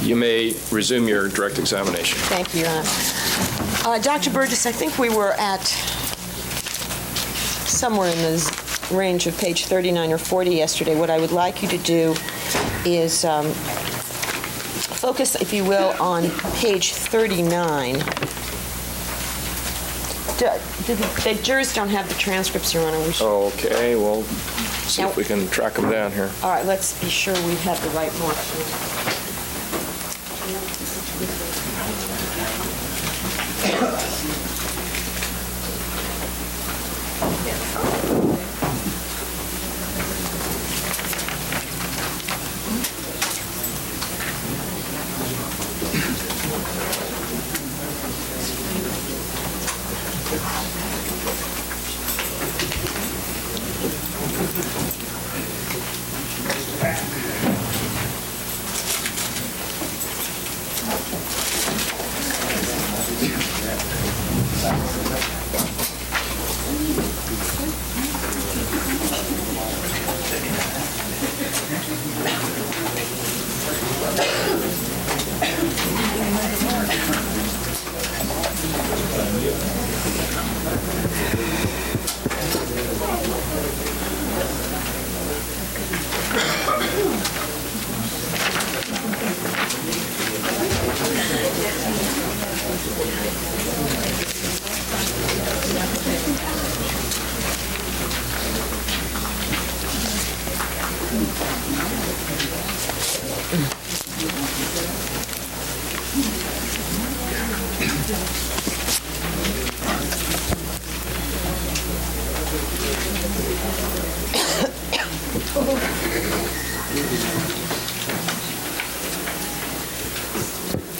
You may resume your direct examination. Thank you, Your Honor. Dr. Burgess, I think we were at somewhere in the range of page 39 or 40 yesterday. What I would like you to do is focus, if you will, on page 39. The jurors don't have the transcripts, Your Honor. Okay, well, see if we can track them down here. All right, let's be sure we have the right marks.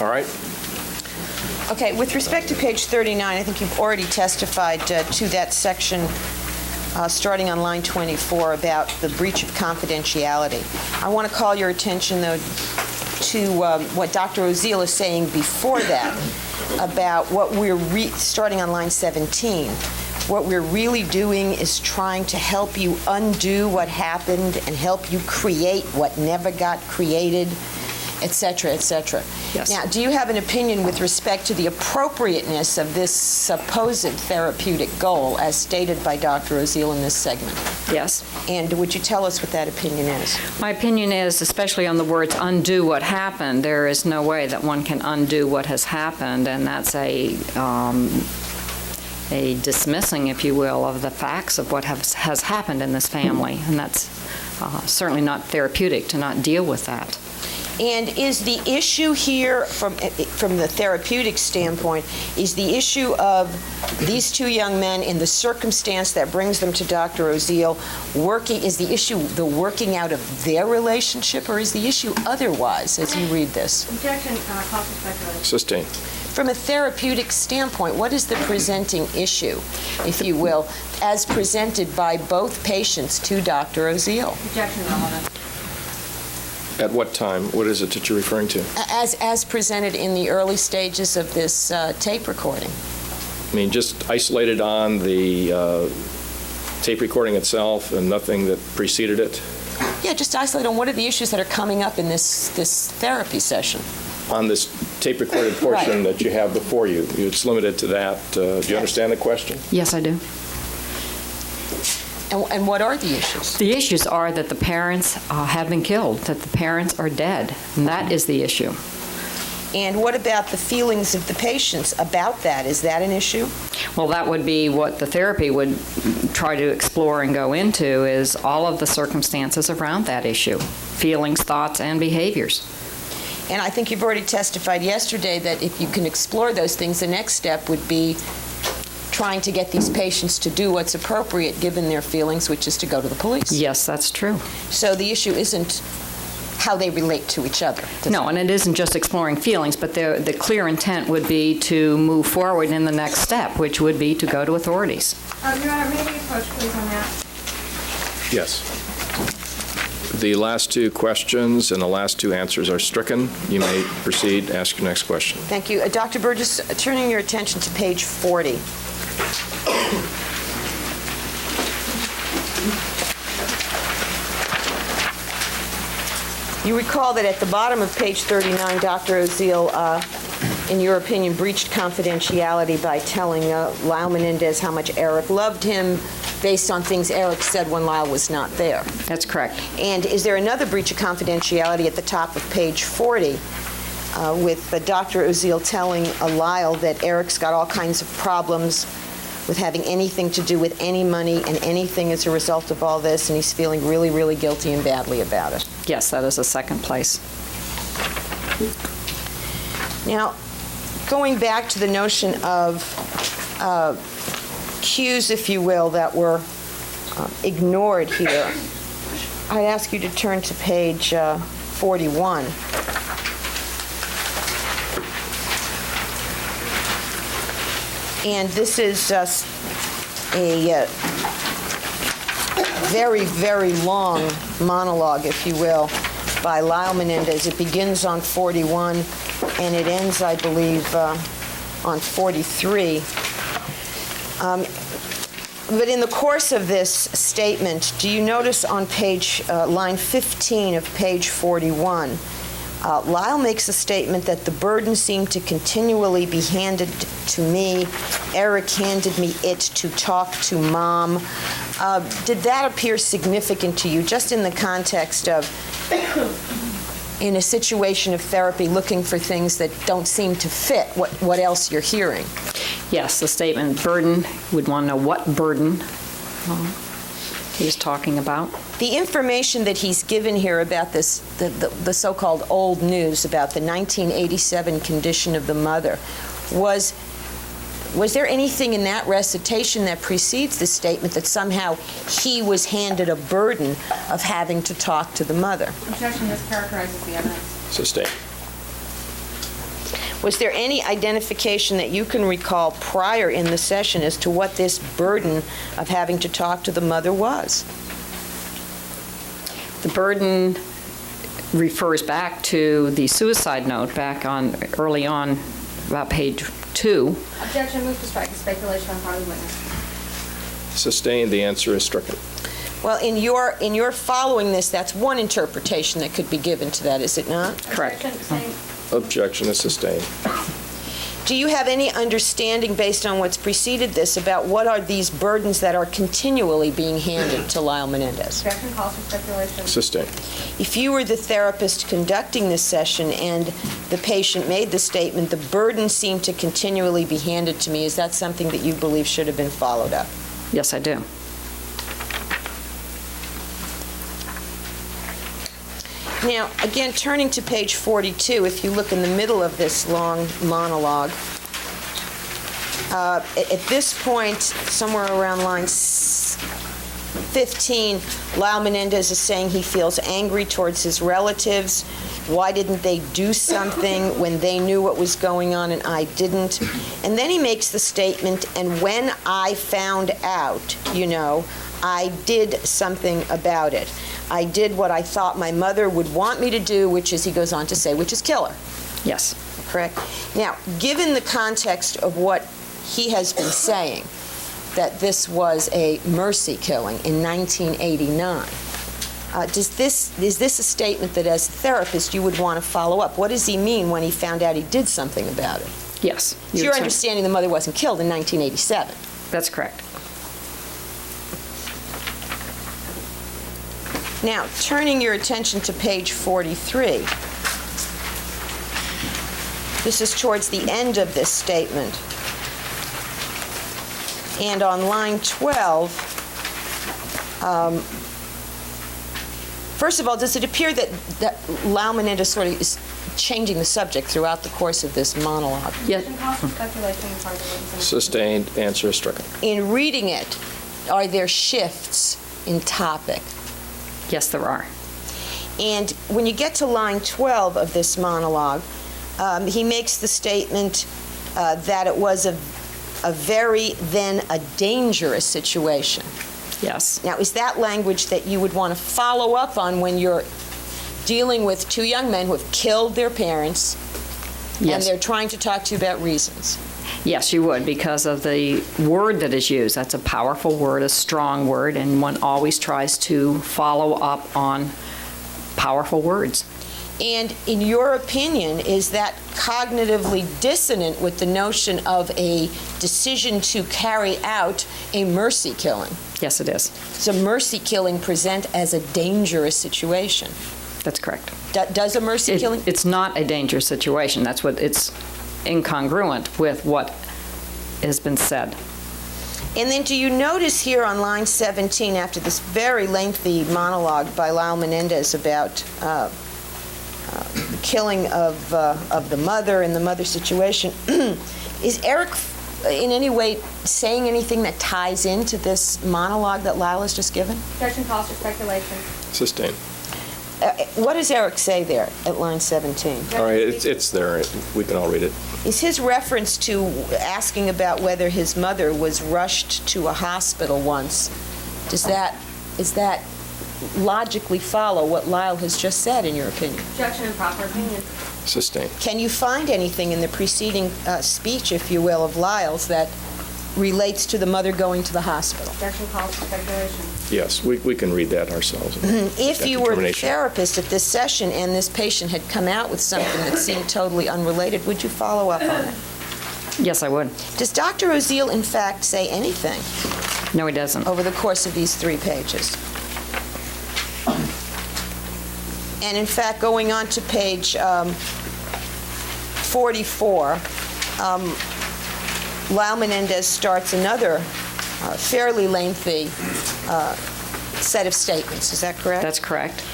All right. Okay, with respect to page 39, I think you've already testified to that section starting on line 24 about the breach of confidentiality. I want to call your attention, though, to what Dr. Oziel is saying before that about what we're starting on line 17. What we're really doing is trying to help you undo what happened and help you create what never got created, et cetera, et cetera. Yes. Now, do you have an opinion with respect to the appropriateness of this supposed therapeutic goal as stated by Dr. Oziel in this segment? Yes. And would you tell us what that opinion is? My opinion is, especially on the words undo what happened, there is no way that one can undo what has happened, and that's a dismissing, if you will, of the facts of what has happened in this family, and that's certainly not therapeutic to not deal with that. And is the issue here, from the therapeutic standpoint, is the issue of these two young men in the circumstance that brings them to Dr. Oziel is the issue the working out of their relationship, or is the issue otherwise, as you read this? Objection, cross-respect. Sustained. From a therapeutic standpoint, what is the presenting issue, if you will, as presented by both patients to Dr. Oziel? Objection, relevant. At what time? What is it that you're referring to? As presented in the early stages of this tape recording. I mean, just isolated on the tape recording itself and nothing that preceded it? Yeah, just isolate on what are the issues that are coming up in this therapy session. On this tape recorded portion Right. that you have before you, it's limited to that. Do you understand the question? Yes, I do. And what are the issues? The issues are that the parents have been killed, that the parents are dead, and that is the issue. And what about the feelings of the patients about that? Is that an issue? Well, that would be what the therapy would try to explore and go into, is all of the circumstances around that issue, feelings, thoughts, and behaviors. And I think you've already testified yesterday that if you can explore those things, the next step would be trying to get these patients to do what's appropriate given their feelings, which is to go to the police. Yes, that's true. So the issue isn't how they relate to each other. No, and it isn't just exploring feelings, but the clear intent would be to move forward in the next step, which would be to go to authorities. Your Honor, may we approach, please, on that? Yes. The last two questions and the last two answers are stricken. You may proceed. Ask your next question. Thank you. Dr. Burgess, turning your attention to page 40. You recall that at the bottom of page 39, Dr. Oziel, in your opinion, breached confidentiality by telling Lyle Menendez how much Erik loved him based on things Erik said when Lyle was not there. That's correct. And is there another breach of confidentiality at the top of page 40 with Dr. Oziel telling Lyle that Erik's got all kinds of problems with having anything to do with any money and anything as a result of all this, and he's feeling really, really guilty and badly about it? Yes, that is a second place. Now, going back to the notion of cues, if you will, that were ignored here, I'd ask you to turn to page 41. And this is just a very, very long monologue, if you will, by Lyle Menendez. It begins on 41, and it ends, I believe, on 43. But in the course of this statement, do you notice on line 15 of page 41, Lyle makes a statement that the burden seemed to continually be handed to me. Erik handed me it to talk to Mom. Did that appear significant to you, just in the context of, in a situation of therapy, looking for things that don't seem to fit what else you're hearing? Yes, the statement burden, would want to know what burden he's talking about. The information that he's given here about this, the so-called old news about the 1987 condition of the mother, was there anything in that recitation that precedes the statement that somehow he was handed a burden of having to talk to the mother? Objection, this characterizes the evidence. Sustained. Was there any identification that you can recall prior in the session as to what this burden of having to talk to the mother was? The burden refers back to the suicide note back on early on, about page 2. Objection, move to strike. Speculation on part of the witness. Sustained. The answer is stricken. Well, in your following this, that's one interpretation that could be given to that, is it not? Correct. Objection, same. Objection is sustained. Do you have any understanding, based on what's preceded this, about what are these burdens that are continually being handed to Lyle Menendez? Objection calls for speculation. Sustained. If you were the therapist conducting this session and the patient made the statement, the burden seemed to continually be handed to me, is that something that you believe should have been followed up? Yes, I do. Now, again, turning to page 42, if you look in the middle of this long monologue, at this point, somewhere around line 15, Lyle Menendez is saying he feels angry towards his relatives. Why didn't they do something when they knew what was going on and I didn't? And then he makes the statement, and when I found out, I did something about it. I did what I thought my mother would want me to do, which is, he goes on to say, which is kill her. Yes. Correct? Now, given the context of what he has been saying, that this was a mercy killing in 1989, is this a statement that, as a therapist, you would want to follow up? What does he mean when he found out he did something about it? Yes. So you're understanding the mother wasn't killed in 1987. That's correct. Now, turning your attention to page 43, this is towards the end of this statement. And on line 12, first of all, does it appear that Lyle Menendez sort of is changing the subject throughout the course of this monologue? Yes. Objection calls for speculation on part of the witness. Sustained. Answer is stricken. In reading it, are there shifts in topic? Yes, there are. And when you get to line 12 of this monologue, he makes the statement that it was a very, then a dangerous situation. Yes. Now, is that language that you would want to follow up on when you're dealing with two young men who have killed their parents, and Yes. they're trying to talk to you about reasons? Yes, you would, because of the word that is used. That's a powerful word, a strong word, and one always tries to follow up on powerful words. And in your opinion, is that cognitively dissonant with the notion of a decision to carry out a mercy killing? Yes, it is. Does a mercy killing present as a dangerous situation? That's correct. Does a mercy killing? It's not a dangerous situation. That's what it's incongruent with what has been said. And then do you notice here on line 17, after this very lengthy monologue by Lyle Menendez about the killing of the mother and the mother situation, is Erik in any way saying anything that ties into this monologue that Lyle has just given? Objection calls for speculation. Sustained. What does Erik say there at line 17? All right, it's there. We can all read it. Is his reference to asking about whether his mother was rushed to a hospital once, is that logically follow what Lyle has just said, in your opinion? Objection, improper opinion. Sustained. Can you find anything in the preceding speech, if you will, of Lyle's that relates to the mother going to the hospital? Objection calls for speculation. Yes, we can read that ourselves. If That you were the determination. therapist at this session and this patient had come out with something that seemed totally unrelated, would you follow up on it? Yes, I would. Does Dr. Oziel, in fact, say anything No, he doesn't. over the course of these 3 pages? And in fact, going on to page 44, Lyle Menendez starts another fairly lengthy set of statements. Is that correct? That's correct.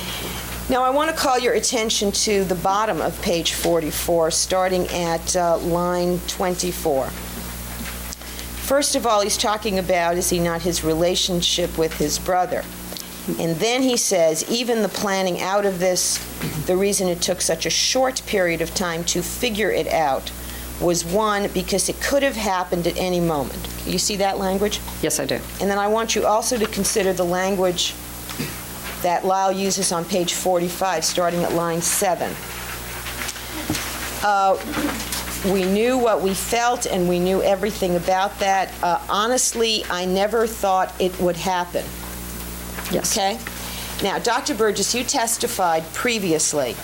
Now, I want to call your attention to the bottom of page 44, starting at line 24. First of all, he's talking about, is he not, his relationship with his brother. And then he says, even the planning out of this, the reason it took such a short period of time to figure it out was, one, because it could have happened at any moment. You see that language? Yes, I do. And then I want you also to consider the language that Lyle uses on page 45, starting at line 7. We knew what we felt, and we knew everything about that. Honestly, I never thought it would happen. Yes. Okay? Now, Dr. Burgess, you testified previously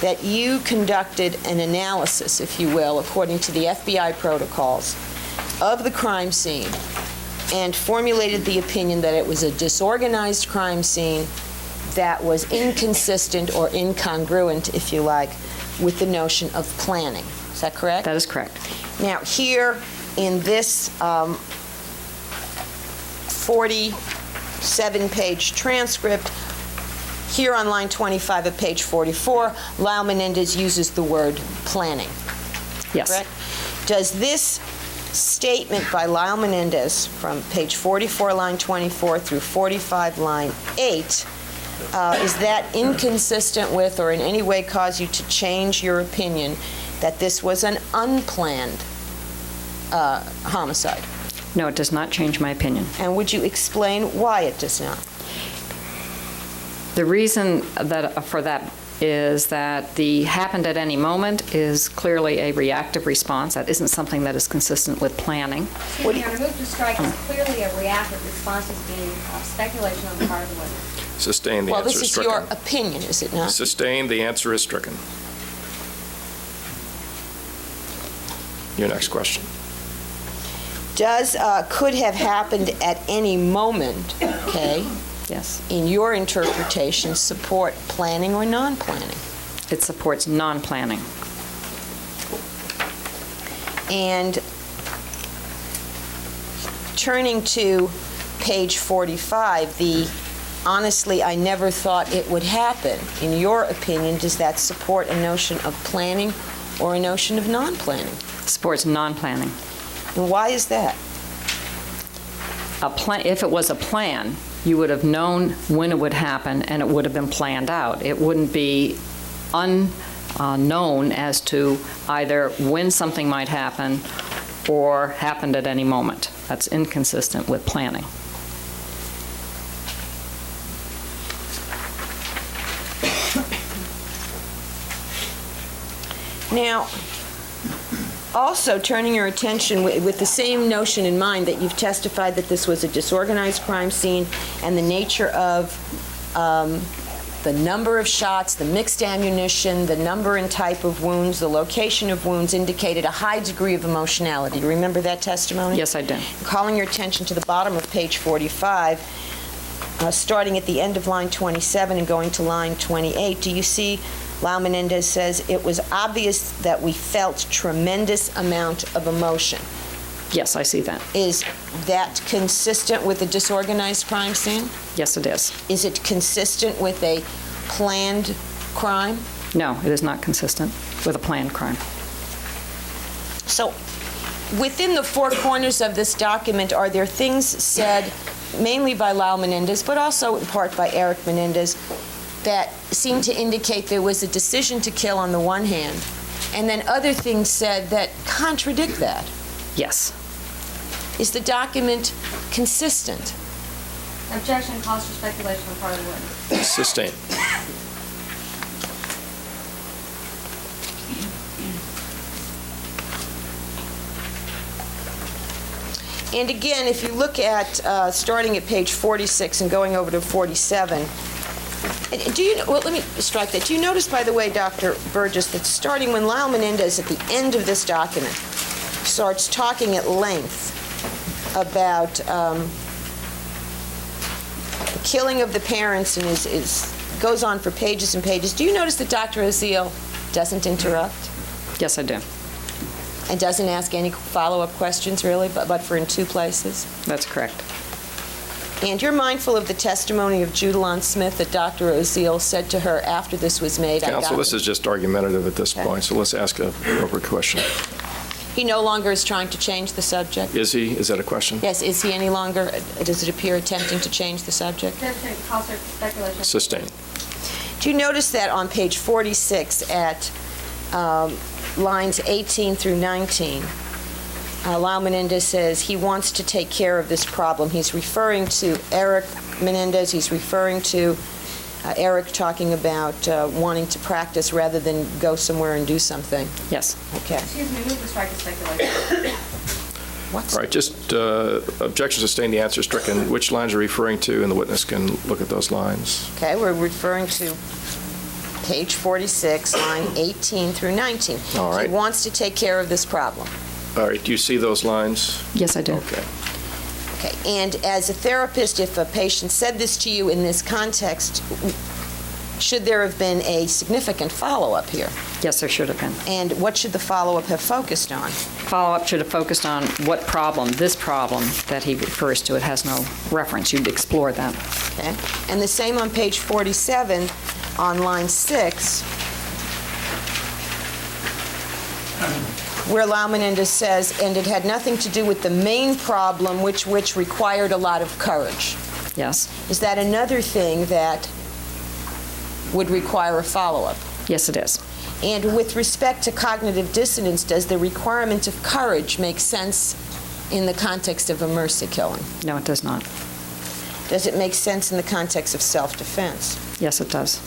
that you conducted an analysis, if you will, according to the FBI protocols, of the crime scene and formulated the opinion that it was a disorganized crime scene that was inconsistent or incongruent, if you like, with the notion of planning. Is that correct? That is correct. Now, here in this 47-page transcript, here on line 25 of page 44, Lyle Menendez uses the word planning. Yes. Correct? Does this statement by Lyle Menendez from page 44, line 24 through 45, line 8, is that inconsistent with or in any way cause you to change your opinion that this was an unplanned homicide? No, it does not change my opinion. And would you explain why it does not? The reason for that is that the happened at any moment is clearly a reactive response. That isn't something that is consistent with planning. Excuse me, Your Honor, move to strike is clearly a reactive response as being speculation on the part of the witness. Sustained, the Well, answer this is is stricken. your opinion, is it not? Sustained, the answer is stricken. Your next question. Does could have happened at any moment, okay, Yes. in your interpretation, support planning or non-planning? It supports non-planning. And turning to page 45, the honestly, I never thought it would happen. In your opinion, does that support a notion of planning or a notion of non-planning? Supports non-planning. And why is that? If it was a plan, you would have known when it would happen, and it would have been planned out. It wouldn't be unknown as to either when something might happen or happened at any moment. That's inconsistent with planning. Now, also turning your attention with the same notion in mind that you've testified that this was a disorganized crime scene and the nature of the number of shots, the mixed ammunition, the number and type of wounds, the location of wounds indicated a high degree of emotionality. Remember that testimony? Yes, I do. Calling your attention to the bottom of page 45, starting at the end of line 27 and going to line 28, do you see Lyle Menendez says, "It was obvious that we felt tremendous amount of emotion." Yes, I see that. Is that consistent with a disorganized crime scene? Yes, it is. Is it consistent with a planned crime? No, it is not consistent with a planned crime. So, within the four corners of this document, are there things said, mainly by Lyle Menendez, but also in part by Erik Menendez, that seem to indicate there was a decision to kill on the one hand, and then other things said that contradict that? Yes. Is the document consistent? Objection calls for speculation on the part of the witness. Sustained. And again, if you look at, starting at page 46 and going over to 47, let me strike that. Do you notice, by the way, Dr. Burgess, that starting when Lyle Menendez, at the end of this document, starts talking at length about the killing of the parents and goes on for pages and pages, do you notice that Dr. Oziel doesn't interrupt? Yes, I do. And doesn't ask any follow-up questions, really, but for in two places? That's correct. And you're mindful of the testimony of Judalon Smith that Dr. Oziel said to her after this was made? Counsel, this is just argumentative at this point, so let's ask a appropriate question. He no longer is trying to change the subject? Is he? Is that a question? Yes, is he any longer, does it appear, attempting to change the subject? Objection calls for speculation. Sustained. Do you notice that on page 46 at lines 18 through 19, Lyle Menendez says he wants to take care of this problem. He's referring to Erik Menendez. He's referring to Erik talking about wanting to practice rather than go somewhere and do something. Yes. Okay. Excuse me, move the strike to speculation. What's All right, just objection sustained, the answer stricken. Which lines are you referring to, and the witness can look at those lines? Okay, we're referring to page 46, line 18 through 19. All right. He wants to take care of this problem. All right, do you see those lines? Yes, I do. Okay. Okay, and as a therapist, if a patient said this to you in this context, should there have been a significant follow-up here? Yes, there should have been. And what should the follow-up have focused on? Follow-up should have focused on what problem, this problem that he refers to. It has no reference. You'd explore that. Okay, and the same on page 47, on line 6, where Lyle Menendez says, and it had nothing to do with the main problem, which required a lot of courage. Yes. Is that another thing that would require a follow-up? Yes, it is. And with respect to cognitive dissonance, does the requirement of courage make sense in the context of a mercy killing? No, it does not. Does it make sense in the context of self-defense? Yes, it does.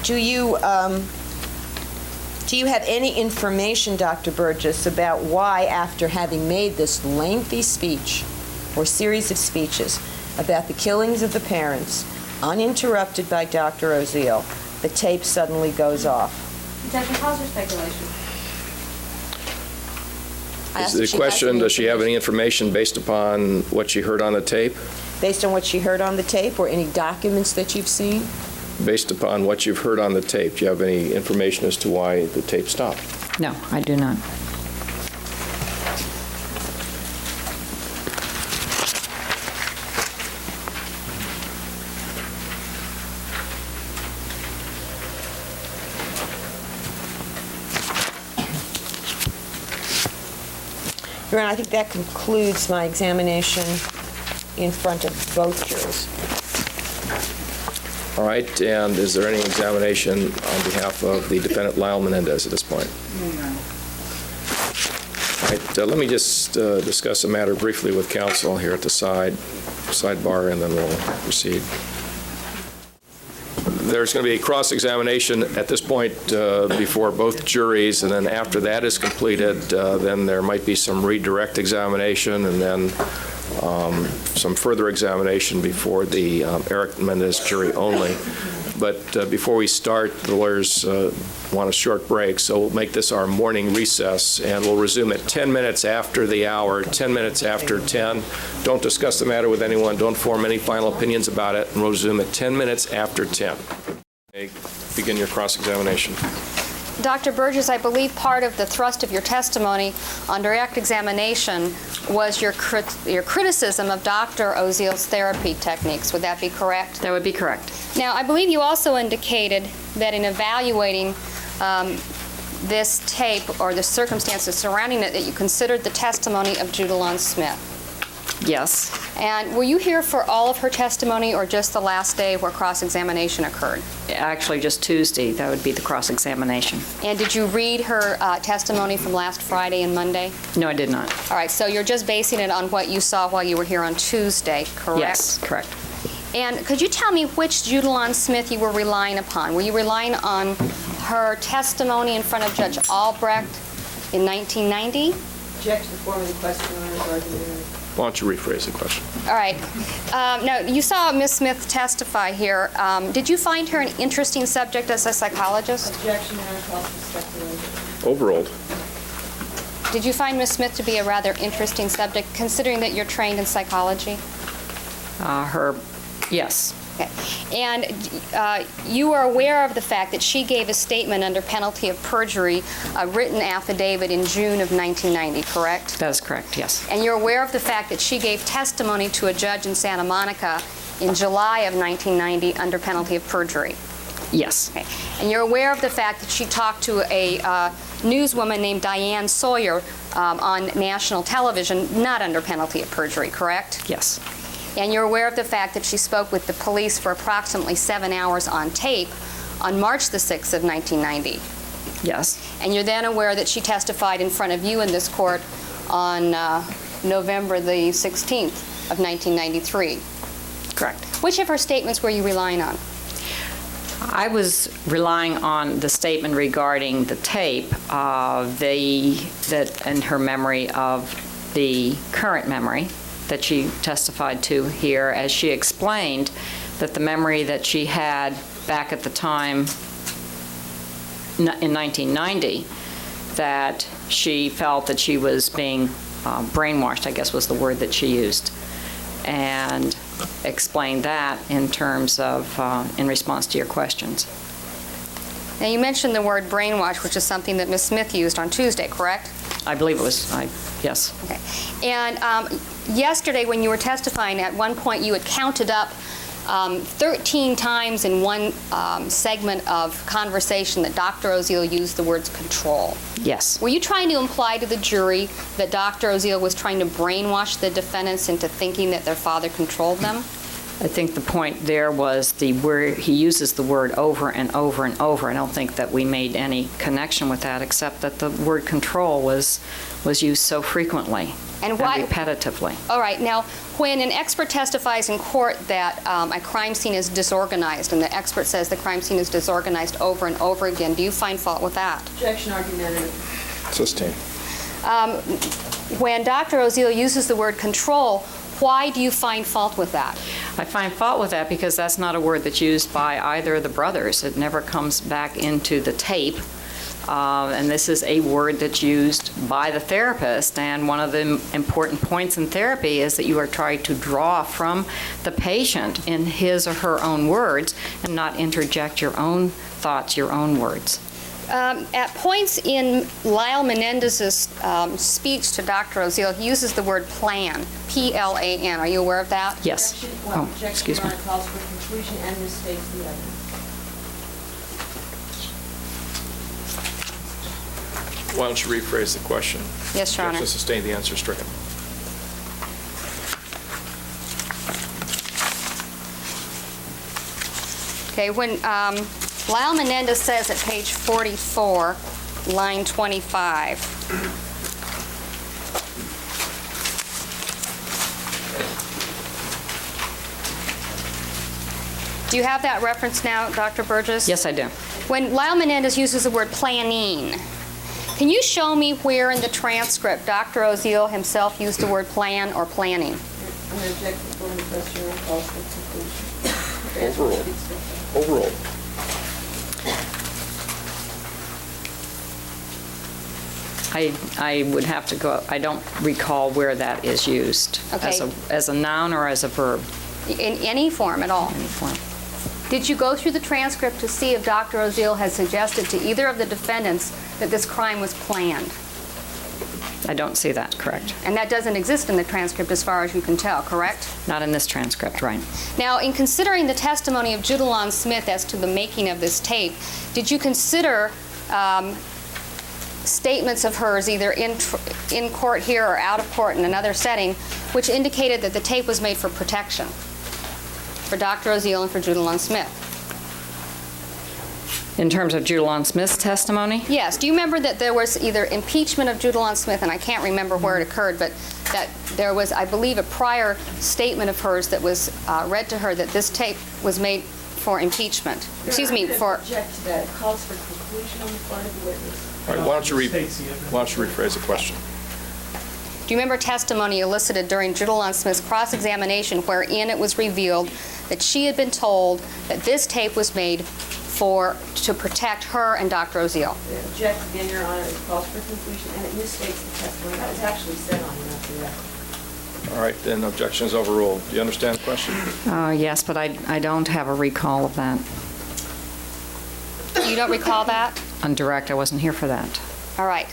Do you have any information, Dr. Burgess, about why, after having made this lengthy speech or series of speeches about the killings of the parents, uninterrupted by Dr. Oziel, the tape suddenly goes off? Objection calls for speculation. Is the question, does she have any information based upon what she heard on the tape? Based on what she heard on the tape, or any documents that you've seen? Based upon what you've heard on the tape, do you have any information as to why the tape stopped? No, I do not. Your Honor, I think that concludes my examination in front of both jurors. All right, and is there any examination on behalf of the defendant Lyle Menendez at this point? All right, let me just discuss a matter briefly with counsel here at the sidebar, and then we'll proceed. There's going to be a cross-examination at this point before both juries, and then after that is completed, then there might be some redirect examination, and then some further examination before the Erik Menendez jury only. But before we start, the lawyers want a short break, so we'll make this our morning recess, and we'll resume at 10 minutes after the hour, 10 minutes after 10. Don't discuss the matter with anyone. Don't form any final opinions about it, and we'll resume at 10 minutes after 10. Okay, begin your cross-examination. Dr. Burgess, I believe part of the thrust of your testimony on direct examination was your criticism of Dr. Oziel's therapy techniques. Would that be correct? That would be correct. Now, I believe you also indicated that in evaluating this tape or the circumstances surrounding it, that you considered the testimony of Judalon Smith. Yes. And were you here for all of her testimony or just the last day where cross-examination occurred? Actually, just Tuesday, that would be the cross-examination. And did you read her testimony from last Friday and Monday? No, I did not. All right, so you're just basing it on what you saw while you were here on Tuesday, correct? Yes, correct. And could you tell me which Judalon Smith you were relying upon? Were you relying on her testimony in front of Judge Albrecht in 1990? Object to the form of the question or argument. Why don't you rephrase the question? All right. Now, you saw Ms. Smith testify here. Did you find her an interesting subject as a psychologist? Objection, Your Honor, calls for speculation. Overruled. Did you find Ms. Smith to be a rather interesting subject, considering that you're trained in psychology? Yes. Okay. And you are aware of the fact that she gave a statement under penalty of perjury, a written affidavit in June of 1990, correct? That is correct, yes. And you're aware of the fact that she gave testimony to a judge in Santa Monica in July of 1990 under penalty of perjury? Yes. Okay. And you're aware of the fact that she talked to a newswoman named Diane Sawyer on national television, not under penalty of perjury, correct? Yes. And you're aware of the fact that she spoke with the police for approximately 7 hours on tape on March the 6th of 1990. Yes. And you're then aware that she testified in front of you in this court on November the 16th of 1993. Correct. Which of her statements were you relying on? I was relying on the statement regarding the tape, that in her memory of the current memory that she testified to here, as she explained that the memory that she had back at the time in 1990, that she felt that she was being brainwashed, I guess was the word that she used, and explained that in terms of, in response to your questions. Now, you mentioned the word brainwash, which is something that Ms. Smith used on Tuesday, correct? I believe it was, yes. Okay. And yesterday, when you were testifying, at one point you had counted up 13 times in one segment of conversation that Dr. Oziel used the words control. Yes. Were you trying to imply to the jury that Dr. Oziel was trying to brainwash the defendants into thinking that their father controlled them? I think the point there was where he uses the word over and over and over. I don't think that we made any connection with that, except that the word control was used so frequently and repetitively. All right. Now, when an expert testifies in court that a crime scene is disorganized, and the expert says the crime scene is disorganized over and over again, do you find fault with that? Objection, argumentative. Sustain. When Dr. Oziel uses the word control, why do you find fault with that? I find fault with that because that's not a word that's used by either of the brothers. It never comes back into the tape. And this is a word that's used by the therapist. And one of the important points in therapy is that you are trying to draw from the patient in his or her own words and not interject your own thoughts, your own words. At points in Lyle Menendez's speech to Dr. Oziel, he uses the word plan, P-L-A-N. Are you aware of that? Yes. Oh, excuse me. Calls for conclusion and mistakes the evidence. Why don't you rephrase the question? Yes, Your Honor. Objection sustained, the answer stricken. Okay, when Lyle Menendez says at page 44, line 25, do you have that reference now, Dr. Burgess? Yes, I do. When Lyle Menendez uses the word planning, can you show me where in the transcript Dr. Oziel himself used the word plan or planning? I'm going to object before the question or calls for conclusion. Overall. I would have to go, I don't recall where that is used. Okay. As a noun or as a verb? In any form at all. Any form. Did you go through the transcript to see if Dr. Oziel had suggested to either of the defendants that this crime was planned? I don't see that, correct. And that doesn't exist in the transcript as far as you can tell, correct? Not in this transcript, right. Now, in considering the testimony of Judalon Smith as to the making of this tape, did you consider statements of hers, either in court here or out of court in another setting, which indicated that the tape was made for protection for Dr. Oziel and for Judalon Smith? In terms of Judalon Smith's testimony? Yes. Do you remember that there was either impeachment of Judalon Smith, and I can't remember where it occurred, but that there was, I believe, a prior statement of hers that was read to her that this tape was made for impeachment. Excuse me, for... I'm going to object to that. It calls for conclusion on the part of the witness. All right, why don't you rephrase the question? Do you remember testimony elicited during Judalon Smith's cross-examination wherein it was revealed that she had been told that this tape was made to protect her and Dr. Oziel? Object again, Your Honor. It calls for conclusion, and it misstates the testimony. That was actually said on the record. All right, then objection is overruled. Do you understand the question? Yes, but I don't have a recall of that. You don't recall that? On direct, I wasn't here for that. All right.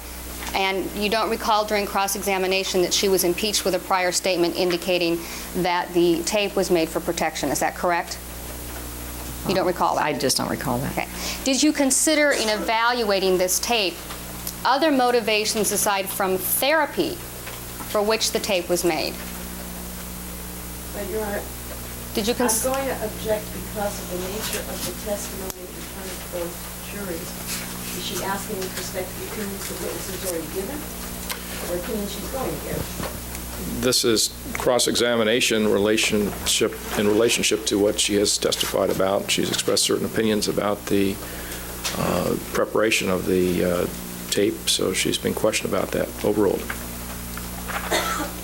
And you don't recall during cross-examination that she was impeached with a prior statement indicating that the tape was made for protection. Is that correct? You don't recall that? I just don't recall that. Okay. Did you consider in evaluating this tape other motivations aside from therapy for which the tape was made? But, Your Honor, Did you I'm going to object because of the nature of the testimony in front of both juries. Is she asking with respect to the opinions the witness has already given, or opinions she's going to give? This is cross-examination in relationship to what she has testified about. She's expressed certain opinions about the preparation of the tape, so she's been questioned about that. Overruled.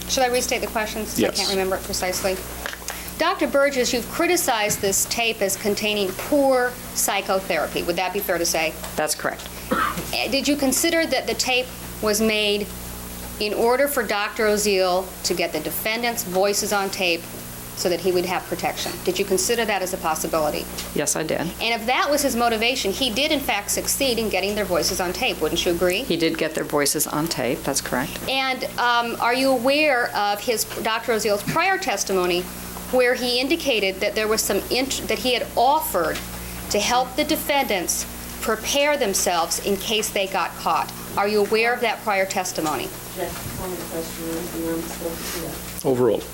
Should I restate the question since Yes. I can't remember it precisely? Dr. Burgess, you've criticized this tape as containing poor psychotherapy. Would that be fair to say? That's correct. Did you consider that the tape was made in order for Dr. Oziel to get the defendant's voices on tape so that he would have protection? Did you consider that as a possibility? Yes, I did. And if that was his motivation, he did in fact succeed in getting their voices on tape. Wouldn't you agree? He did get their voices on tape. That's correct. And are you aware of Dr. Oziel's prior testimony where he indicated that there was that he had offered to help the defendants prepare themselves in case they got caught? Are you aware of that prior testimony? Object before the question is beyond the scope of the Overruled.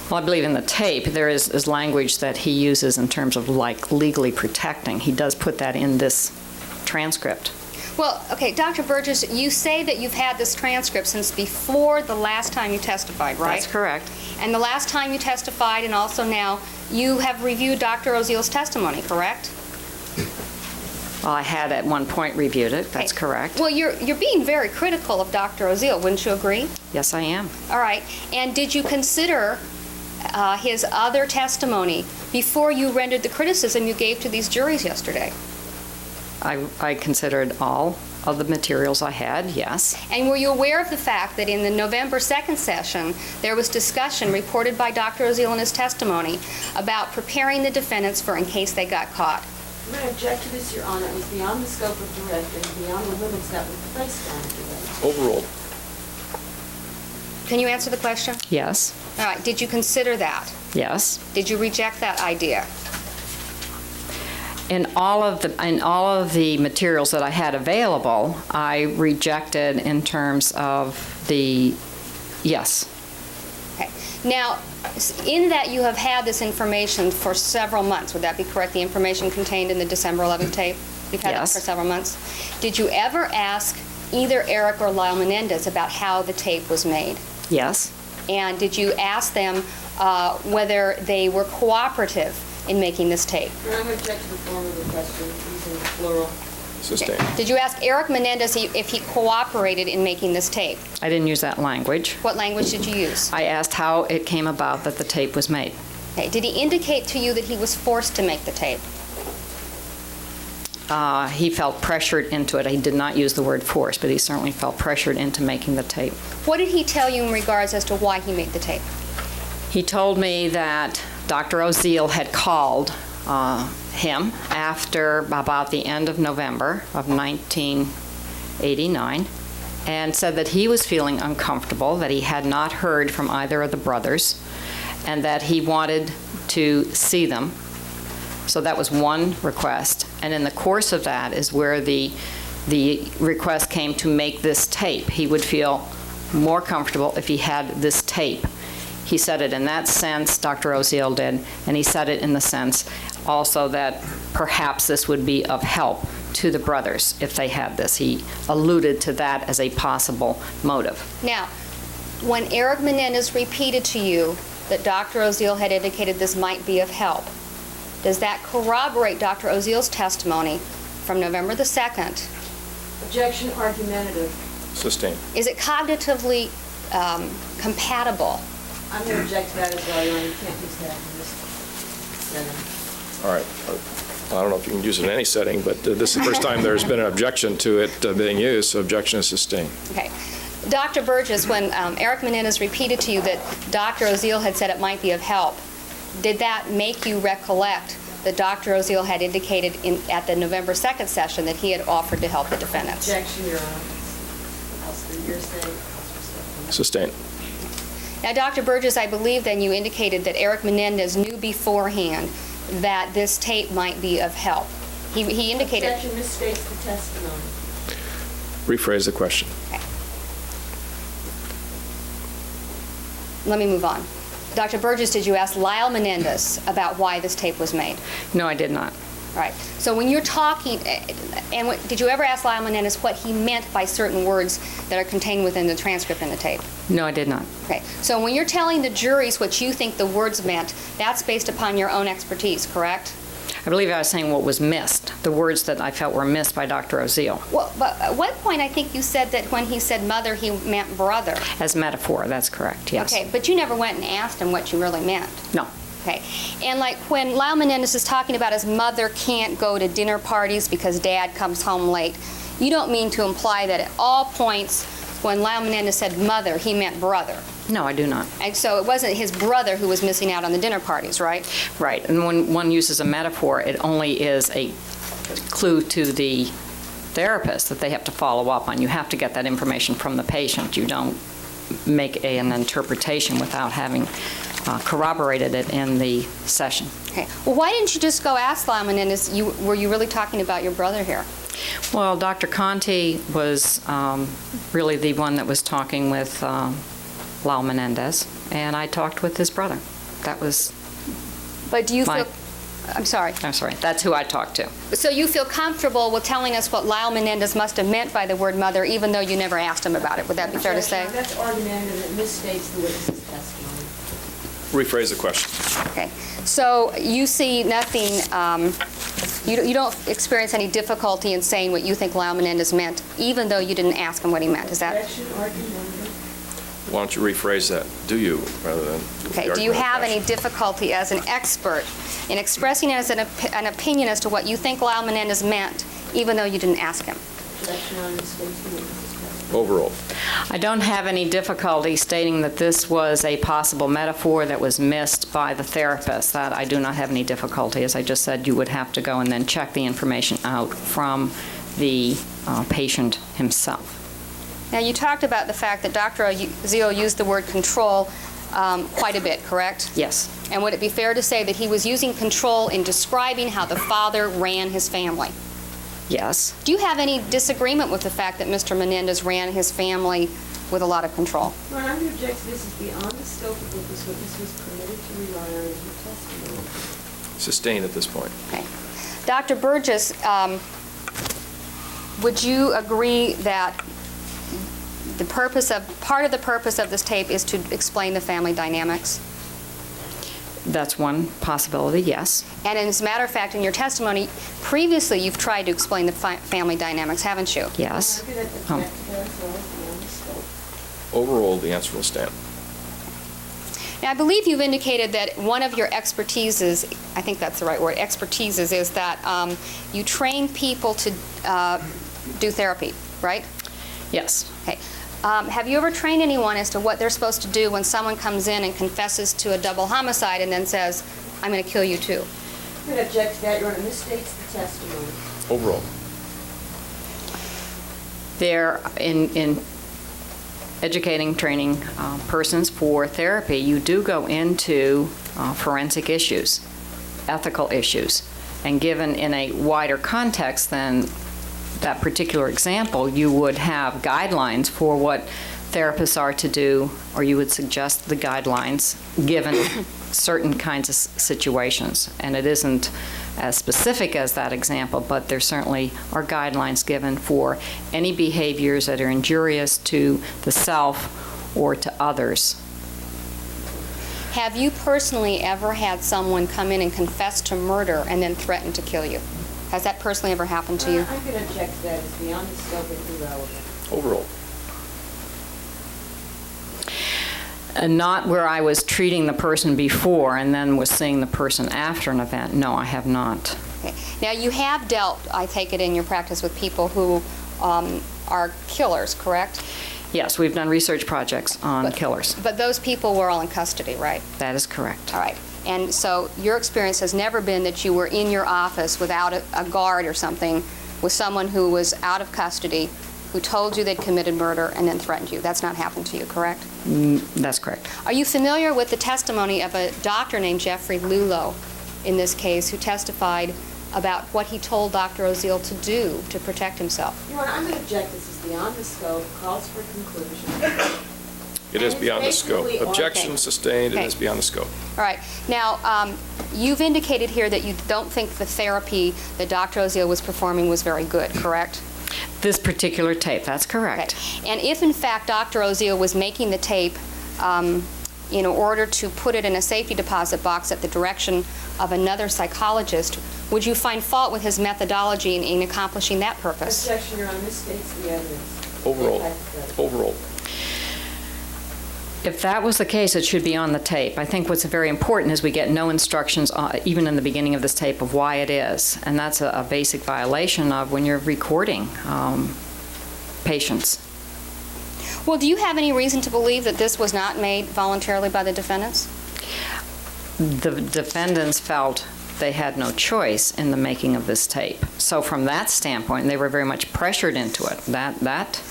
Well, I believe in the tape there is language that he uses in terms of like legally protecting. He does put that in this transcript. Well, okay, Dr. Burgess, you say that you've had this transcript since before the last time you testified, right? That's correct. And the last time you testified and also now, you have reviewed Dr. Oziel's testimony, correct? Well, I had at one point reviewed it. That's Okay. correct. Well, you're being very critical of Dr. Oziel, wouldn't you agree? Yes, I am. All right. And did you consider his other testimony before you rendered the criticism you gave to these juries yesterday? I considered all of the materials I had, yes. And were you aware of the fact that in the November 2nd session, there was discussion reported by Dr. Oziel in his testimony about preparing the defendants for in case they got caught? I'm going to object to this, Your Honor. It was beyond the scope of direct and beyond the limits that were placed on direct. Overruled. Can you answer the question? Yes, All right. Did you consider that? yes. Did you reject that idea? In all of the materials that I had available, I rejected in terms of the, yes. Okay. Now, in that you have had this information for several months, would that be correct? The information contained in the December 11th tape? You've had Yes. it for several months. Did you ever ask either Erik or Lyle Menendez about how the tape was made? Yes, And did you ask them whether they were cooperative in making this tape? Your Honor, I'm going to object to the form of the question using the plural. Sustained. Did you ask Erik Menendez if he cooperated in making this tape? I didn't use that language. What language did you use? I asked how it came about that the tape was made. Okay. Did he indicate to you that he was forced to make the tape? He felt pressured into it. He did not use the word force, but he certainly felt pressured into making the tape. What did he tell you in regards as to why he made the tape? He told me that Dr. Oziel had called him after about the end of November of 1989 and said that he was feeling uncomfortable, that he had not heard from either of the brothers, and that he wanted to see them. So that was one request. And in the course of that is where the request came to make this tape. He would feel more comfortable if he had this tape. He said it in that sense, Dr. Oziel did, and he said it in the sense also that perhaps this would be of help to the brothers if they had this. He alluded to that as a possible motive. Now, when Erik Menendez repeated to you that Dr. Oziel had indicated this might be of help, does that corroborate Dr. Oziel's testimony from November the 2nd? Objection argumentative. Sustained. Is it cognitively compatible? I'm going to object to that as well, Your Honor. You can't use that in this setting. All right. I don't know if you can use it in any setting, but this is the first time there's been an objection to it being used, so objection is sustained. Okay. Dr. Burgess, when Erik Menendez repeated to you that Dr. Oziel had said it might be of help, did that make you recollect that Dr. Oziel had indicated at the November 2nd session that he had offered to help the defendants? Objection, Your Honor. You're saying. Sustained. Now, Dr. Burgess, I believe then you indicated that Erik Menendez knew beforehand that this tape might be of help. He indicated... Objection misstates the testimony. Rephrase the question. Okay. Let me move on. Dr. Burgess, did you ask Lyle Menendez about why this tape was made? No, I did not. All right. So when you're talking, did you ever ask Lyle Menendez what he meant by certain words that are contained within the transcript and the tape? No, I did not. Okay. So when you're telling the juries what you think the words meant, that's based upon your own expertise, correct? I believe I was saying what was missed, the words that I felt were missed by Dr. Oziel. Well, but at one point I think you said that when he said mother, he meant brother. As metaphor, that's correct, yes. Okay, but you never went and asked him what you really meant. No. Okay. And like when Lyle Menendez is talking about his mother can't go to dinner parties because dad comes home late, you don't mean to imply that at all points when Lyle Menendez said mother, he meant brother. No, I do not. And so it wasn't his brother who was missing out on the dinner parties, right? Right, and when one uses a metaphor, it only is a clue to the therapist that they have to follow up on. You have to get that information from the patient. You don't make an interpretation without having corroborated it in the session. Okay. Well, why didn't you just go ask Lyle Menendez, were you really talking about your brother here? Well, Dr. Conti was really the one that was talking with Lyle Menendez, and I talked with his brother. That was But do you my... feel... I'm sorry. That's who I talked to. So you feel comfortable with telling us what Lyle Menendez must have meant by the word mother, even though you never asked him about it. Would that be fair to say? That's argumentative. It misstates the witness's testimony. Rephrase the question. Okay. So you see nothing, you don't experience any difficulty in saying what you think Lyle Menendez meant, even though you didn't ask him what he meant. Is that? Objection argumentative. Why don't you rephrase that? Do you, rather than... Okay. Do you have any difficulty as an expert in expressing as an opinion as to what you think Lyle Menendez meant, even though you didn't ask him? Objection on misstates the witness's testimony. Overall. I don't have any difficulty stating that this was a possible metaphor that was missed by the therapist. That I do not have any difficulty. As I just said, you would have to go and then check the information out from the patient himself. Now, you talked about the fact that Dr. Oziel used the word control quite a bit, correct? Yes. And would it be fair to say that he was using control in describing how the father ran his family? Yes. Do you have any disagreement with the fact that Mr. Menendez ran his family with a lot of control? Your Honor, I'm going to object to this is beyond the scope of what this witness was permitted to rely on in her testimony. Sustained at this point. Okay. Dr. Burgess, would you agree that part of the purpose of this tape is to explain the family dynamics? That's one possibility, yes. And as a matter of fact, in your testimony, previously you've tried to explain the family dynamics, haven't you? Yes. I'm going to object to that as well as beyond the scope. Overruled, the answer will stand. Now, I believe you've indicated that one of your expertises, I think that's the right word, expertises, is that you train people to do therapy, right? Yes. Okay. Have you ever trained anyone as to what they're supposed to do when someone comes in and confesses to a double homicide and then says, I'm going to kill you too? I'm going to object to that, Your Honor. Misstates the testimony. Overruled. There, in educating, training persons for therapy, you do go into forensic issues, ethical issues, and given in a wider context than that particular example, you would have guidelines for what therapists are to do, or you would suggest the guidelines given certain kinds of situations. And it isn't as specific as that example, but there certainly are guidelines given for any behaviors that are injurious to the self or to others. Have you personally ever had someone come in and confess to murder and then threaten to kill you? Has that personally ever happened to you? I'm going to object to that. It's beyond the scope and irrelevant. Overruled. And not where I was treating the person before and then was seeing the person after an event. No, I have not. Okay. Now, you have dealt, I take it in your practice, with people who are killers, correct? Yes, we've done research projects on killers. But those people were all in custody, right? That is correct. All right. And so your experience has never been that you were in your office without a guard or something with someone who was out of custody who told you they'd committed murder and then threatened you. That's not happened to you, correct? That's correct. Are you familiar with the testimony of a doctor named Jeffrey Lulo in this case who testified about what he told Dr. Oziel to do to protect himself? Your Honor, I'm going to object. This is beyond the scope, calls for conclusion. It is And beyond the it's scope. basically Objection okay. sustained. It Okay. is beyond the scope. All right. Now, you've indicated here that you don't think the therapy that Dr. Oziel was performing was very good, correct? This particular tape, that's correct. Okay. And if, in fact, Dr. Oziel was making the tape in order to put it in a safety deposit box at the direction of another psychologist, would you find fault with his methodology in accomplishing that purpose? Objection, Your Honor. Misstates the evidence. Overruled. Hypothetical. Overruled. If that was the case, it should be on the tape. I think what's very important is we get no instructions, even in the beginning of this tape, of why it is. And that's a basic violation of when you're recording patients. Well, do you have any reason to believe that this was not made voluntarily by the defendants? The defendants felt they had no choice in the making of this tape. So from that standpoint, they were very much pressured into it. That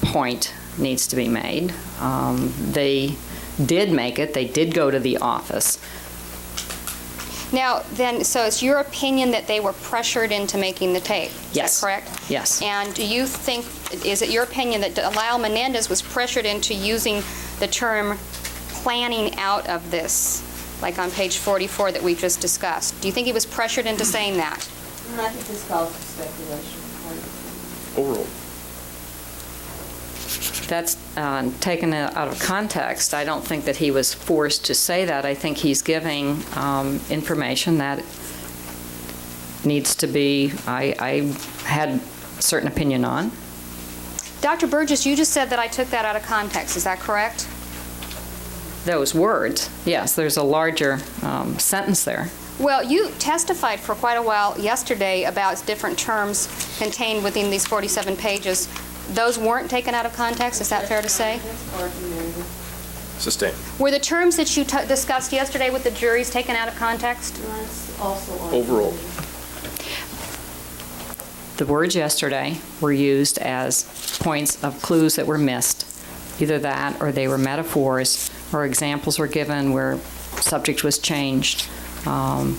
point needs to be made. They did make it. They did go to the office. Now, then, so it's your opinion that they were pressured into making the tape? Yes. Is that correct? Yes. And do you think, is it your opinion that Lyle Menendez was pressured into using the term planning out of this, like on page 44 that we just discussed? Do you think he was pressured into saying that? Your Honor, I think this calls for speculation. Overruled. That's taken out of context. I don't think that he was forced to say that. I think he's giving information that needs to be, I had a certain opinion on. Dr. Burgess, you just said that I took that out of context. Is that correct? Those words, yes, there's a larger sentence there. Well, you testified for quite a while yesterday about different terms contained within these 47 pages. Those weren't taken out of context, is that fair to say? That's argument. Sustained. Were the terms that you discussed yesterday with the juries taken out of context? Your Honor, it's also argument. Overruled. The words yesterday were used as points of clues that were missed. Either that or they were metaphors or examples were given where subject was changed.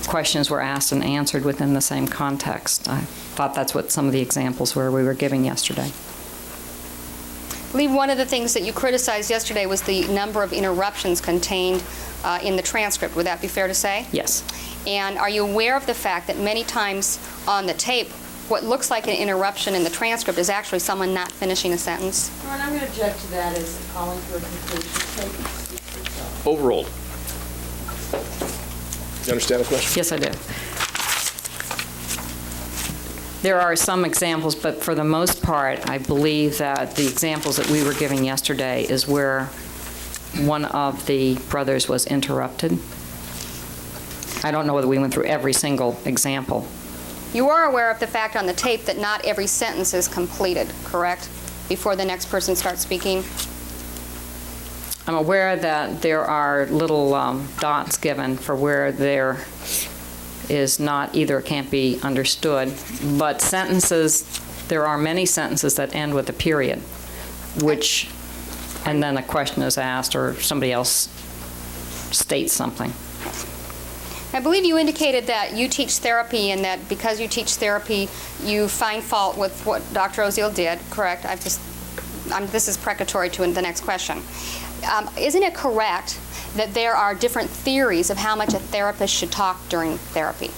Questions were asked and answered within the same context. I thought that's what some of the examples were we were giving yesterday. I believe one of the things that you criticized yesterday was the number of interruptions contained in the transcript. Would that be fair to say? Yes. And are you aware of the fact that many times on the tape, what looks like an interruption in the transcript is actually someone not finishing a sentence? Your Honor, I'm going to object to that as calling for a conclusion. Take it, speak for itself. Overruled. You understand the question? Yes, I do. There are some examples, but for the most part, I believe that the examples that we were giving yesterday is where one of the brothers was interrupted. I don't know whether we went through every single example. You are aware of the fact on the tape that not every sentence is completed, correct? Before the next person starts speaking? I'm aware that there are little dots given for where there is not either can't be understood, but sentences, there are many sentences that end with a period, which, and then a question is asked or somebody else states something. I believe you indicated that you teach therapy and that because you teach therapy, you find fault with what Dr. Oziel did, correct? This is precatory to the next question. Isn't it correct that there are different theories of how much a therapist should talk during therapy?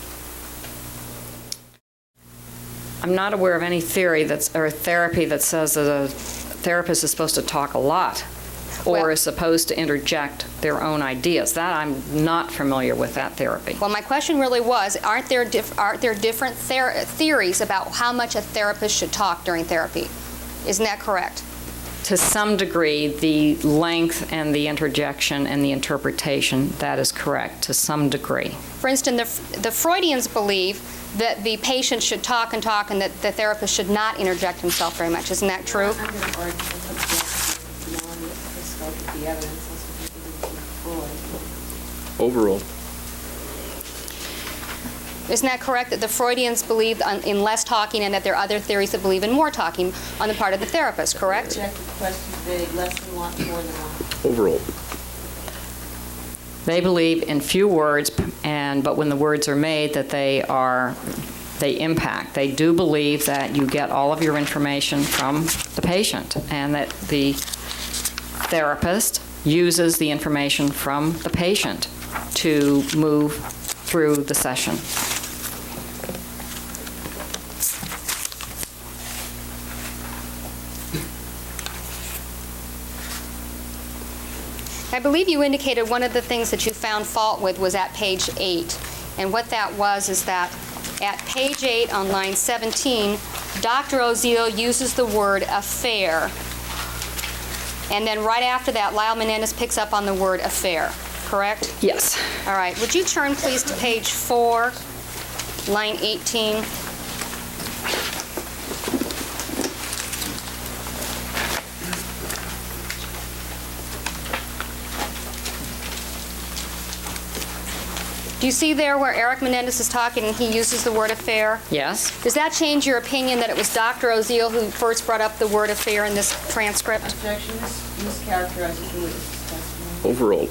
I'm not aware of any theory or therapy that says that a therapist is supposed to talk a lot or Well- is supposed to interject their own ideas. That I'm not familiar with that therapy. Well, my question really was, aren't there different theories about how much a therapist should talk during therapy? Isn't that correct? To some degree, the length and the interjection and the interpretation, that is correct, to some degree. For instance, the Freudians believe that the patient should talk and talk and that the therapist should not interject himself very much. Isn't that true? I'm going to argue beyond the scope of the evidence. That's what people do. Overruled. Isn't that correct, that the Freudians believe in less talking and that there are other theories that believe in more talking on the part of the therapist, correct? Objective question vague, less than one, more than one. Overruled. They believe in few words, but when the words are made, that they impact. They do believe that you get all of your information from the patient and that the therapist uses the information from the patient to move through the session. I believe you indicated one of the things that you found fault with was at page 8. And what that was is that at page 8 on line 17, Dr. Oziel uses the word affair. And then right after that, Lyle Menendez picks up on the word affair, correct? Yes. All right. Would you turn, please, to page 4, line 18? Do you see there where Erik Menendez is talking and he uses the word affair? Yes. Does that change your opinion that it was Dr. Oziel who first brought up the word affair in this transcript? Objection mischaracterizes the witness's testimony. Overruled.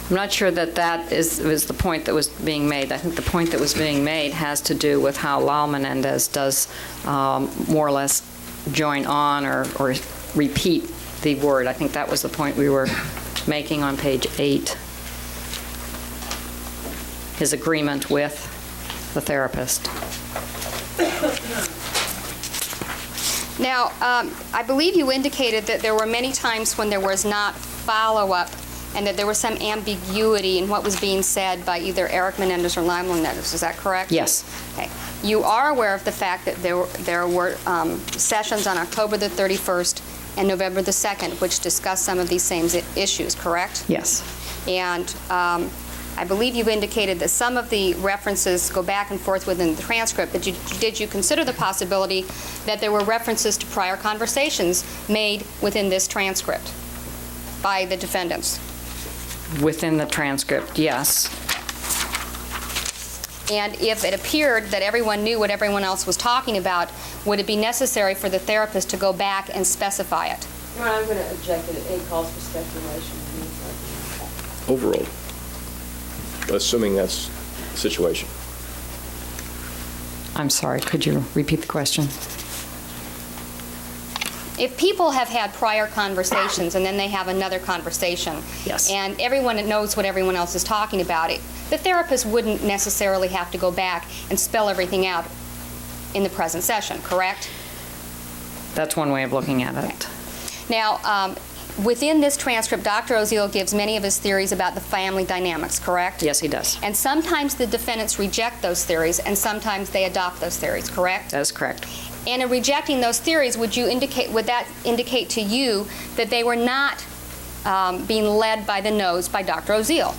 I'm not sure that that was the point that was being made. I think the point that was being made has to do with how Lyle Menendez does more or less join on or repeat the word. I think that was the point we were making on page 8. His agreement with the therapist. Now, I believe you indicated that there were many times when there was not follow-up and that there was some ambiguity in what was being said by either Erik Menendez or Lyle Menendez. Is that correct? Yes. Okay. You are aware of the fact that there were sessions on October the 31st and November the 2nd which discussed some of these same issues, correct? Yes. And I believe you've indicated that some of the references go back and forth within the transcript, but did you consider the possibility that there were references to prior conversations made within this transcript by the defendants? Within the transcript, yes. And if it appeared that everyone knew what everyone else was talking about, would it be necessary for the therapist to go back and specify it? Your Honor, I'm going to object that it calls for speculation. Overruled. Assuming that's the situation. I'm sorry, could you repeat the question? If people have had prior conversations and then they have another conversation, Yes. and everyone knows what everyone else is talking about, the therapist wouldn't necessarily have to go back and spell everything out in the present session, correct? That's one way of looking at it. Now, Within this transcript, Dr. Oziel gives many of his theories about the family dynamics, correct? Yes, he does. And sometimes the defendants reject those theories, and sometimes they adopt those theories, correct? That is correct. And in rejecting those theories, would that indicate to you that they were not being led by the nose by Dr. Oziel?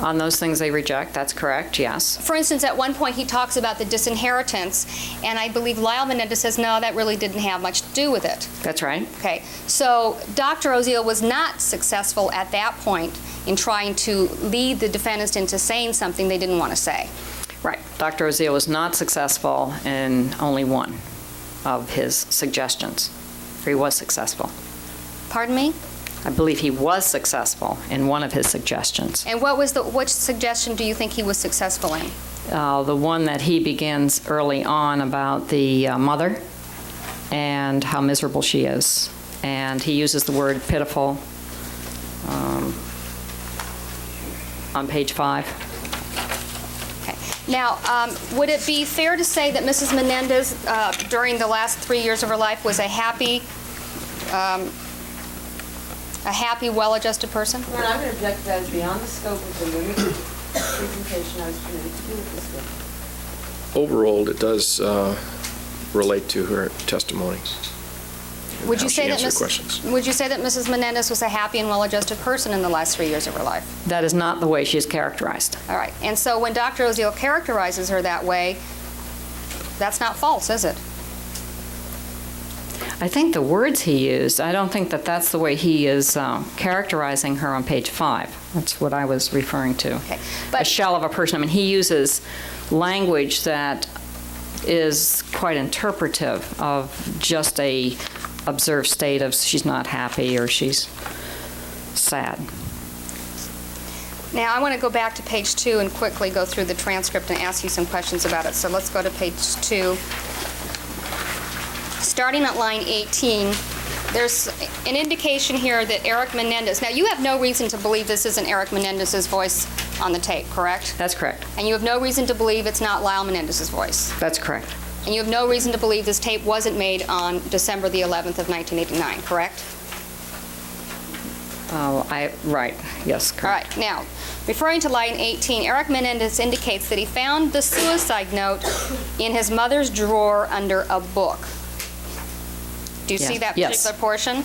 On those things they reject, that's correct, yes. For instance, at one point he talks about the disinheritance, and I believe Lyle Menendez says, no, that really didn't have much to do with it. That's right. Okay, so Dr. Oziel was not successful at that point in trying to lead the defendants into saying something they didn't want to say. Right. Dr. Oziel was not successful in only one of his suggestions. Or he was successful. Pardon me? I believe he was successful in one of his suggestions. And which suggestion do you think he was successful in? The one that he begins early on about the mother and how miserable she is. And he uses the word pitiful on page 5. Okay. Now, would it be fair to say that Mrs. Menendez, during the last 3 years of her life, was a happy, well-adjusted person? Well, I'm going to object to that as beyond the scope of the limited presentation I was permitted to do with this witness. Overall, it does relate to her testimony. and Would how you she say that answered questions. Would you say that Mrs. Menendez was a happy and well-adjusted person in the last 3 years of her life? That is not the way she is characterized. All right. And so when Dr. Oziel characterizes her that way, that's not false, is it? I think the words he used, I don't think that that's the way he is characterizing her on page 5. That's what I was referring to. Okay. A shell of a person. I mean, he uses language that is quite interpretive of just a observed state of she's not happy or she's sad. Now, I want to go back to page 2 and quickly go through the transcript and ask you some questions about it. So let's go to page 2. Starting at line 18, there's an indication here that Erik Menendez, now you have no reason to believe this isn't Erik Menendez's voice on the tape, correct? That's correct. And you have no reason to believe it's not Lyle Menendez's voice? That's correct. And you have no reason to believe this tape wasn't made on December the 11th of 1989, correct? Right. Yes, All correct. right. Now, referring to line 18, Erik Menendez indicates that he found the suicide note in his mother's drawer under a book. Do you see that particular Yes. portion?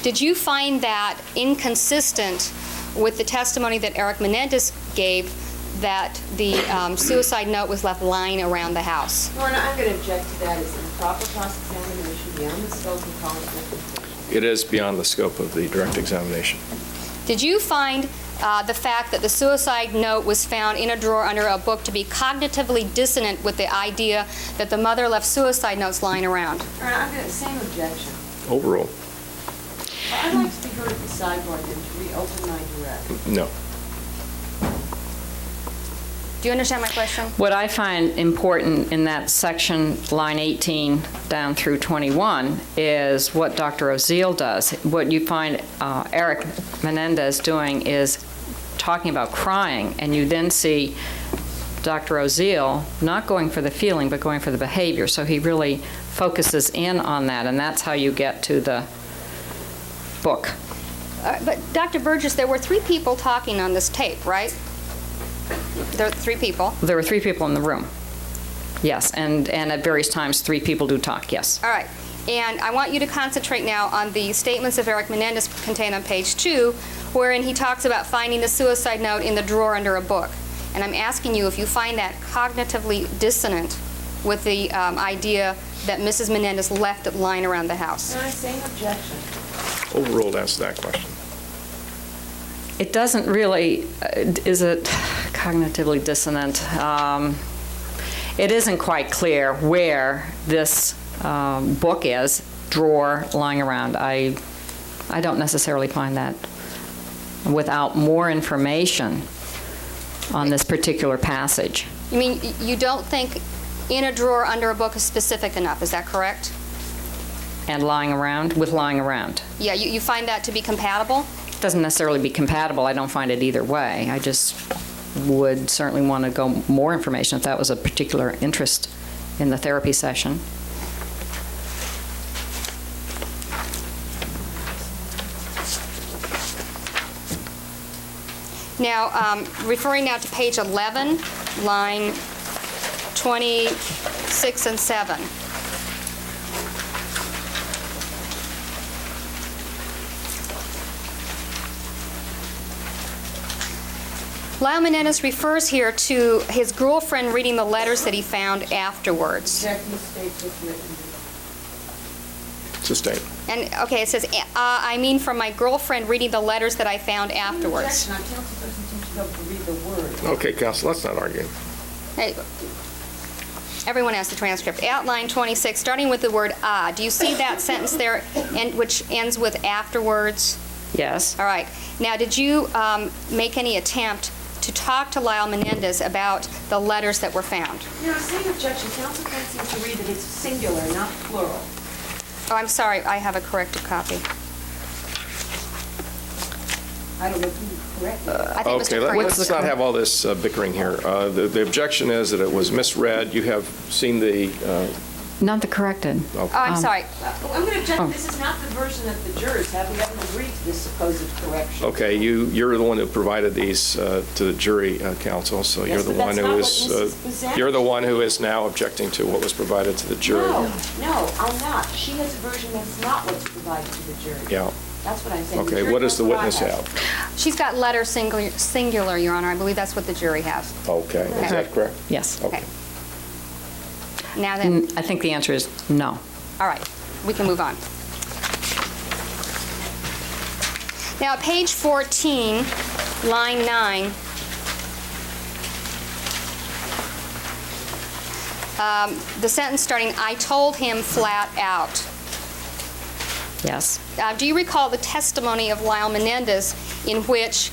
Did you find that inconsistent with the testimony that Erik Menendez gave that the suicide note was left lying around the house? Lorna, I'm going to object to that as improper cross-examination beyond the scope of college. It is beyond the scope of the direct examination. Did you find the fact that the suicide note was found in a drawer under a book to be cognitively dissonant with the idea that the mother left suicide notes lying around? Lorna, I'm going to, same objection. Overall, I'd like to be heard at the sidebar then to reopen my direct. no. Do you understand my question? What I find important in that section, line 18 down through 21, is what Dr. Oziel does. What you find Erik Menendez doing is talking about crying, and you then see Dr. Oziel not going for the feeling, but going for the behavior. So he really focuses in on that, and that's how you get to the book. But Dr. Burgess, there were 3 people talking on this tape, right? There were 3 people. There were 3 people in the room. Yes, and at various times 3 people do talk, yes. All right. And I want you to concentrate now on the statements of Erik Menendez contained on page 2, wherein he talks about finding the suicide note in the drawer under a book. And I'm asking you if you find that cognitively dissonant with the idea that Mrs. Menendez left it lying around the house. Lorna, same objection. Overruled answer to that question. It doesn't really, is it cognitively dissonant? It isn't quite clear where this book is, drawer, lying around. I don't necessarily find that without more information on this particular passage. You mean you don't think in a drawer under a book is specific enough, is that correct? And lying around, with lying around. Yeah, you find that to be compatible? Doesn't necessarily be compatible. I don't find it either way. I just would certainly want to go more information if that was a particular interest in the therapy session. Now, referring now to page 11, line 26 and 7. Lyle Menendez refers here to his girlfriend reading the letters that he found afterwards. Exactly states what's written. Sustained. And, okay, it says, I mean from my girlfriend reading the letters that I found afterwards. Objection, our counsel doesn't seem to be able to read the word. Okay, counsel, let's not argue. Hey, everyone has the transcript. At line 26, starting with the word do you see that sentence there, which ends with afterwards? Yes. All right. Now, did you make any attempt to talk to Lyle Menendez about the letters that were found? Same objection. Counsel can't seem to read that it's singular, not plural. Oh, I'm sorry. I have a corrected copy. I don't know if you corrected it. I think Okay, Mr. Crane. let's not have all this bickering here. The objection is that it was misread. You have seen the, Not the corrected. Oh, I'm sorry. I'm going to object. This is not the version that the jurors have. We haven't agreed to this supposed correction. okay, you're the one who provided these to the jury counsel, so Yes, you're the but one that's who not is, what Mrs. presented. you're the one who is now objecting to what was provided to the jury. No, I'm not. She has a version that's not what's provided to the jury. Yeah. That's what I'm saying. The Okay, jury what does the knows witness I have? She's got letter singular, Your Honor. I believe that's what the jury has. Okay, is that correct? Yes. Okay. Now then, I think the answer is no. all right, we can move on. Now, at page 14, line 9, the sentence starting, I told him flat out. Yes. Do you recall the testimony of Lyle Menendez in which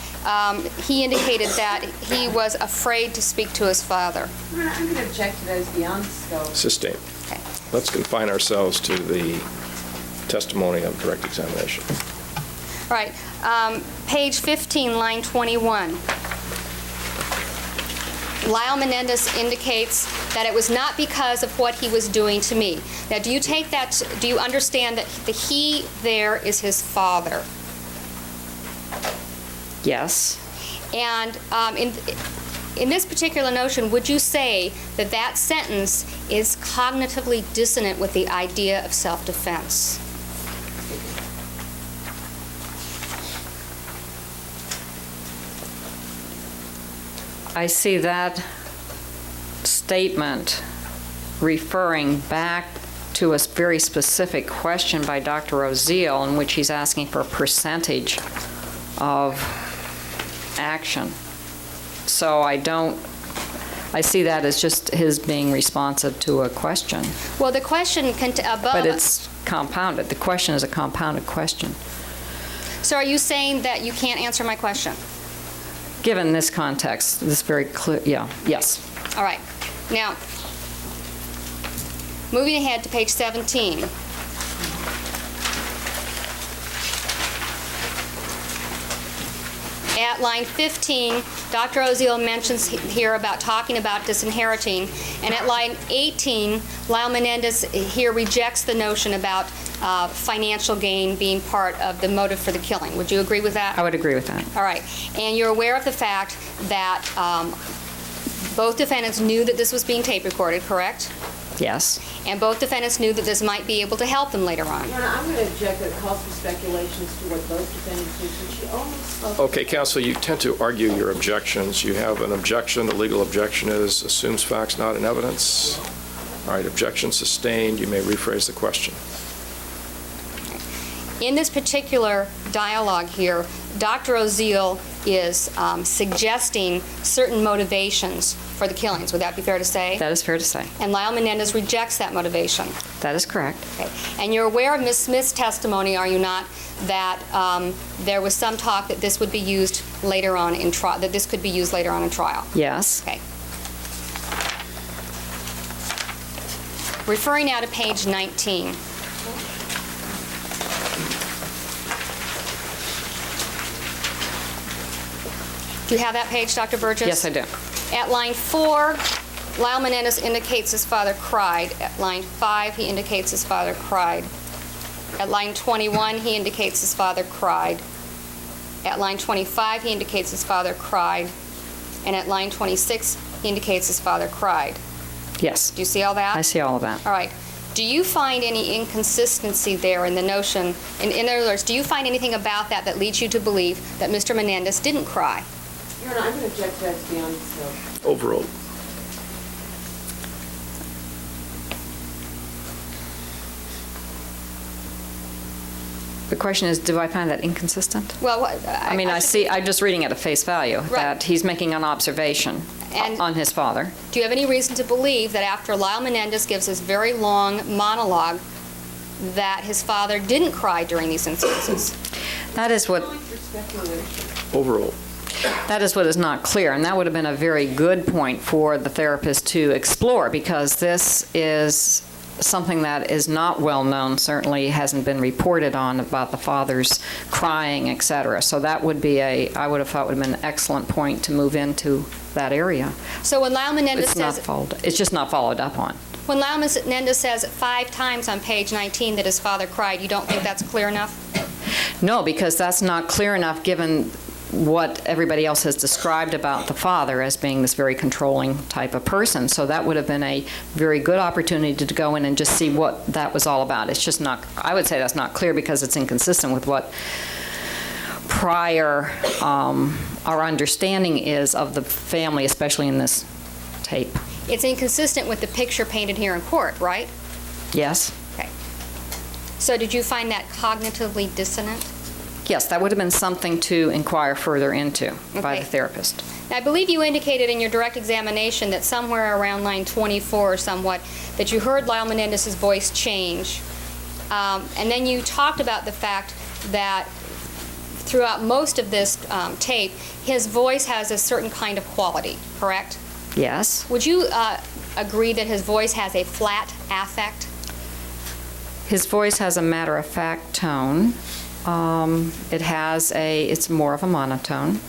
he indicated that he was afraid to speak to his father? I'm going to object to that as beyond scope. Sustained. Okay. Let's confine ourselves to the testimony of direct examination. All right. Page 15, line 21. Lyle Menendez indicates that it was not because of what he was doing to me. Now, do you take that, do you understand that the he there is his father? Yes. And in this particular notion, would you say that that sentence is cognitively dissonant with the idea of self-defense? I see that statement referring back to a very specific question by Dr. Oziel in which he's asking for a percentage of action. So I see that as just his being responsive to a question. Well, the question above... But it's compounded. The question is a compounded question. So are you saying that you can't answer my question? Given this context, this very clear, yeah, yes. All right. Now, moving ahead to page 17. At line 15, Dr. Oziel mentions here about talking about disinheriting, and at line 18, Lyle Menendez here rejects the notion about financial gain being part of the motive for the killing. Would you agree with that? I would agree with that. All right. And you're aware of the fact that both defendants knew that this was being tape recorded, correct? Yes. And both defendants knew that this might be able to help them later on. Your Honor, I'm going to object that it calls for speculation as to what both defendants knew, since she only spoke... Okay, counsel, you tend to argue your objections. You have an objection. The legal objection is assumes facts not in evidence. All right, objection sustained. You may rephrase the question. In this particular dialogue here, Dr. Oziel is suggesting certain motivations for the killings. Would that be fair to say? That is fair to say. And Lyle Menendez rejects that motivation. That is correct. Okay. And you're aware of Ms. Smith's testimony, are you not, that there was some talk that this would be used later on in trial, that this could be used later on in trial? Yes. Okay. Referring now to page 19. Do you have that page, Dr. Burgess? Yes, I do. At line 4, Lyle Menendez indicates his father cried. At line 5, he indicates his father cried. At line 21, he indicates his father cried. At line 25, he indicates his father cried. And at line 26, he indicates his father cried. Yes, Do you see all that? I see all of that. All right. Do you find any inconsistency there in the notion, in other words, do you find anything about that that leads you to believe that Mr. Menendez didn't cry? Your Honor, I'm going to object that to be on the scope. Overruled. The question is, do I find that inconsistent? Well, I mean, I'm just reading it at face value, that he's making an observation And- on his father. Do you have any reason to believe that after Lyle Menendez gives this very long monologue, that his father didn't cry during these instances? That is what Going for speculation. Overruled. That is what is not clear, and that would have been a very good point for the therapist to explore, because this is something that is not well known, certainly hasn't been reported on, about the father's crying, et cetera. So that would be I would have thought would have been an excellent point to move into that area. So when Lyle Menendez It's just not followed up on. when Lyle Menendez says 5 times on page 19 that his father cried, you don't think that's clear enough? No, because that's not clear enough given what everybody else has described about the father as being this very controlling type of person. So that would have been a very good opportunity to go in and just see what that was all about. It's just not, I would say that's not clear because it's inconsistent with what prior our understanding is of the family, especially in this tape. It's inconsistent with the picture painted here in court, right? Yes? Okay. So did you find that cognitively dissonant? Yes, that would have been something to inquire further into by Okay. the therapist. Now, I believe you indicated in your direct examination that somewhere around line 24 or somewhat, that you heard Lyle Menendez's voice change. And then you talked about the fact that throughout most of this tape, his voice has a certain kind of quality, correct? Yes? Would you agree that his voice has a flat affect? His voice has a matter-of-fact tone. It's more of a monotone.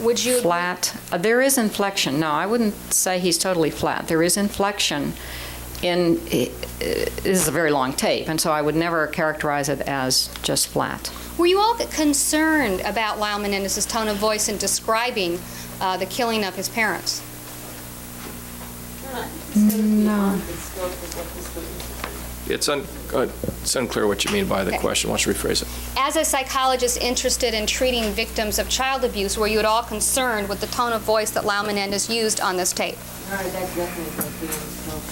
Would you Flat. There is inflection. No, I wouldn't say he's totally flat. There is inflection this is a very long tape, and so I would never characterize it as just flat. Were you all concerned about Lyle Menendez's tone of voice in describing the killing of his parents? Your Honor, I think it's going to be on the scope of what this witness is saying. It's unclear what you mean by the Okay. question. Why don't you rephrase it? As a psychologist interested in treating victims of child abuse, were you at all concerned with the tone of voice that Lyle Menendez used on this tape? Your Honor, that definitely going to be on the scope.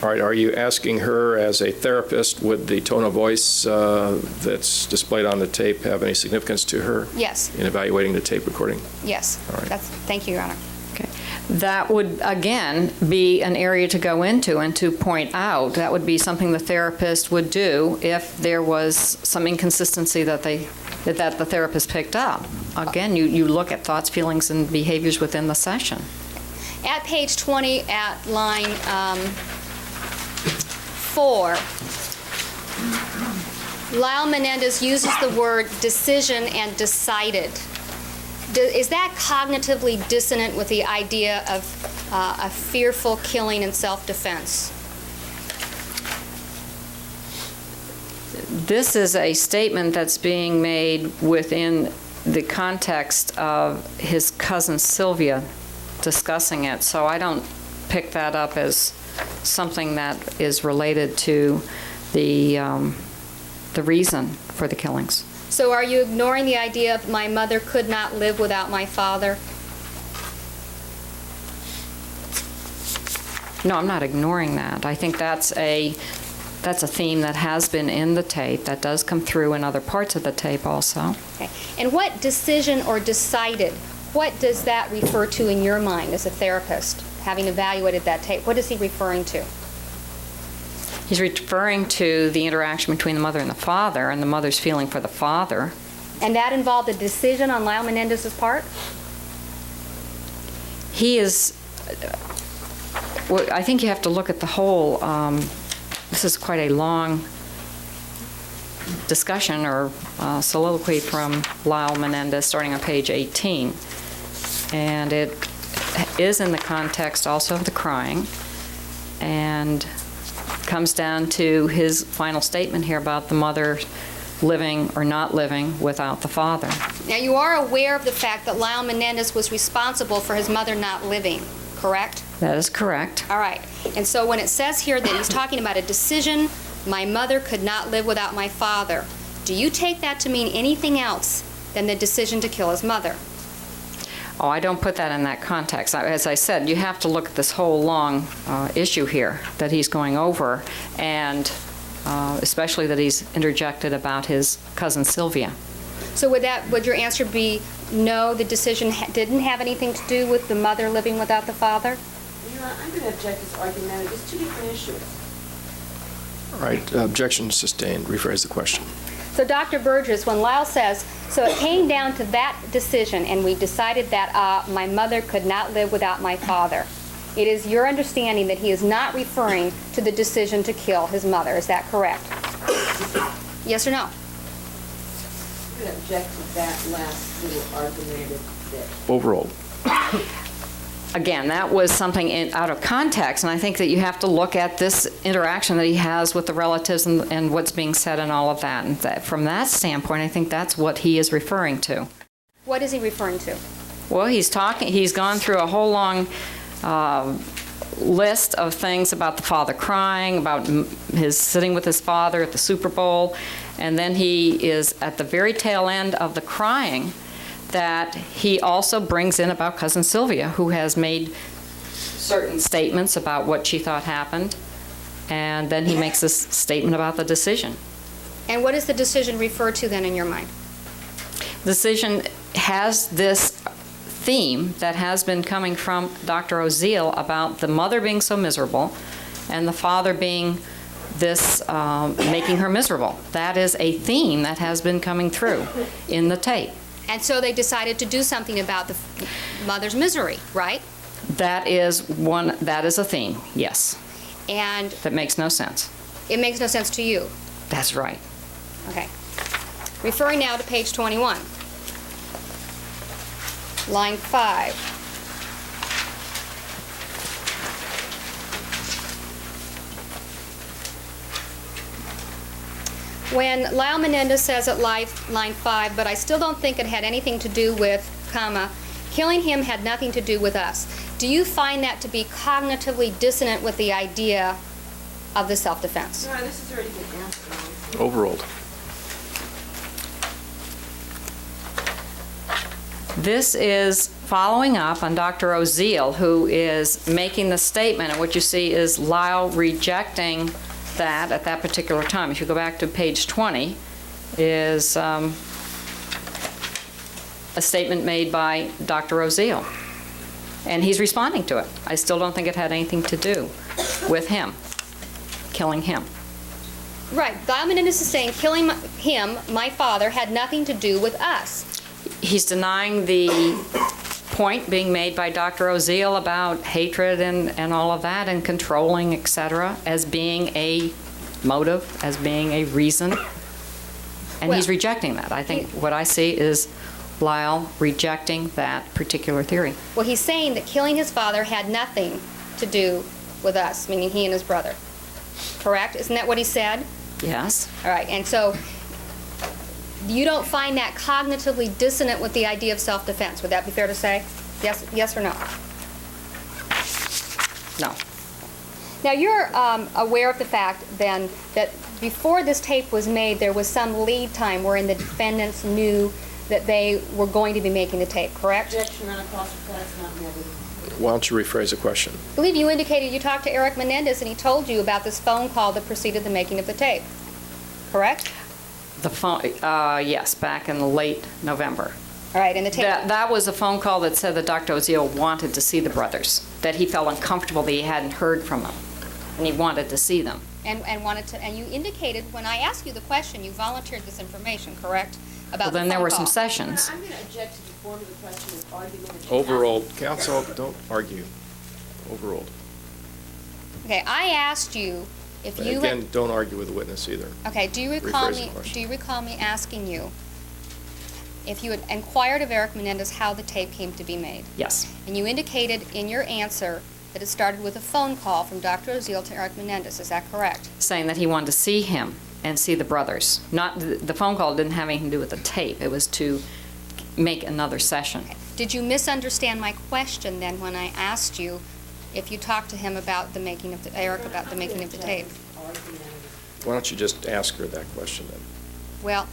All right, are you asking her as a therapist, would the tone of voice that's displayed on the tape have any significance to her Yes, in evaluating the tape recording? yes. All right. Thank you, Your Honor. Okay. That would, again, be an area to go into and to point out. That would be something the therapist would do if there was some inconsistency that the therapist picked up. Again, you look at thoughts, feelings, and behaviors within the session. At page 20, at line 4, Lyle Menendez uses the word decision and decided. Is that cognitively dissonant with the idea of a fearful killing in self-defense? This is a statement that's being made within the context of his cousin Sylvia discussing it, so I don't pick that up as something that is related to the reason for the killings. So are you ignoring the idea of my mother could not live without my father? No, I'm not ignoring that. I think that's a theme that has been in the tape, that does come through in other parts of the tape also. Okay. And what decision or decided, what does that refer to in your mind as a therapist, having evaluated that tape? What is he referring to? He's referring to the interaction between the mother and the father, and the mother's feeling for the father. And that involved a decision on Lyle Menendez's part? He is, well, I think you have to look at the whole, this is quite a long discussion or soliloquy from Lyle Menendez, starting on page 18. And it is in the context also of the crying, and comes down to his final statement here about the mother living or not living without the father. Now, you are aware of the fact that Lyle Menendez was responsible for his mother not living, correct? That is correct. All right. And so when it says here that he's talking about a decision, my mother could not live without my father, do you take that to mean anything else than the decision to kill his mother? Oh, I don't put that in that context. As I said, you have to look at this whole long issue here that he's going over, and especially that he's interjected about his cousin Sylvia. So would your answer be no, the decision didn't have anything to do with the mother living without the father? You know, I'm going to object to this argument. It's two different issues. All right, objection sustained. Rephrase the question. So Dr. Burgess, when Lyle says, so it came down to that decision and we decided that my mother could not live without my father, it is your understanding that he is not referring to the decision to kill his mother. Is that correct? Yes or no? I'm going to object to that last little argumentative bit. Overruled. Again, that was something out of context, and I think that you have to look at this interaction that he has with the relatives and what's being said and all of that. And from that standpoint, I think that's what he is referring to. What is he referring to? Well, he's gone through a whole long list of things about the father crying, about his sitting with his father at the Super Bowl, and then he is at the very tail end of the crying that he also brings in about cousin Sylvia, who has made certain statements about what she thought happened, and then he makes this statement about the decision. And what does the decision refer to then in your mind? The decision has this theme that has been coming from Dr. Oziel about the mother being so miserable and the father being this, making her miserable. That is a theme that has been coming through in the tape. And so they decided to do something about the mother's misery, right? That is a theme, yes. And That makes no sense. it makes no sense to you. That's right. Okay. Referring now to page 21, line 5. When Lyle Menendez says at line 5, but I still don't think it had anything to do with, comma, killing him had nothing to do with us. Do you find that to be cognitively dissonant with the idea of the self-defense? No, this has already been answered. Overruled. This is following up on Dr. Oziel, who is making the statement, and what you see is Lyle rejecting that at that particular time. If you go back to page 20, is a statement made by Dr. Oziel, and he's responding to it. I still don't think it had anything to do with him, killing him. Right. Lyle Menendez is saying killing him, my father, had nothing to do with us. He's denying the point being made by Dr. Oziel about hatred and all of that, and controlling, etc., as being a motive, as being a reason. And he's rejecting that. I think what I see is Lyle rejecting that particular theory. Well, he's saying that killing his father had nothing to do with us, meaning he and his brother. Correct? Isn't that what he said? Yes. All right. And so you don't find that cognitively dissonant with the idea of self-defense. Would that be fair to say? Yes or no? No. Now, you're aware of the fact, then, that before this tape was made, there was some lead time wherein the defendants knew that they were going to be making the tape, correct? Objection on a cross class, not negative. Why don't you rephrase the question? I believe you indicated you talked to Erik Menendez and he told you about this phone call that preceded the making of the tape, correct? The phone, yes, back in late November. All right, and the tape... That was a phone call that said that Dr. Oziel wanted to see the brothers, that he felt uncomfortable that he hadn't heard from them, and he wanted to see them. And you indicated, when I asked you the question, you volunteered this information, correct? About Well, then the there phone were some call. sessions. I'm going to object to the form of the question as argument. Overruled. Counsel, don't argue. Overruled. Okay, I asked you if you... Again, don't argue with the witness either. Okay, Rephrase the question. do you recall me asking you if you had inquired of Erik Menendez how the tape came to be made? Yes. And you indicated in your answer that it started with a phone call from Dr. Oziel to Erik Menendez. Is that correct? Saying that he wanted to see him and see the brothers. Not, the phone call didn't have anything to do with the tape. It was to make another session. Did you misunderstand my question then when I asked you if you talked to him about the making of the, Erik, about the making of the tape? Why don't you just ask her that question then? Well,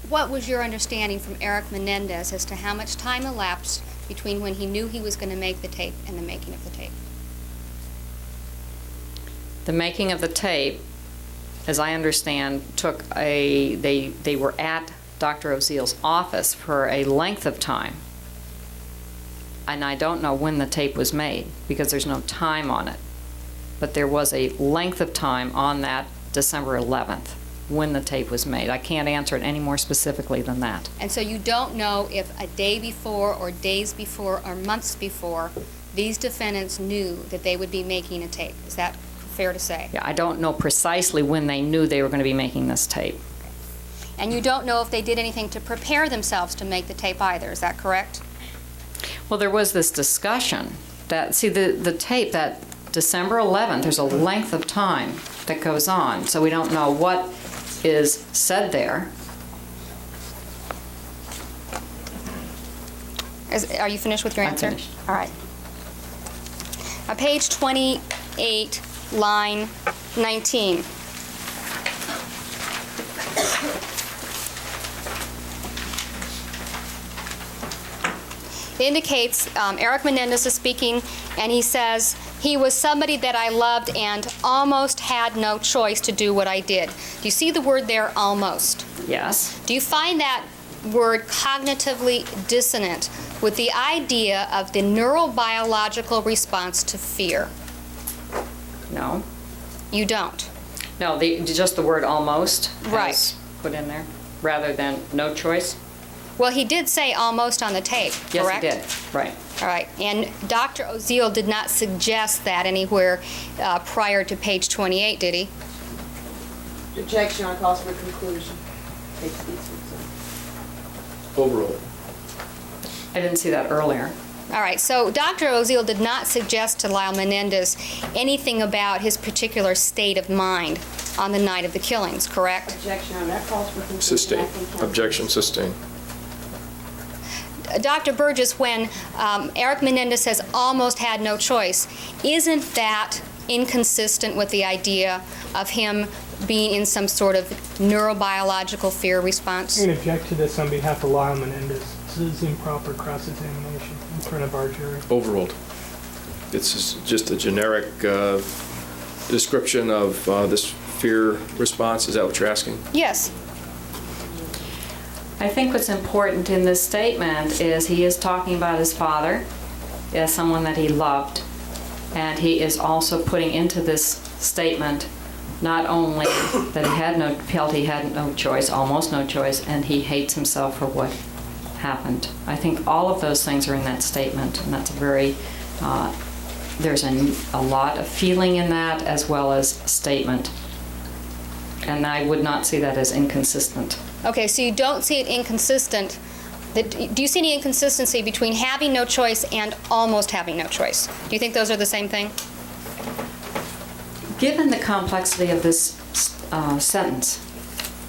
what was your understanding from Erik Menendez as to how much time elapsed between when he knew he was going to make the tape and the making of the tape? The making of the tape, as I understand, took they were at Dr. Oziel's office for a length of time. And I don't know when the tape was made because there's no time on it. But there was a length of time on that December 11th when the tape was made. I can't answer it any more specifically than that. And so you don't know if a day before or days before or months before these defendants knew that they would be making a tape. Is that fair to say? Yeah, I don't know precisely when they knew they were going to be making this tape. And you don't know if they did anything to prepare themselves to make the tape either. Is that correct? Well, there was this discussion that, see, the tape, that December 11th, there's a length of time that goes on, so we don't know what is said there. Are you finished with your I'm answer? finished. All right. Page 28, line 19. It indicates Erik Menendez is speaking, and he says, "He was somebody that I loved and almost had no choice to do what I did." Do you see the word there, almost? Yes. Do you find that word cognitively dissonant with the idea of the neurobiological response to fear? No. You don't. No, just the word almost Right. is put in there, rather than no choice. Well, he did say almost on the tape, correct? Yes, he did. Right. All right. And Dr. Oziel did not suggest that anywhere prior to page 28, did he? Objection on calls for conclusion. Take these. Overruled. I didn't see that earlier. All right. So Dr. Oziel did not suggest to Lyle Menendez anything about his particular state of mind on the night of the killings, correct? Objection on that calls for conclusion. Sustained. Acting counsel. Objection sustained. Dr. Burgess, when Erik Menendez says almost had no choice, isn't that inconsistent with the idea of him being in some sort of neurobiological fear response? I'm going to object to this on behalf of Lyle Menendez. This is improper cross-examination in front of our jury. Overruled. It's just a generic description of this fear response. Is that what you're asking? Yes. I think what's important in this statement is he is talking about his father as someone that he loved, and he is also putting into this statement not only that he had no choice, almost no choice, and he hates himself for what happened. I think all of those things are in that statement, and that's a very, there's a lot of feeling in that as well as statement. And I would not see that as inconsistent. Okay, so you don't see it inconsistent. Do you see any inconsistency between having no choice and almost having no choice? Do you think those are the same thing? Given the complexity of this sentence,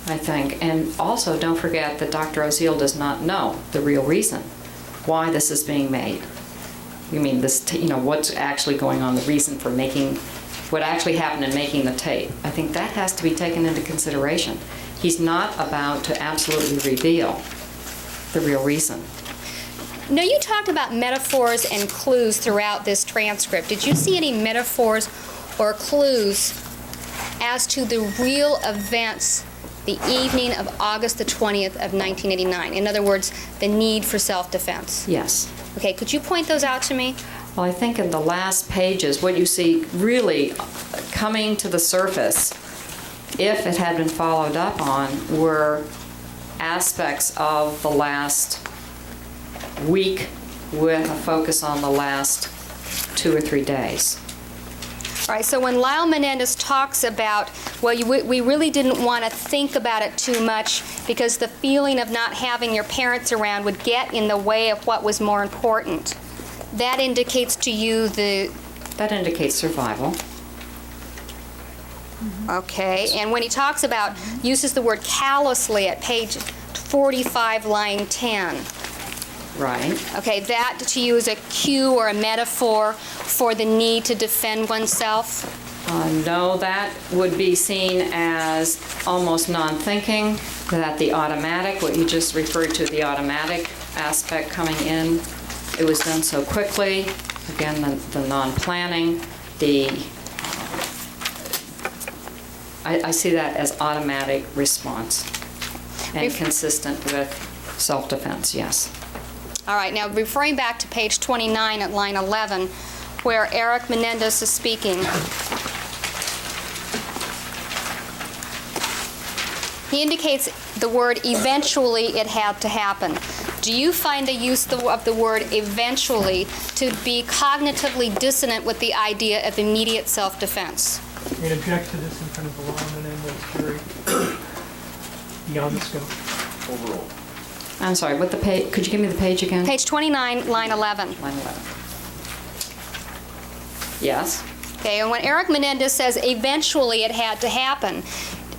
I think, and also don't forget that Dr. Oziel does not know the real reason why this is being made. You mean this, what's actually going on, the reason for making, what actually happened in making the tape. I think that has to be taken into consideration. He's not about to absolutely reveal the real reason. Now, you talked about metaphors and clues throughout this transcript. Did you see any metaphors or clues as to the real events the evening of August the 20th of 1989? In other words, the need for self-defense. Yes. Okay, could you point those out to me? Well, I think in the last pages, what you see really coming to the surface, if it had been followed up on, were aspects of the last week with a focus on the last 2 or 3 days. All right, so when Lyle Menendez talks about, well, we really didn't want to think about it too much because the feeling of not having your parents around would get in the way of what was more important, that indicates to you That indicates survival. Okay, and when he talks about, uses the word callously at page 45, line 10. Right. Okay, that to you is a cue or a metaphor for the need to defend oneself? No, that would be seen as almost non-thinking, that the automatic, what you just referred to, the automatic aspect coming in, it was done so quickly. Again, the non-planning, I see that as automatic response and consistent with self-defense, yes. All right, now referring back to page 29 at line 11, where Erik Menendez is speaking. He indicates the word eventually it had to happen. Do you find the use of the word eventually to be cognitively dissonant with the idea of immediate self-defense? We'd object to this in front of the Lyle Menendez jury beyond the scope. Overall. I'm sorry, what the page, could you give me the page again? Page 29, line 11. Line 11. Yes. Okay, and when Erik Menendez says eventually it had to happen,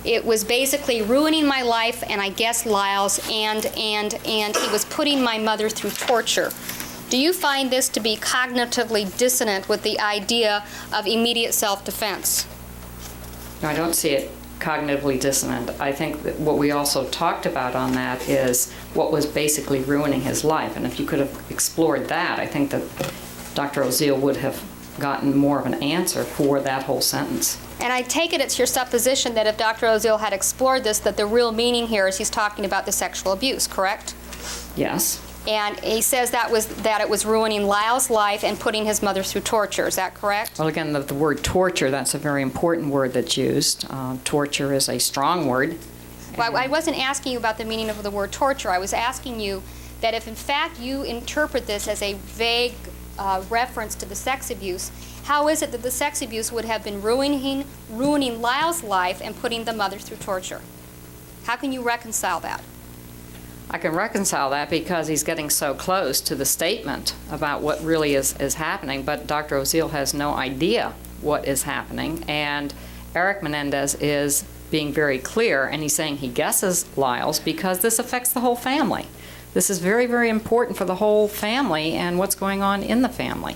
it was basically ruining my life, and I guess Lyle's, and he was putting my mother through torture. Do you find this to be cognitively dissonant with the idea of immediate self-defense? No, I don't see it cognitively dissonant. I think that what we also talked about on that is what was basically ruining his life. And if you could have explored that, I think that Dr. Oziel would have gotten more of an answer for that whole sentence. And I take it it's your supposition that if Dr. Oziel had explored this, that the real meaning here is he's talking about the sexual abuse, correct? Yes. And he says that it was ruining Lyle's life and putting his mother through torture. Is that correct? Well, again, the word torture, that's a very important word that's used. Torture is a strong word. Well, I wasn't asking you about the meaning of the word torture. I was asking you that if, in fact, you interpret this as a vague reference to the sex abuse, how is it that the sex abuse would have been ruining Lyle's life and putting the mother through torture? How can you reconcile that? I can reconcile that because he's getting so close to the statement about what really is happening, but Dr. Oziel has no idea what is happening, and Erik Menendez is being very clear, and he's saying he guesses Lyle's because this affects the whole family. This is very, very important for the whole family and what's going on in the family.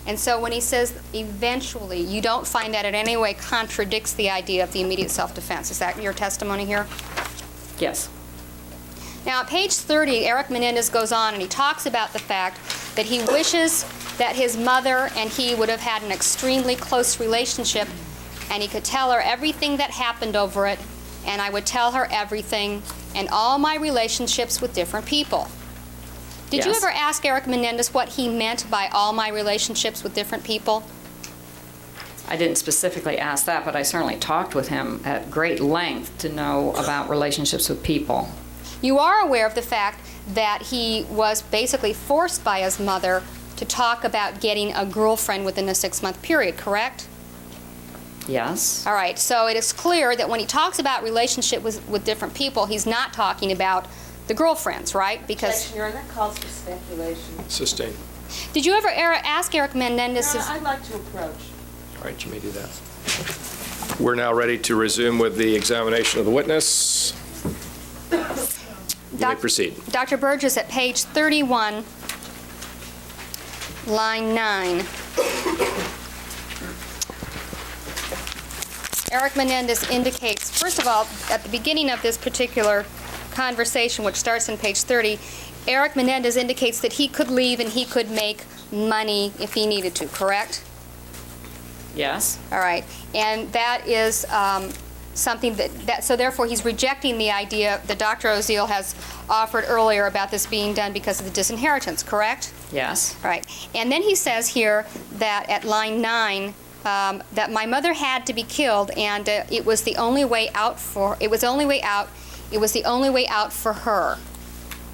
And so when he says eventually, you don't find that in any way contradicts the idea of the immediate self-defense. Is that your testimony here? Yes. Now, at page 30, Erik Menendez goes on and he talks about the fact that he wishes that his mother and he would have had an extremely close relationship, and he could tell her everything that happened over it, and I would tell her everything, and all my relationships with different people. Did you Yes. ever ask Erik Menendez what he meant by all my relationships with different people? I didn't specifically ask that, but I certainly talked with him at great length to know about relationships with people. You are aware of the fact that he was basically forced by his mother to talk about getting a girlfriend within a 6-month period, correct? Yes. All right, so it is clear that when he talks about relationship with different people, he's not talking about the girlfriends, right? Because Objection, Your Honor, that calls for speculation. Sustained. did you ever ask Erik Menendez? Your Honor, I'd like to approach. All right, you may do that. We're now ready to resume with the examination of the witness. You may proceed. Dr. Burgess, at page 31, line 9. Erik Menendez indicates, first of all, at the beginning of this particular conversation, which starts in page 30, Erik Menendez indicates that he could leave and he could make money if he needed to, correct? Yes. All right, and that is something so therefore he's rejecting the idea that Dr. Oziel has offered earlier about this being done because of the disinheritance, correct? Yes. All right, and then he says here that at line 9, that my mother had to be killed, and it was the only way out for her.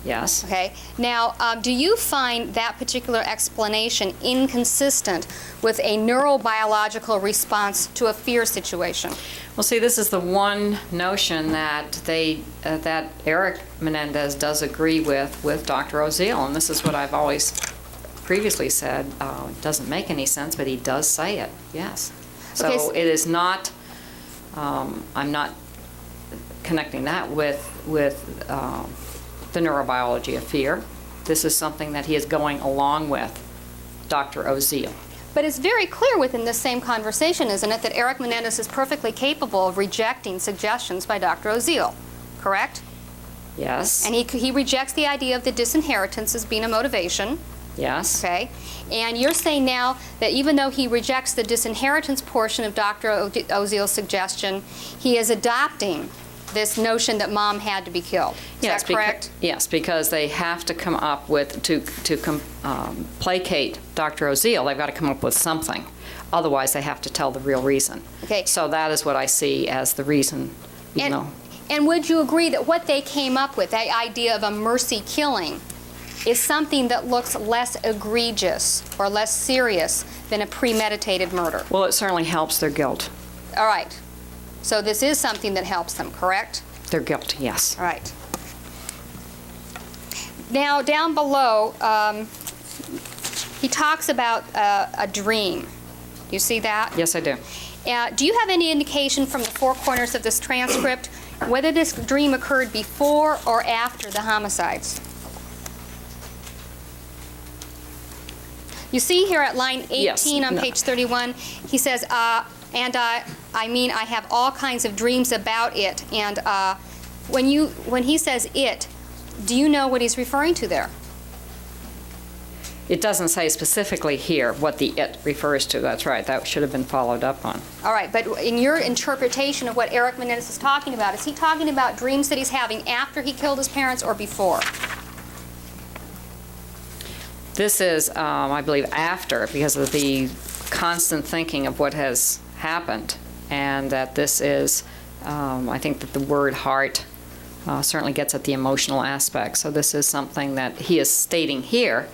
Yes. Okay. Now, do you find that particular explanation inconsistent with a neurobiological response to a fear situation? Well, see, this is the one notion that that Erik Menendez does agree with Dr. Oziel, and this is what I've always previously said. It doesn't make any sense, but he does say it. Yes. So Okay, it is not, I'm not connecting that with the neurobiology of fear. This is something that he is going along with Dr. Oziel. But it's very clear within this same conversation, isn't it, that Erik Menendez is perfectly capable of rejecting suggestions by Dr. Oziel, correct? Yes. And he rejects the idea of the disinheritance as being a motivation, Yes. okay? And you're saying now that even though he rejects the disinheritance portion of Dr. Oziel's suggestion, he is adopting this notion that mom had to be killed. Is that correct? Yes, because they have to come up with, to placate Dr. Oziel, they've got to come up with something. Otherwise, they have to tell the real reason. Okay. So that is what I see as the reason, you know. And would you agree that what they came up with, that idea of a mercy killing, is something that looks less egregious or less serious than a premeditated murder? Well, it certainly helps their guilt. All right. So this is something that helps them, correct? Their guilt, yes. All right. Now, down below, he talks about a dream. Do you see that? Yes, I do. Do you have any indication from the four corners of this transcript whether this dream occurred before or after the homicides? You see here at line 18 Yes, on no. page 31, he says, and I have all kinds of dreams about it. And when he says it, do you know what he's referring to there? It doesn't say specifically here what the it refers to. That's right. That should have been followed up on. All right, but in your interpretation of what Erik Menendez is talking about, is he talking about dreams that he's having after he killed his parents or before? This is, I believe, after, because of the constant thinking of what has happened, and that this is, I think that the word heart certainly gets at the emotional aspect. So this is something that he is stating here,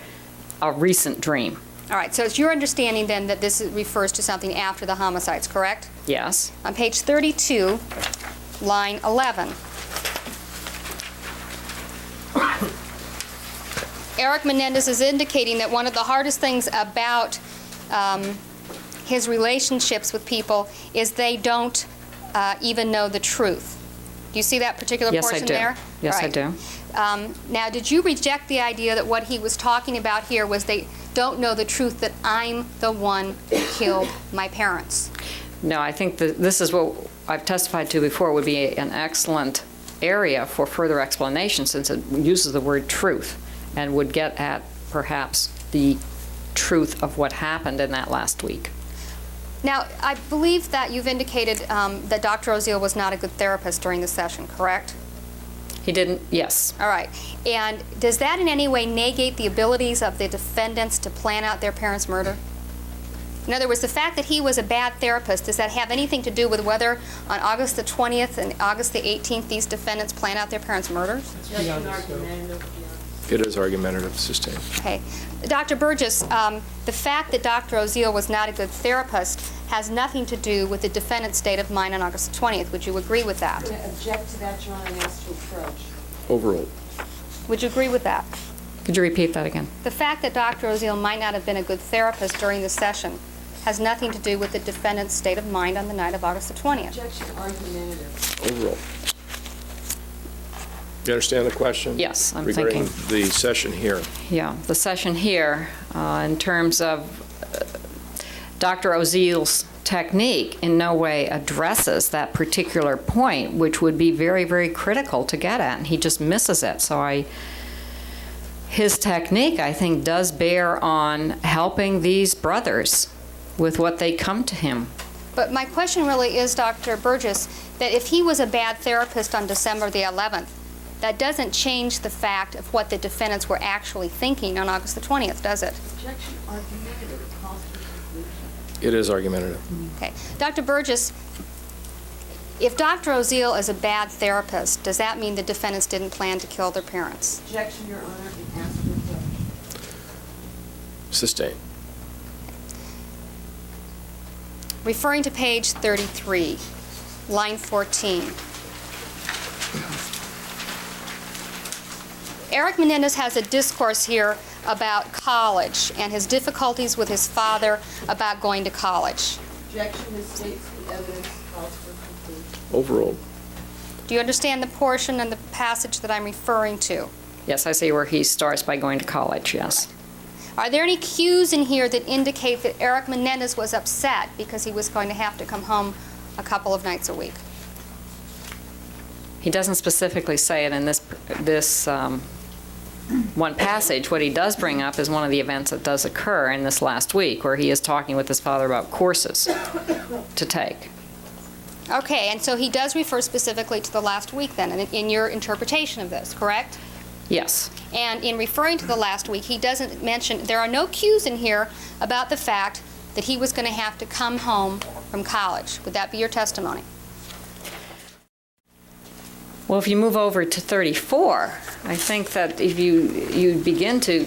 a recent dream. All right, so it's your understanding then that this refers to something after the homicides, correct? Yes. On page 32, line 11. Erik Menendez is indicating that one of the hardest things about his relationships with people is they don't even know the truth. Do you see that particular Yes, I portion do. there? Yes, All I right. do. Now, did you reject the idea that what he was talking about here was they don't know the truth, that I'm the one who killed my parents? No, I think that this is what I've testified to before would be an excellent area for further explanation, since it uses the word truth and would get at perhaps the truth of what happened in that last week. Now, I believe that you've indicated that Dr. Oziel was not a good therapist during the session, correct? He didn't, yes. All right. And does that in any way negate the abilities of the defendants to plan out their parents' murder? In other words, the fact that he was a bad therapist, does that have anything to do with whether on August the 20th and August the 18th these defendants plan out their parents' murders? Beyond the scope. It is argumentative, sustained. Okay. Dr. Burgess, the fact that Dr. Oziel was not a good therapist has nothing to do with the defendant's state of mind on August the 20th. Would you agree with that? I'm going to object to that, Your Honor, and ask to approach. Overruled. Would you agree with that? Could you repeat that again? The fact that Dr. Oziel might not have been a good therapist during the session has nothing to do with the defendant's state of mind on the night of August the 20th. Objection argumentative. Overruled. You understand the question? Yes, I'm regarding thinking. the session here. Yeah, the session here, in terms of Dr. Oziel's technique, in no way addresses that particular point, which would be very, very critical to get at, and he just misses it. So his technique, I think, does bear on helping these brothers with what they come to him. But my question really is, Dr. Burgess, that if he was a bad therapist on December the 11th, that doesn't change the fact of what the defendants were actually thinking on August the 20th, does it? Objection argumentative. Calls for conclusion. It is argumentative. Okay. Dr. Burgess, if Dr. Oziel is a bad therapist, does that mean the defendants didn't plan to kill their parents? Objection, Your Honor, and ask to approach. Sustained. Referring to page 33, line 14. Erik Menendez has a discourse here about college and his difficulties with his father about going to college. Objection, this states the evidence calls for conclusion. Overruled. Do you understand the portion and the passage that I'm referring to? Yes, I see where he starts by going to college, yes. Are there any cues in here that indicate that Erik Menendez was upset because he was going to have to come home a couple of nights a week? He doesn't specifically say it in this one passage. What he does bring up is one of the events that does occur in this last week, where he is talking with his father about courses to take. Okay, and so he does refer specifically to the last week then, in your interpretation of this, correct? Yes. And in referring to the last week, he doesn't mention, there are no cues in here about the fact that he was going to have to come home from college. Would that be your testimony? Well, if you move over to 34, I think that if you begin to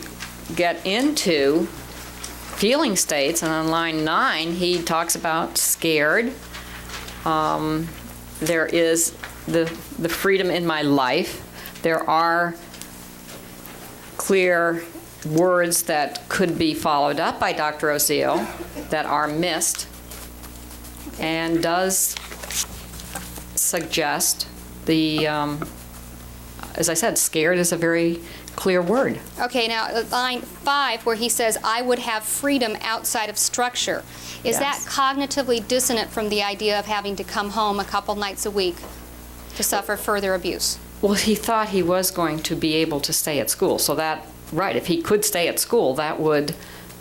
get into feeling states, and on line 9, he talks about scared. There is the freedom in my life. There are clear words that could be followed up by Dr. Oziel that are missed, and does suggest the, as I said, scared is a very clear word. Okay, now line 5, where he says, I would have freedom outside of structure. Is that Yes. cognitively dissonant from the idea of having to come home a couple nights a week to suffer further abuse? Well, he thought he was going to be able to stay at school, so that, right, if he could stay at school, that would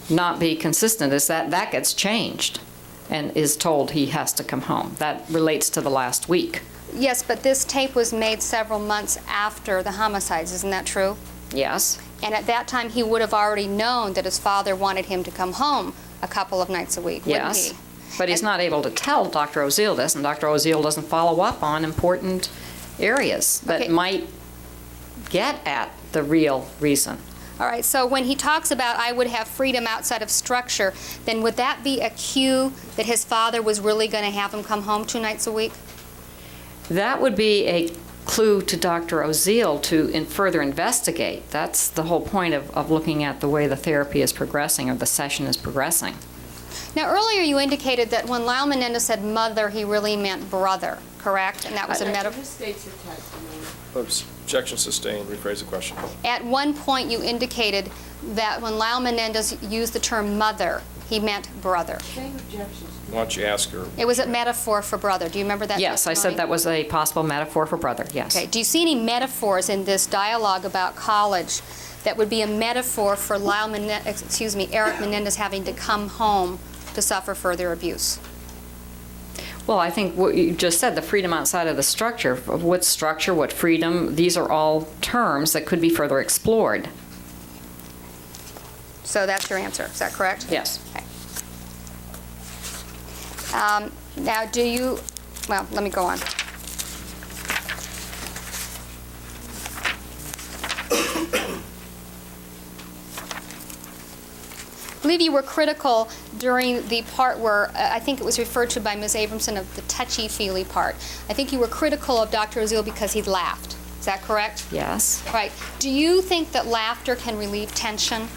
not be consistent, is that gets changed and is told he has to come home. That relates to the last week. Yes, but this tape was made several months after the homicides, isn't that true? Yes. And at that time, he would have already known that his father wanted him to come home a couple of nights a week, wouldn't Yes. he? But he's And- not able to tell Dr. Oziel this, and Dr. Oziel doesn't follow up on important areas that Okay. might get at the real reason. All right, so when he talks about I would have freedom outside of structure, then would that be a cue that his father was really going to have him come home 2 nights a week? That would be a clue to Dr. Oziel to further investigate. That's the whole point of looking at the way the therapy is progressing or the session is progressing. Now, earlier you indicated that when Lyle Menendez said mother, he really meant brother, correct? And that was a metaphor. This states the testimony. Objection sustained. Rephrase the question. At one point you indicated that when Lyle Menendez used the term mother, he meant brother. Same objections. Why don't you ask her? It was a metaphor for brother. Do you remember that? Yes, I said testimony? that was a possible metaphor for brother, yes. Okay. Do you see any metaphors in this dialogue about college that would be a metaphor for Erik Menendez having to come home to suffer further abuse? Well, I think what you just said, the freedom outside of the structure, what structure, what freedom, these are all terms that could be further explored. So that's your answer. Is that correct? Yes. Okay. Now, well, let me go on. I believe you were critical during the part where, I think it was referred to by Ms. Abramson, of the touchy-feely part. I think you were critical of Dr. Oziel because he laughed. Is that correct? Yes. Right. Do you think that laughter can relieve tension?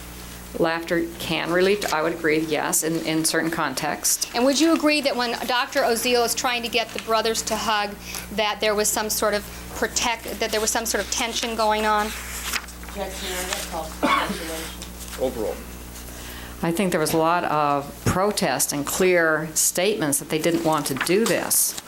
Laughter can relieve, I would agree, yes, in certain contexts. And would you agree that when Dr. Oziel is trying to get the brothers to hug, that there was some sort of tension going on? Objection, that calls for speculation. Overall. I think there was a lot of protest and clear statements that they didn't want to do this.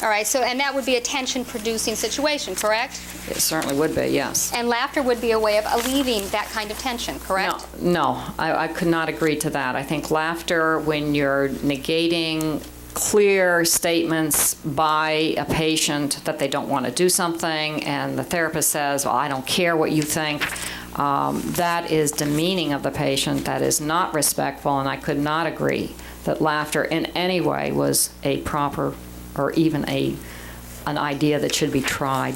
All right, so, and that would be a tension-producing situation, correct? It certainly would be, yes. And laughter would be a way of alleviating that kind of tension, correct? No, I could not agree to that. I think laughter, when you're negating clear statements by a patient that they don't want to do something, and the therapist says, well, I don't care what you think, that is demeaning of the patient, that is not respectful, and I could not agree that laughter in any way was a proper or even an idea that should be tried.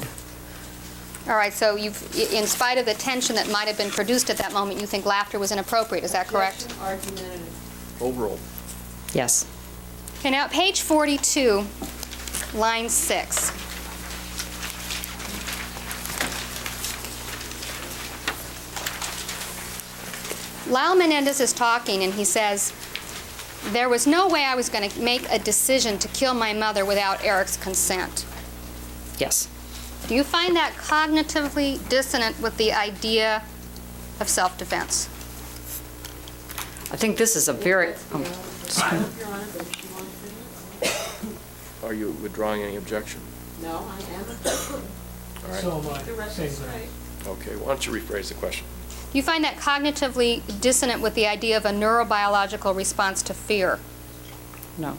All right, so in spite of the tension that might have been produced at that moment, you think laughter was inappropriate, is that correct? Objection, argumentative. Overall. Yes. Okay, now at page 42, line 6. Lyle Menendez is talking, and he says, there was no way I was going to make a decision to kill my mother without Erik's consent. Yes. Do you find that cognitively dissonant with the idea of self-defense? I think this is a very... Your Honor, but if she wants to, Are you withdrawing any objection? no, I am. All right. So am I. The rest Same is thing. right. Okay, why don't you rephrase the question? Do you find that cognitively dissonant with the idea of a neurobiological response to fear? No.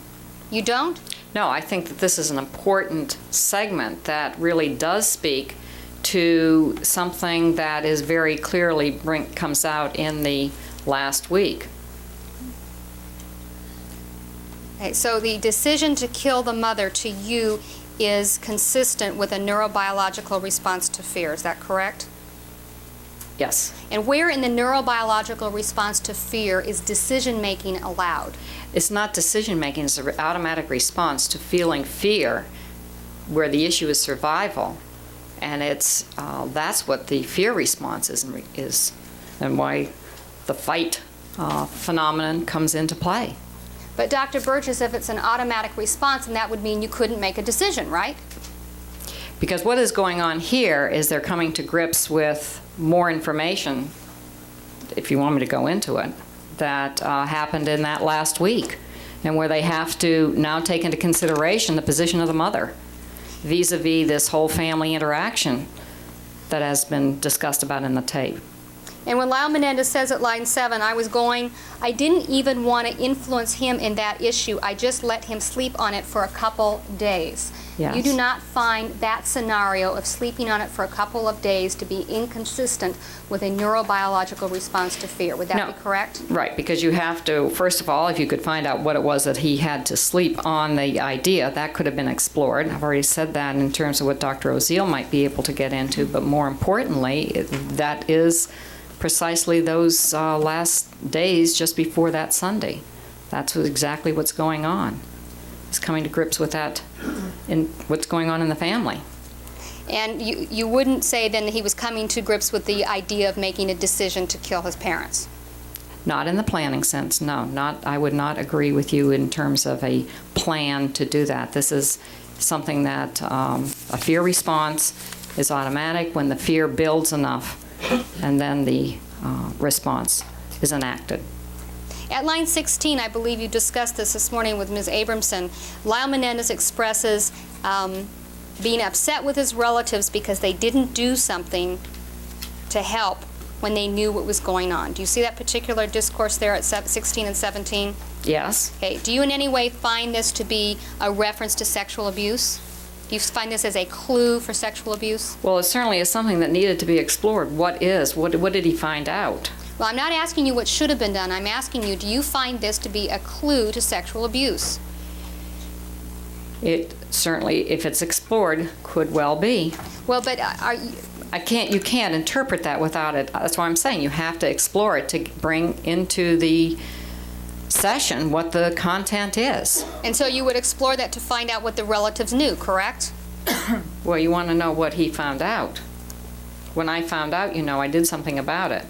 You don't? No, I think that this is an important segment that really does speak to something that is very clearly comes out in the last week. Okay, so the decision to kill the mother to you is consistent with a neurobiological response to fear. Is that correct? Yes. And where in the neurobiological response to fear is decision-making allowed? It's not decision-making, it's an automatic response to feeling fear, where the issue is survival. And it's that's what the fear response is, and why the fight phenomenon comes into play. But Dr. Burgess, if it's an automatic response, then that would mean you couldn't make a decision, right? Because what is going on here is they're coming to grips with more information, if you want me to go into it, that happened in that last week, and where they have to now take into consideration the position of the mother vis-a-vis this whole family interaction that has been discussed about in the tape. And when Lyle Menendez says at line 7, I didn't even want to influence him in that issue. I just let him sleep on it for a couple days. Yes. You do not find that scenario of sleeping on it for a couple of days to be inconsistent with a neurobiological response to fear. Would that No. be correct? Right, because you have to, first of all, if you could find out what it was that he had to sleep on the idea, that could have been explored. I've already said that in terms of what Dr. Oziel might be able to get into, but more importantly, that is precisely those last days just before that Sunday. That's exactly what's going on. He's coming to grips with that in what's going on in the family. And you wouldn't say then that he was coming to grips with the idea of making a decision to kill his parents? Not in the planning sense, no. I would not agree with you in terms of a plan to do that. This is something that a fear response is automatic when the fear builds enough, and then the response is enacted. At line 16, I believe you discussed this morning with Ms. Abramson, Lyle Menendez expresses being upset with his relatives because they didn't do something to help when they knew what was going on. Do you see that particular discourse there at 16 and 17? Yes. Okay. Do you in any way find this to be a reference to sexual abuse? Do you find this as a clue for sexual abuse? Well, it certainly is something that needed to be explored. What did he find out? Well, I'm not asking you what should have been done. I'm asking you, do you find this to be a clue to sexual abuse? It certainly, if it's explored, could well be. Well, but You can't interpret that without it. That's why I'm saying you have to explore it to bring into the session what the content is. and so you would explore that to find out what the relatives knew, correct? Well, you want to know what he found out. When I found out, I did something about it.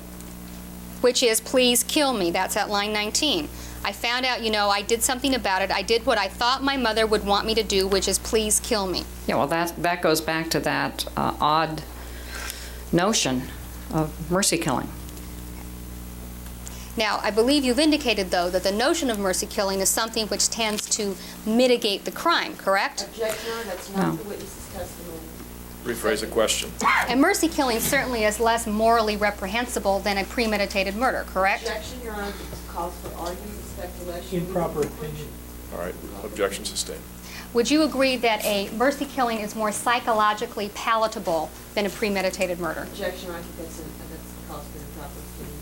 Which is, please kill me. That's at line 19. I found out, I did something about it. I did what I thought my mother would want me to do, which is please kill me. Yeah, well, that goes back to that odd notion of mercy killing. Now, I believe you've indicated, though, that the notion of mercy killing is something which tends to mitigate the crime, correct? Objection, Your Honor, that's not the witness's testimony. Rephrase the question. And mercy killing certainly is less morally reprehensible than a premeditated murder, correct? Objection, Your Honor, calls for argument, speculation. Improper opinion. All right, objection sustained. Would you agree that a mercy killing is more psychologically palatable than a premeditated murder? Objection, Your Honor, I think that's calls for improper opinion.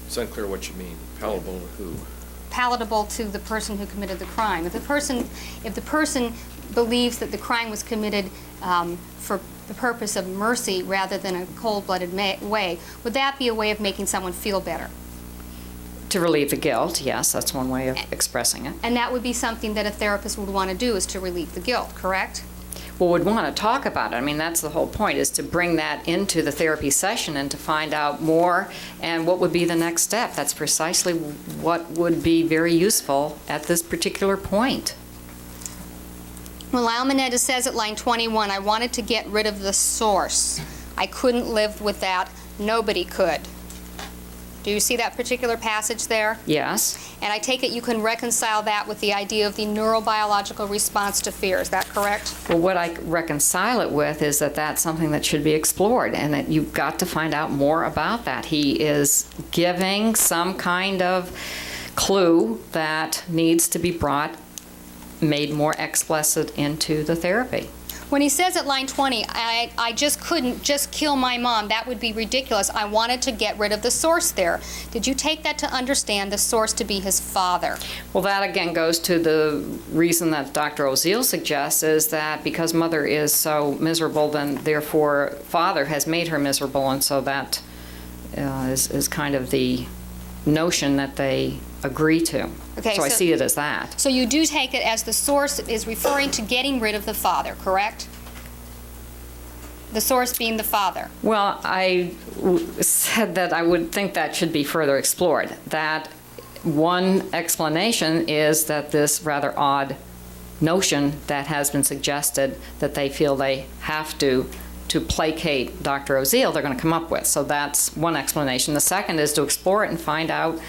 It's unclear what you mean. Palatable to who? Palatable to the person who committed the crime. If the person believes that the crime was committed for the purpose of mercy rather than a cold-blooded way, would that be a way of making someone feel better? To relieve the guilt, yes, that's one way of expressing it. And that would be something that a therapist would want to do, is to relieve the guilt, correct? Well, would want to talk about it. I mean, that's the whole point, is to bring that into the therapy session and to find out more and what would be the next step. That's precisely what would be very useful at this particular point. When Lyle Menendez says at line 21, I wanted to get rid of the source. I couldn't live with that. Nobody could. Do you see that particular passage there? Yes. And I take it you can reconcile that with the idea of the neurobiological response to fear. Is that correct? Well, what I reconcile it with is that that's something that should be explored, and that you've got to find out more about that. He is giving some kind of clue that needs to be made more explicit into the therapy. When he says at line 20, I just couldn't just kill my mom, that would be ridiculous. I wanted to get rid of the source there. Did you take that to understand the source to be his father? Well, that again goes to the reason that Dr. Oziel suggests, is that because mother is so miserable, then therefore father has made her miserable, and so that is kind of the notion that they agree to. Okay, so I see it as that. So you do take it as the source is referring to getting rid of the father, correct? The source being the father. Well, I said that I would think that should be further explored. That one explanation is that this rather odd notion that has been suggested that they feel they have to placate Dr. Oziel, they're going to come up with. So that's one explanation. The second is to explore it and find out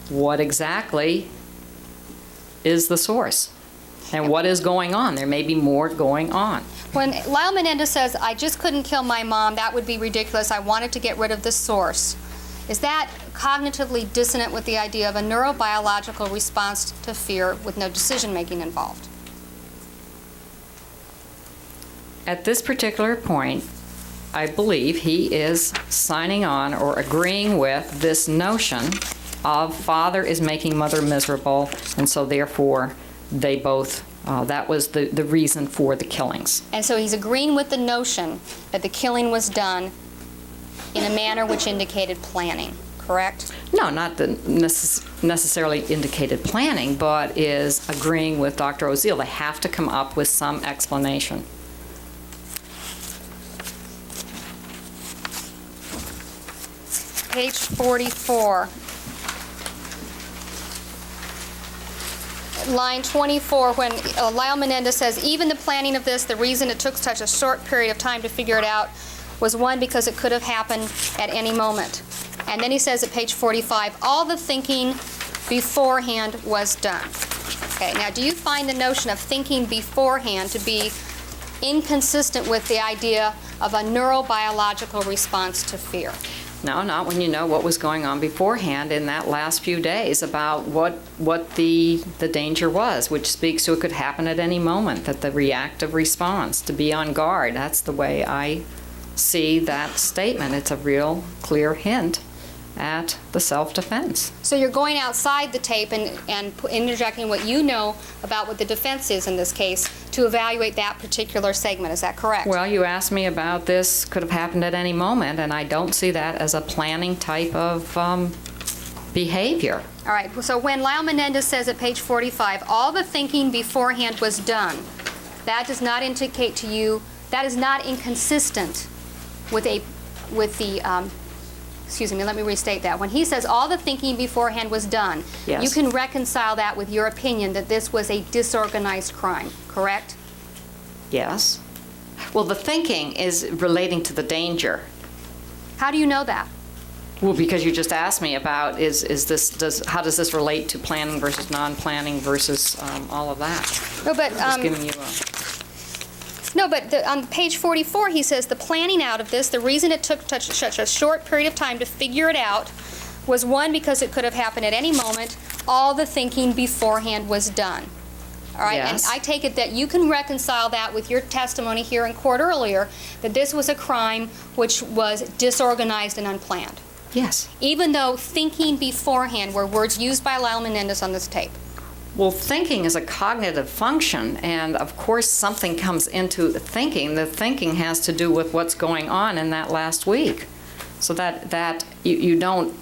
what exactly is the source and what is going on. There may be more going on. When Lyle Menendez says, I just couldn't kill my mom, that would be ridiculous, I wanted to get rid of the source, is that cognitively dissonant with the idea of a neurobiological response to fear with no decision-making involved? At this particular point, I believe he is signing on or agreeing with this notion of father is making mother miserable, and so therefore they both, that was the reason for the killings. And so he's agreeing with the notion that the killing was done in a manner which indicated planning, correct? No, not the necessarily indicated planning, but is agreeing with Dr. Oziel. They have to come up with some explanation. Page 44. Line 24, when Lyle Menendez says, even the planning of this, the reason it took such a short period of time to figure it out was one, because it could have happened at any moment. And then he says at page 45, all the thinking beforehand was done. Okay, now do you find the notion of thinking beforehand to be inconsistent with the idea of a neurobiological response to fear? No, not when you know what was going on beforehand in that last few days about what the danger was, which speaks to it could happen at any moment, that the reactive response, to be on guard. That's the way I see that statement. It's a real clear hint at the self-defense. So you're going outside the tape and interjecting what you know about what the defense is in this case to evaluate that particular segment. Is that correct? Well, you asked me about this could have happened at any moment, and I don't see that as a planning type of behavior. All right. So when Lyle Menendez says at page 45, all the thinking beforehand was done, that does not indicate to you, that is not inconsistent with the excuse me, let me restate that. When he says all the thinking beforehand was done, yes, you can reconcile that with your opinion that this was a disorganized crime, correct? Yes. Well, the thinking is relating to the danger. How do you know that? Well, because you just asked me about how does this relate to planning versus non-planning versus all of that? No, but Just giving you on page 44, he says the planning out of this, the reason it took such a short period of time to figure it out was one, because it could have happened at any moment. All the thinking beforehand was done. All right, yes, and I take it that you can reconcile that with your testimony here in court earlier, that this was a crime which was disorganized and unplanned. Yes. Even though thinking beforehand were words used by Lyle Menendez on this tape. Well, thinking is a cognitive function, and of course something comes into thinking. The thinking has to do with what's going on in that last week. So that you don't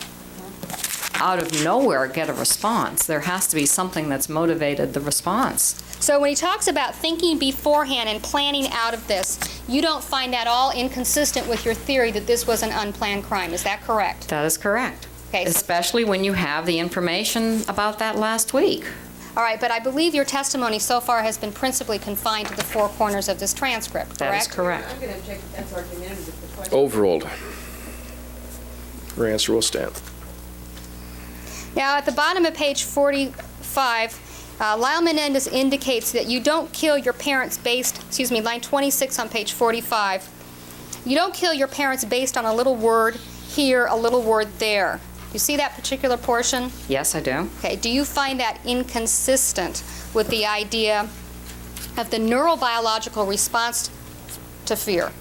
out of nowhere get a response. There has to be something that's motivated the response. So when he talks about thinking beforehand and planning out of this, you don't find that all inconsistent with your theory that this was an unplanned crime. Is that correct? That is correct. Okay, so- Especially when you have the information about that last week. All right, but I believe your testimony so far has been principally confined to the four corners of this transcript, correct? That is correct. I'm going to object that that's argumentative if the question. Overruled. Your answer will stand. Now, at the bottom of page 45, Lyle Menendez indicates that you don't kill your parents based, line 26 on page 45. You don't kill your parents based on a little word here, a little word there. You see that particular portion? Yes, I do. Okay, do you find that inconsistent with the idea of the neurobiological response to fear?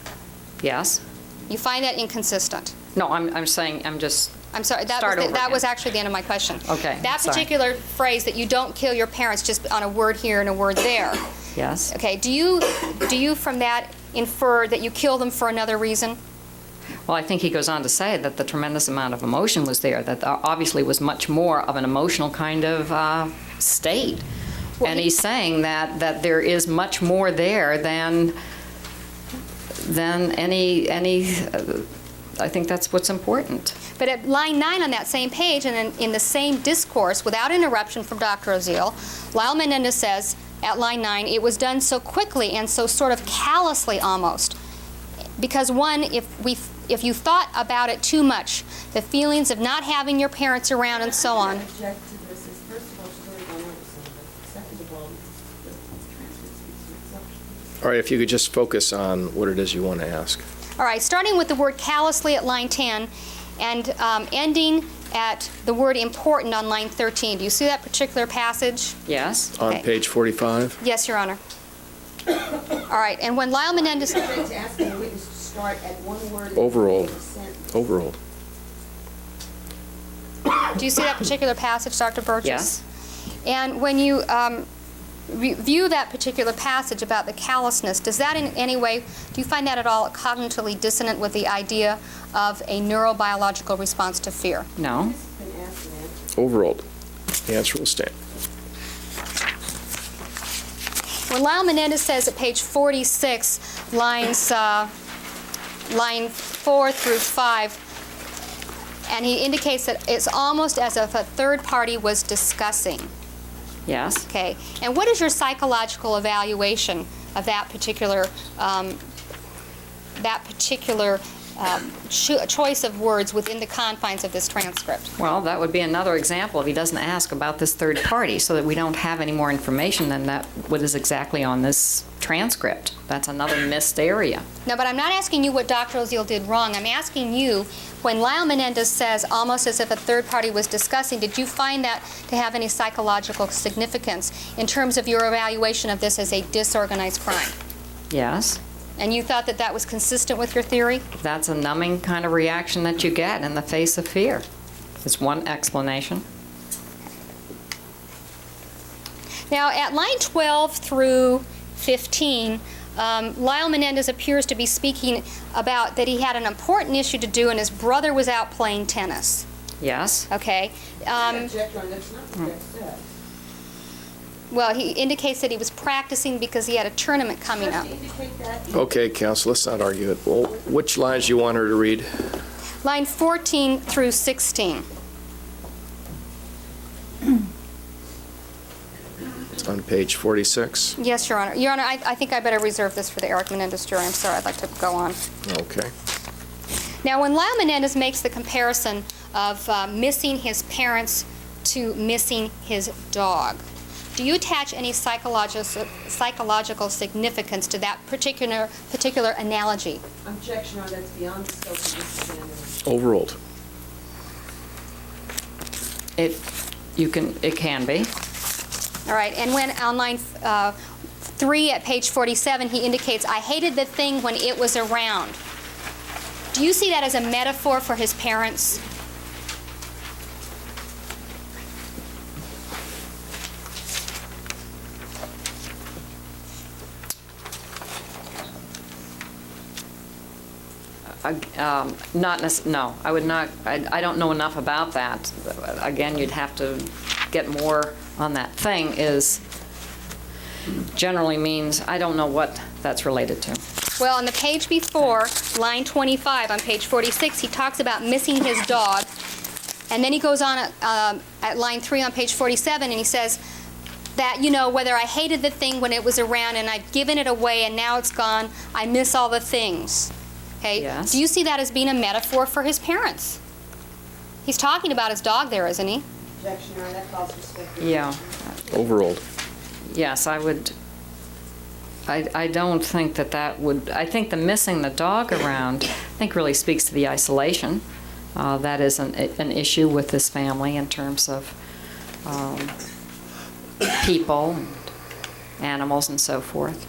Yes. You find that inconsistent? No, I'm saying, I'm just, I'm sorry, Start over that was again. actually the end of my question. Okay, That sorry. particular phrase that you don't kill your parents just on a word here and a word there. yes. Okay, do you from that infer that you kill them for another reason? Well, I think he goes on to say that the tremendous amount of emotion was there, that obviously was much more of an emotional kind of state. Well, And he's saying that there is much more there than any I think that's what's important. But at line 9 on that same page, and in the same discourse, without interruption from Dr. Oziel, Lyle Menendez says at line 9, it was done so quickly and so sort of callously almost. Because one, if you thought about it too much, the feelings of not having your parents around and so on. I object to this is, first of all, she's already gone over some of it. Second of all, the transcript speaks for itself. All right, if you could just focus on what it is you want to ask. All right, starting with the word callously at line 10 and ending at the word important on line 13. Do you see that particular passage? Yes. On Okay. page 45? Yes, Your Honor. All right, and when Lyle Menendez... I object to asking the witness to start at one word. and Overruled. finish a sentence. Overruled. Do you see that particular passage, Dr. Burgess? Yes. And when you view that particular passage about the callousness, does that in any way, do you find that at all cognitively dissonant with the idea of a neurobiological response to fear? No. It's been asked and answered. Overruled. The answer will stand. When Lyle Menendez says at page 46, line 4 through 5, and he indicates that it's almost as if a third party was discussing. Yes. Okay, and what is your psychological evaluation of that particular choice of words within the confines of this transcript? Well, that would be another example if he doesn't ask about this third party, so that we don't have any more information than that what is exactly on this transcript. That's another missed area. No, but I'm not asking you what Dr. Oziel did wrong. I'm asking you, when Lyle Menendez says almost as if a third party was discussing, did you find that to have any psychological significance in terms of your evaluation of this as a disorganized crime? Yes. And you thought that that was consistent with your theory? That's a numbing kind of reaction that you get in the face of fear. It's one explanation. Now, at line 12 through 15, Lyle Menendez appears to be speaking about that he had an important issue to do and his brother was out playing tennis. Yes. Okay. I object, Your Honor, that's not what that says. Well, he indicates that he was practicing because he had a tournament coming up. Does it indicate that? Okay, counsel, let's not argue it. Well, which lines do you want her to read? Line 14 through 16. On page 46? Yes, Your Honor. Your Honor, I think I better reserve this for the Erik Menendez jury. I'm sorry, I'd like to go on. Okay. Now, when Lyle Menendez makes the comparison of missing his parents to missing his dog, do you attach any psychological significance to that particular analogy? Objection, Your Honor, that's beyond the scope of this examination. Overruled. It can be. All right, and when on line 3 at page 47, he indicates, I hated the thing when it was around. Do you see that as a metaphor for his parents? No, I would not. I don't know enough about that. Again, you'd have to get more on that. Thing is, generally means, I don't know what that's related to. Well, on the page before, line 25, on page 46, he talks about missing his dog. And then he goes on at line 3 on page 47, and he says that, whether I hated the thing when it was around and I've given it away and now it's gone, I miss all the things. Okay? Yes. Do you see that as being a metaphor for his parents? He's talking about his dog there, isn't he? Objection, Your Honor, that calls for speculation. Yeah. Overruled. Yes, I would. I don't think that would. I think the missing the dog around, I think, really speaks to the isolation. That is an issue with this family in terms of people, and animals, and so forth.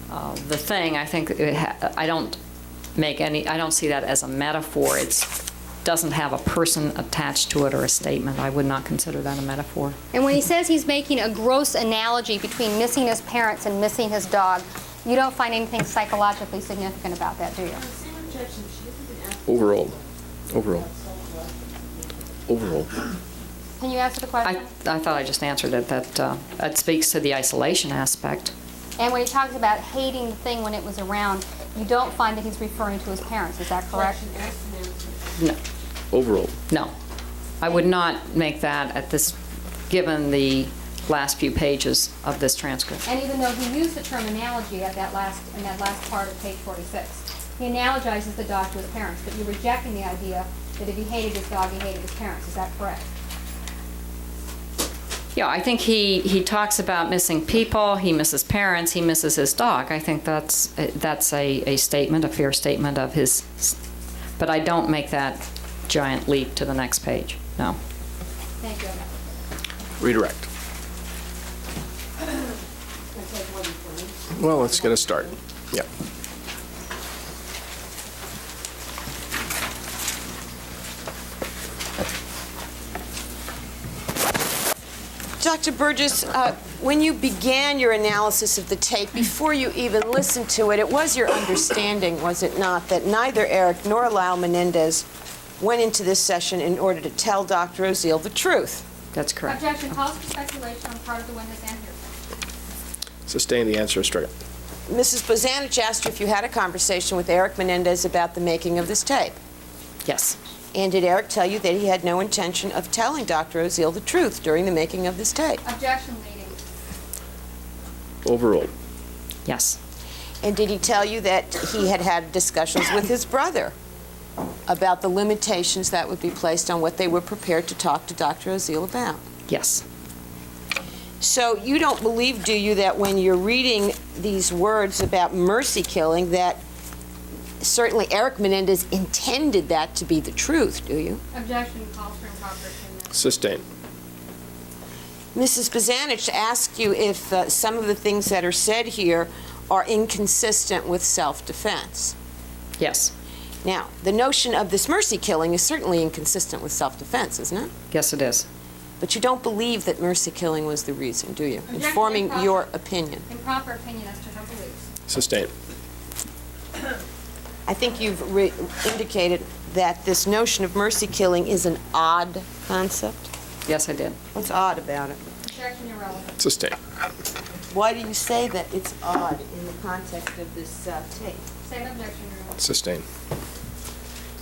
The thing, I think, I don't see that as a metaphor. It doesn't have a person attached to it or a statement. I would not consider that a metaphor. And when he says he's making a gross analogy between missing his parents and missing his dog, you don't find anything psychologically significant about that, do you? Same objection, she hasn't been asked. Overruled. Overruled. Overruled. Can you answer the question? I thought I just answered it, that it speaks to the isolation aspect. And when he talks about hating the thing when it was around, you don't find that he's referring to his parents. Is that correct? No. Overruled. No. I would not make that at this, given the last few pages of this transcript. And even though he used the term analogy in that last part of page 46, he analogizes the dog to his parents, but you're rejecting the idea that if he hated his dog, he hated his parents. Is that correct? Yeah, I think he talks about missing people, he misses parents, he misses his dog. I think that's a statement, a fair statement of his, but I don't make that giant leap to the next page, no. Thank you. Redirect. Well, let's get a start. Yeah. Dr. Burgess, when you began your analysis of the tape, before you even listened to it, it was your understanding, was it not, that neither Erik nor Lyle Menendez went into this session in order to tell Dr. Oziel the truth? That's correct. Objection. Calls for speculation on the part of the witness and hearsay. Sustain. The answer is straight. Mrs. Bozanich asked you if you had a conversation with Erik Menendez about the making of this tape. Yes. And did Erik tell you that he had no intention of telling Dr. Oziel the truth during the making of this tape? Objection, leading. Overruled. Yes. And did he tell you that he had had discussions with his brother about the limitations that would be placed on what they were prepared to talk to Dr. Oziel about? Yes. So you don't believe, do you, that when you're reading these words about mercy killing, that certainly Erik Menendez intended that to be the truth, do you? Objection. Calls for improper opinion. Sustain. Mrs. Bozanich asked you if some of the things that are said here are inconsistent with self-defense. Yes. Now, the notion of this mercy killing is certainly inconsistent with self-defense, isn't it? Yes, it is. But you don't believe that mercy killing was the reason, do you? In Objection, forming improper. your opinion. Improper opinion as to her beliefs. Sustain. I think you've indicated that this notion of mercy killing is an odd concept. Yes, I did. What's odd about it? Objection, irrelevant. Sustain. Why do you say that it's odd in the context of this tape? Same objection, irrelevant. Sustain.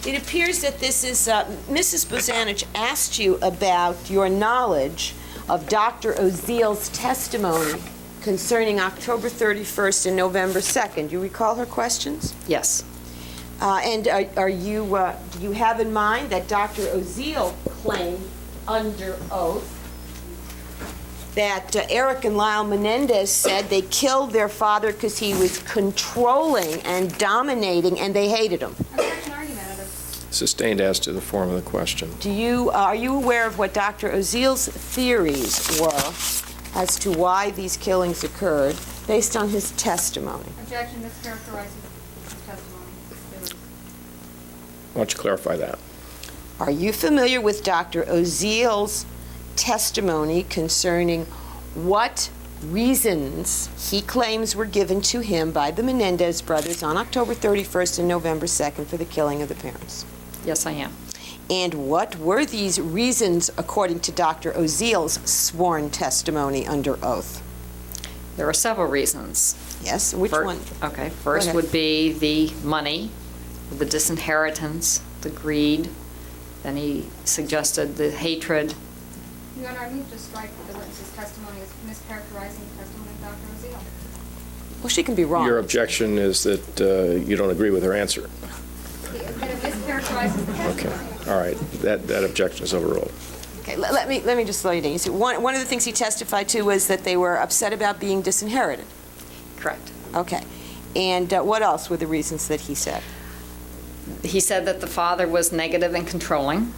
It appears that this is, Mrs. Bozanich asked you about your knowledge of Dr. Oziel's testimony concerning October 31st and November 2nd. You recall her questions? Yes. And do you have in mind that Dr. Oziel claimed under oath that Erik and Lyle Menendez said they killed their father because he was controlling and dominating and they hated him? Objection, argumentative. Sustained as to the form of the question. Are you aware of what Dr. Oziel's theories were as to why these killings occurred based on his testimony? Objection, mischaracterizes his testimony. Why don't you clarify that? Are you familiar with Dr. Oziel's testimony concerning what reasons he claims were given to him by the Menendez brothers on October 31st and November 2nd for the killing of the parents? Yes, I am. And what were these reasons according to Dr. Oziel's sworn testimony under oath? There are several reasons. Yes, which Fir- one? Okay, first ahead. would be the money, the disinheritance, the greed. Then he suggested the hatred. Your Honor, I move to strike the witness's testimony as mischaracterizing the testimony of Dr. Oziel. Well, she can be wrong. Your objection is that you don't agree with her answer. That it mischaracterizes the Okay, testimony. all right. That objection is overruled. Okay, let me just slow you down. You see, one of the things he testified to was that they were upset about being disinherited. Correct. Okay. And what else were the reasons that he said? He said that the father was negative and controlling.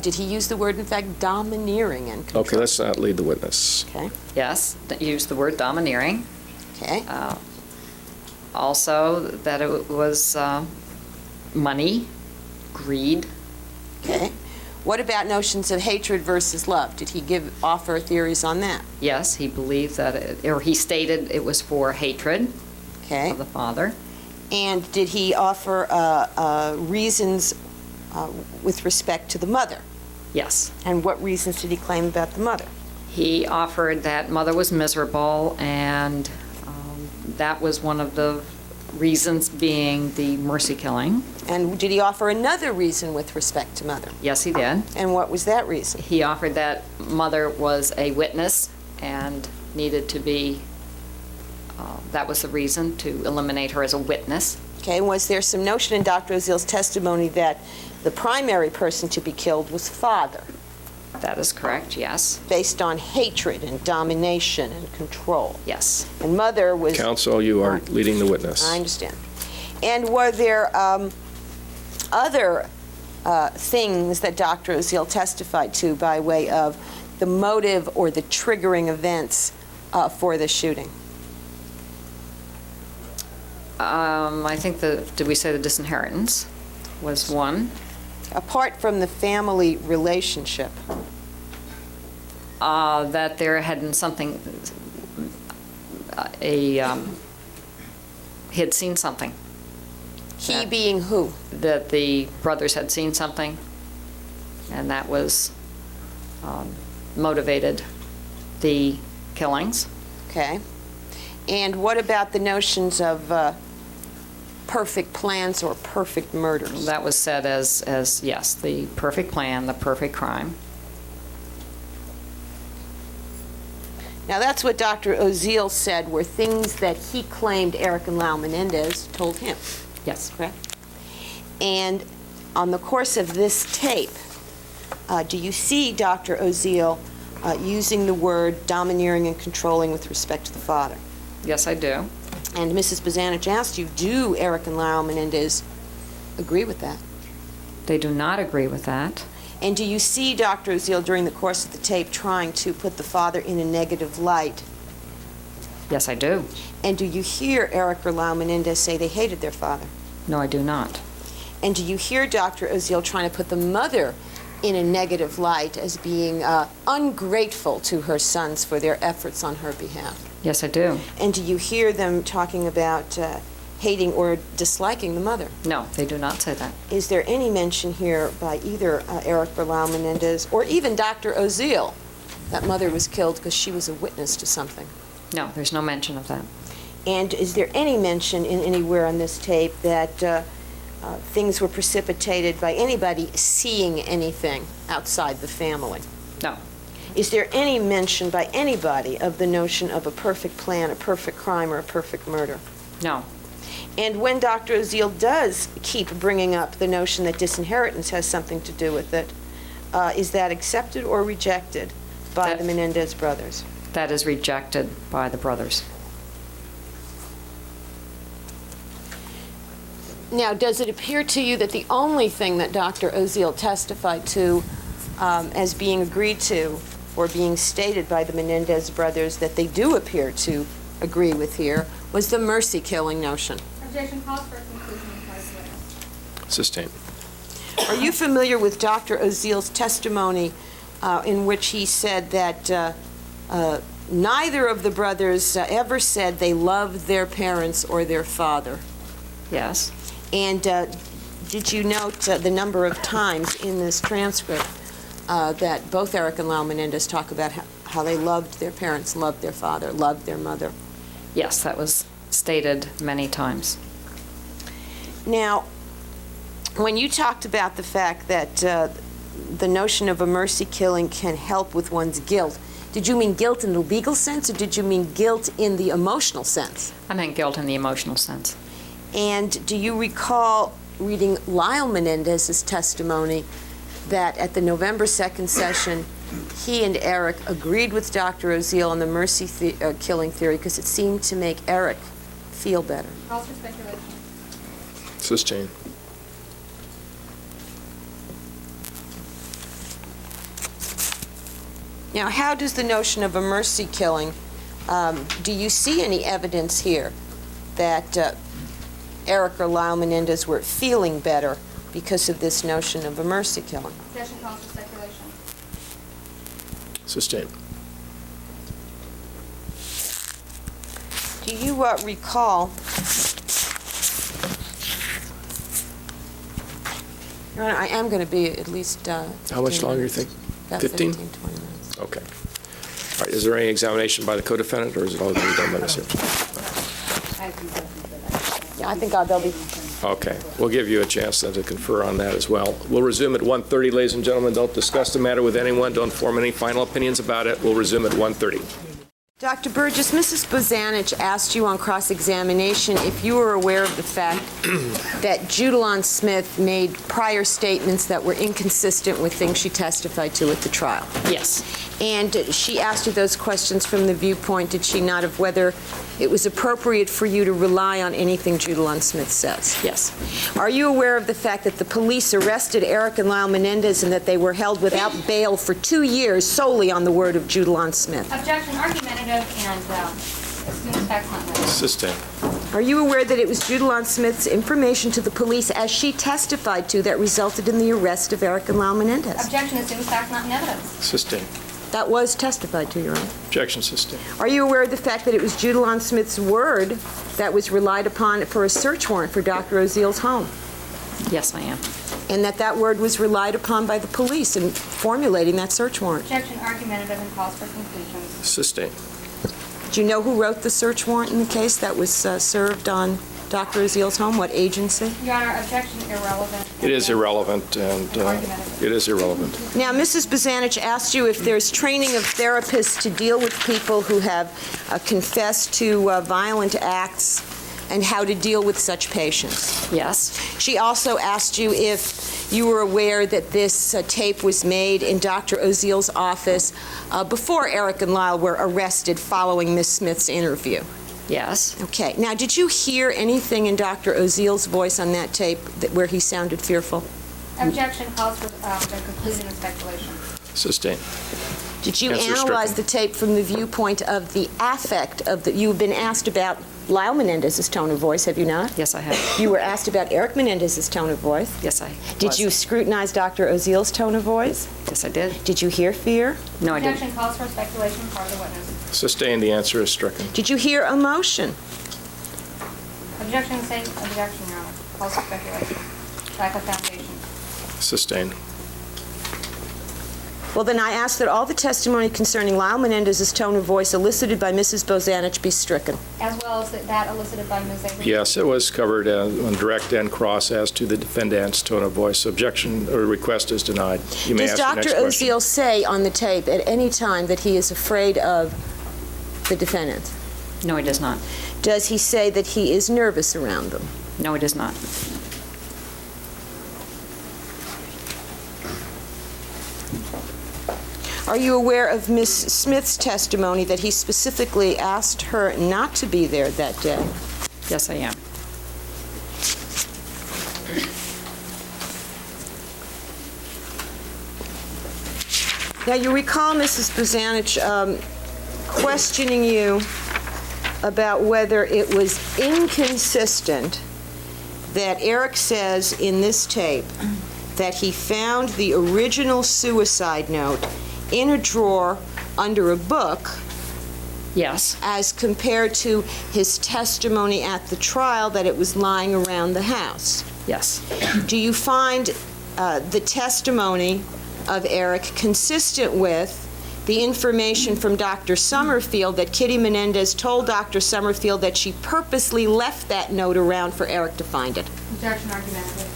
Did he use the word, in fact, domineering and control? Okay, let's not lead the witness. Okay. Yes, used the word domineering. Okay. Also, that it was money, greed. Okay. What about notions of hatred versus love? Did he offer theories on that? Yes, he believed that, or he stated it was for hatred Okay. of the father. And did he offer reasons with respect to the mother? Yes. And what reasons did he claim about the mother? He offered that mother was miserable, and that was one of the reasons being the mercy killing. And did he offer another reason with respect to mother? Yes, he did. And what was that reason? He offered that mother was a witness and needed to be, that was the reason, to eliminate her as a witness. Okay, and was there some notion in Dr. Oziel's testimony that the primary person to be killed was father, That is correct, yes. based on hatred and domination and control? Yes. And mother was... Counsel, you are leading the witness. I understand. And were there other things that Dr. Oziel testified to by way of the motive or the triggering events for the shooting? I think did we say the disinheritance was one? Apart from the family relationship. That there had been something, he had seen something. He being who? That the brothers had seen something, and that was motivated the killings. Okay. And what about the notions of perfect plans or perfect murders? That was said as yes, the perfect plan, the perfect crime. Now, that's what Dr. Oziel said were things that he claimed Erik and Lyle Menendez told him. Yes. Correct? And on the course of this tape, do you see Dr. Oziel using the word domineering and controlling with respect to the father? Yes, I do. And Mrs. Bazanich asked you, do Erik and Lyle Menendez agree with that? They do not agree with that. And do you see Dr. Oziel during the course of the tape trying to put the father in a negative light? Yes, I do. And do you hear Erik or Lyle Menendez say they hated their father? No, I do not. And do you hear Dr. Oziel trying to put the mother in a negative light as being ungrateful to her sons for their efforts on her behalf? Yes, I do. And do you hear them talking about hating or disliking the mother? No, they do not say that. Is there any mention here by either Erik or Lyle Menendez or even Dr. Oziel that mother was killed because she was a witness to something? No, there's no mention of that. And is there any mention in anywhere on this tape that things were precipitated by anybody seeing anything outside the family? No. Is there any mention by anybody of the notion of a perfect plan, a perfect crime, or a perfect murder? No. And when Dr. Oziel does keep bringing up the notion that disinheritance has something to do with it, is that accepted or rejected by the Menendez brothers? That is rejected by the brothers. Now, does it appear to you that the only thing that Dr. Oziel testified to as being agreed to or being stated by the Menendez brothers that they do appear to agree with here was the mercy-killing notion? Objection calls for conclusion in part of witness. Sustained. Are you familiar with Dr. Oziel's testimony in which he said that neither of the brothers ever said they loved their parents or their father? Yes. And did you note the number of times in this transcript that both Erik and Lyle Menendez talk about how they loved their parents, loved their father, loved their mother. Yes, that was stated many times. Now, when you talked about the fact that the notion of a mercy killing can help with one's guilt, did you mean guilt in the legal sense, or did you mean guilt in the emotional sense? I meant guilt in the emotional sense. And do you recall reading Lyle Menendez's testimony that at the November 2nd session, he and Erik agreed with Dr. Oziel on the mercy killing theory because it seemed to make Erik feel better? Calls for speculation. Sustain. Now, how does the notion of a mercy killing, do you see any evidence here that Erik or Lyle Menendez were feeling better because of this notion of a mercy killing? Objection, calls for speculation. Sustain. Do you recall, Your Honor, I am going to be at least How much longer do you think? about 15? 20 minutes. Okay. All right, is there any examination by the co-defendant, or is it all going to be done by this? Yeah, I think they'll be. Okay, we'll give you a chance then to confer on that as well. We'll resume at 1:30, ladies and gentlemen. Don't discuss the matter with anyone. Don't form any final opinions about it. We'll resume at 1:30. Dr. Burgess, Mrs. Bozanich asked you on cross-examination if you were aware of the fact that Judalon Smith made prior statements that were inconsistent with things she testified to at the trial. Yes. And she asked you those questions from the viewpoint, did she not, of whether it was appropriate for you to rely on anything Judalon Smith says? Yes. Are you aware of the fact that the police arrested Erik and Lyle Menendez and that they were held without bail for 2 years solely on the word of Judalon Smith? Objection, argumentative, and as soon as facts not known. Sustain. Are you aware that it was Judalon Smith's information to the police, as she testified to, that resulted in the arrest of Erik and Lyle Menendez? Objection, as soon as facts not in evidence. Sustain. That was testified to, Your Honor. Objection, sustain. Are you aware of the fact that it was Judalon Smith's word that was relied upon for a search warrant for Dr. Oziel's home? Yes, I am. And that that word was relied upon by the police in formulating that search warrant? Objection, argumentative, and calls for conclusions. Sustain. Do you know who wrote the search warrant in the case that was served on Dr. Oziel's home? What agency? Your Honor, objection irrelevant. It is irrelevant, and it is irrelevant. Now, Mrs. Bozanich asked you if there's training of therapists to deal with people who have confessed to violent acts and how to deal with such patients. Yes. She also asked you if you were aware that this tape was made in Dr. Oziel's office before Erik and Lyle were arrested following Ms. Smith's interview. Yes. Okay. Now, did you hear anything in Dr. Oziel's voice on that tape where he sounded fearful? Objection, calls for the conclusion and speculation. Sustain. Did you Answer analyze stricken. the tape from the viewpoint of the affect of the... You've been asked about Lyle Menendez's tone of voice, have you not? Yes, I have. You were asked about Erik Menendez's tone of voice. Yes, I Did was. you scrutinize Dr. Oziel's tone of voice? Yes, I did. Did you hear fear? No, I didn't. Objection, calls for speculation, part of the witness. Sustain. The answer is stricken. Did you hear emotion? Objection, same objection, Your Honor. Calls for speculation. Lack of foundation. Sustain. Well, then I ask that all the testimony concerning Lyle Menendez's tone of voice elicited by Mrs. Bozanich be stricken. As well as that elicited by Ms. Avery. Yes, it was covered on direct and cross as to the defendant's tone of voice. Objection or request is denied. You may Does ask the next Dr. question. Oziel say on the tape at any time that he is afraid of the defendant? No, he does not. Does he say that he is nervous around them? No, he does not. Are you aware of Ms. Smith's testimony that he specifically asked her not to be there that day? Yes, I am. Now, you recall Mrs. Bozanich questioning you about whether it was inconsistent that Erik says in this tape that he found the original suicide note in a drawer under a book Yes. as compared to his testimony at the trial that it was lying around the house. Yes. Do you find the testimony of Erik consistent with the information from Dr. Summerfield that Kitty Menendez told Dr. Summerfield that she purposely left that note around for Erik to find it. Objection argumentative.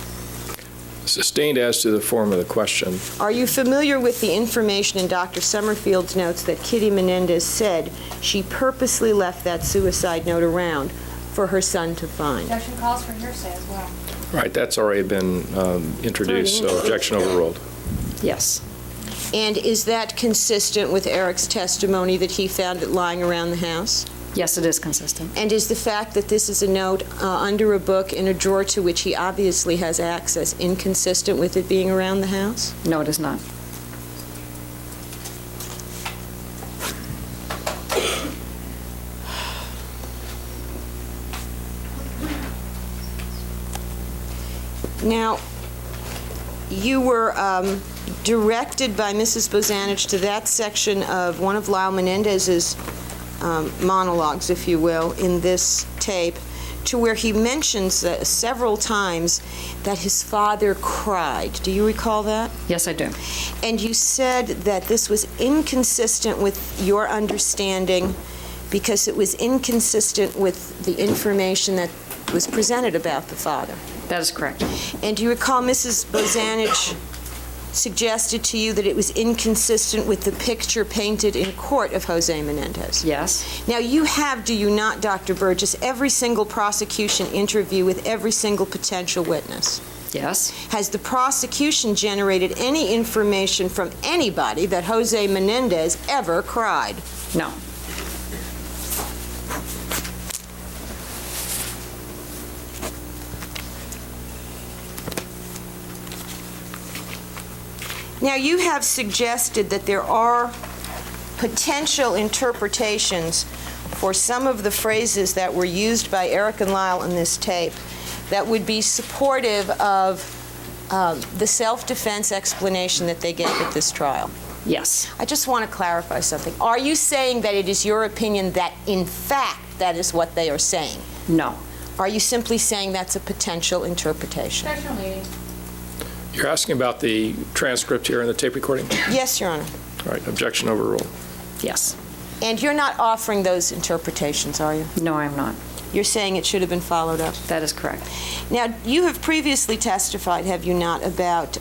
Sustained as to the form of the question. Are you familiar with the information in Dr. Summerfield's notes that Kitty Menendez said she purposely left that suicide note around for her son to find? Objection calls for hearsay as well. Right, that's already been introduced, so objection overruled. Yes. And is that consistent with Erik's testimony that he found it lying around the house? Yes, it is consistent. And is the fact that this is a note under a book in a drawer to which he obviously has access inconsistent with it being around the house? No, it is not. Now, you were directed by Mrs. Bozanich to that section of one of Lyle Menendez's monologues, if you will, in this tape, to where he mentions several times that his father cried. Do you recall that? Yes, I do. And you said that this was inconsistent with your understanding because it was inconsistent with the information that was presented about the father. That is correct. And do you recall Mrs. Bozanich suggested to you that it was inconsistent with the picture painted in court of Jose Menendez? Yes. Now, you have, do you not, Dr. Burgess, every single prosecution interview with every single potential witness? Yes. Has the prosecution generated any information from anybody that Jose Menendez ever cried? No. Now, you have suggested that there are potential interpretations for some of the phrases that were used by Erik and Lyle in this tape that would be supportive of the self-defense explanation that they gave at this trial. Yes. I just want to clarify something. Are you saying that it is your opinion that, in fact, that is what they are saying? No. Are you simply saying that's a potential interpretation? Objection leading. You're asking about the transcript here in the tape recording? Yes, Your Honor. All right, objection overruled. Yes. And you're not offering those interpretations, are you? No, I'm not. You're saying it should have been followed up? That is correct. Now, you have previously testified, have you not, about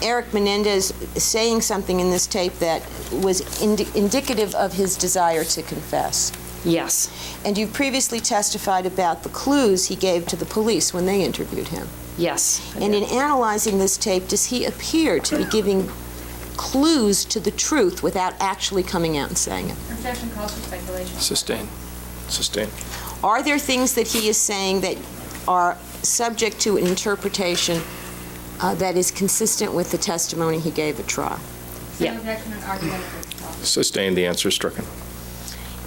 Erik Menendez saying something in this tape that was indicative of his desire to confess. Yes. And you've previously testified about the clues he gave to the police when they interviewed him. Yes. And in analyzing this tape, does he appear to be giving clues to the truth without actually coming out and saying it? Objection calls for speculation. Sustained. Sustained. Are there things that he is saying that are subject to an interpretation that is consistent with the testimony he gave at trial? Same objection and argumentative. Sustained. The answer is stricken.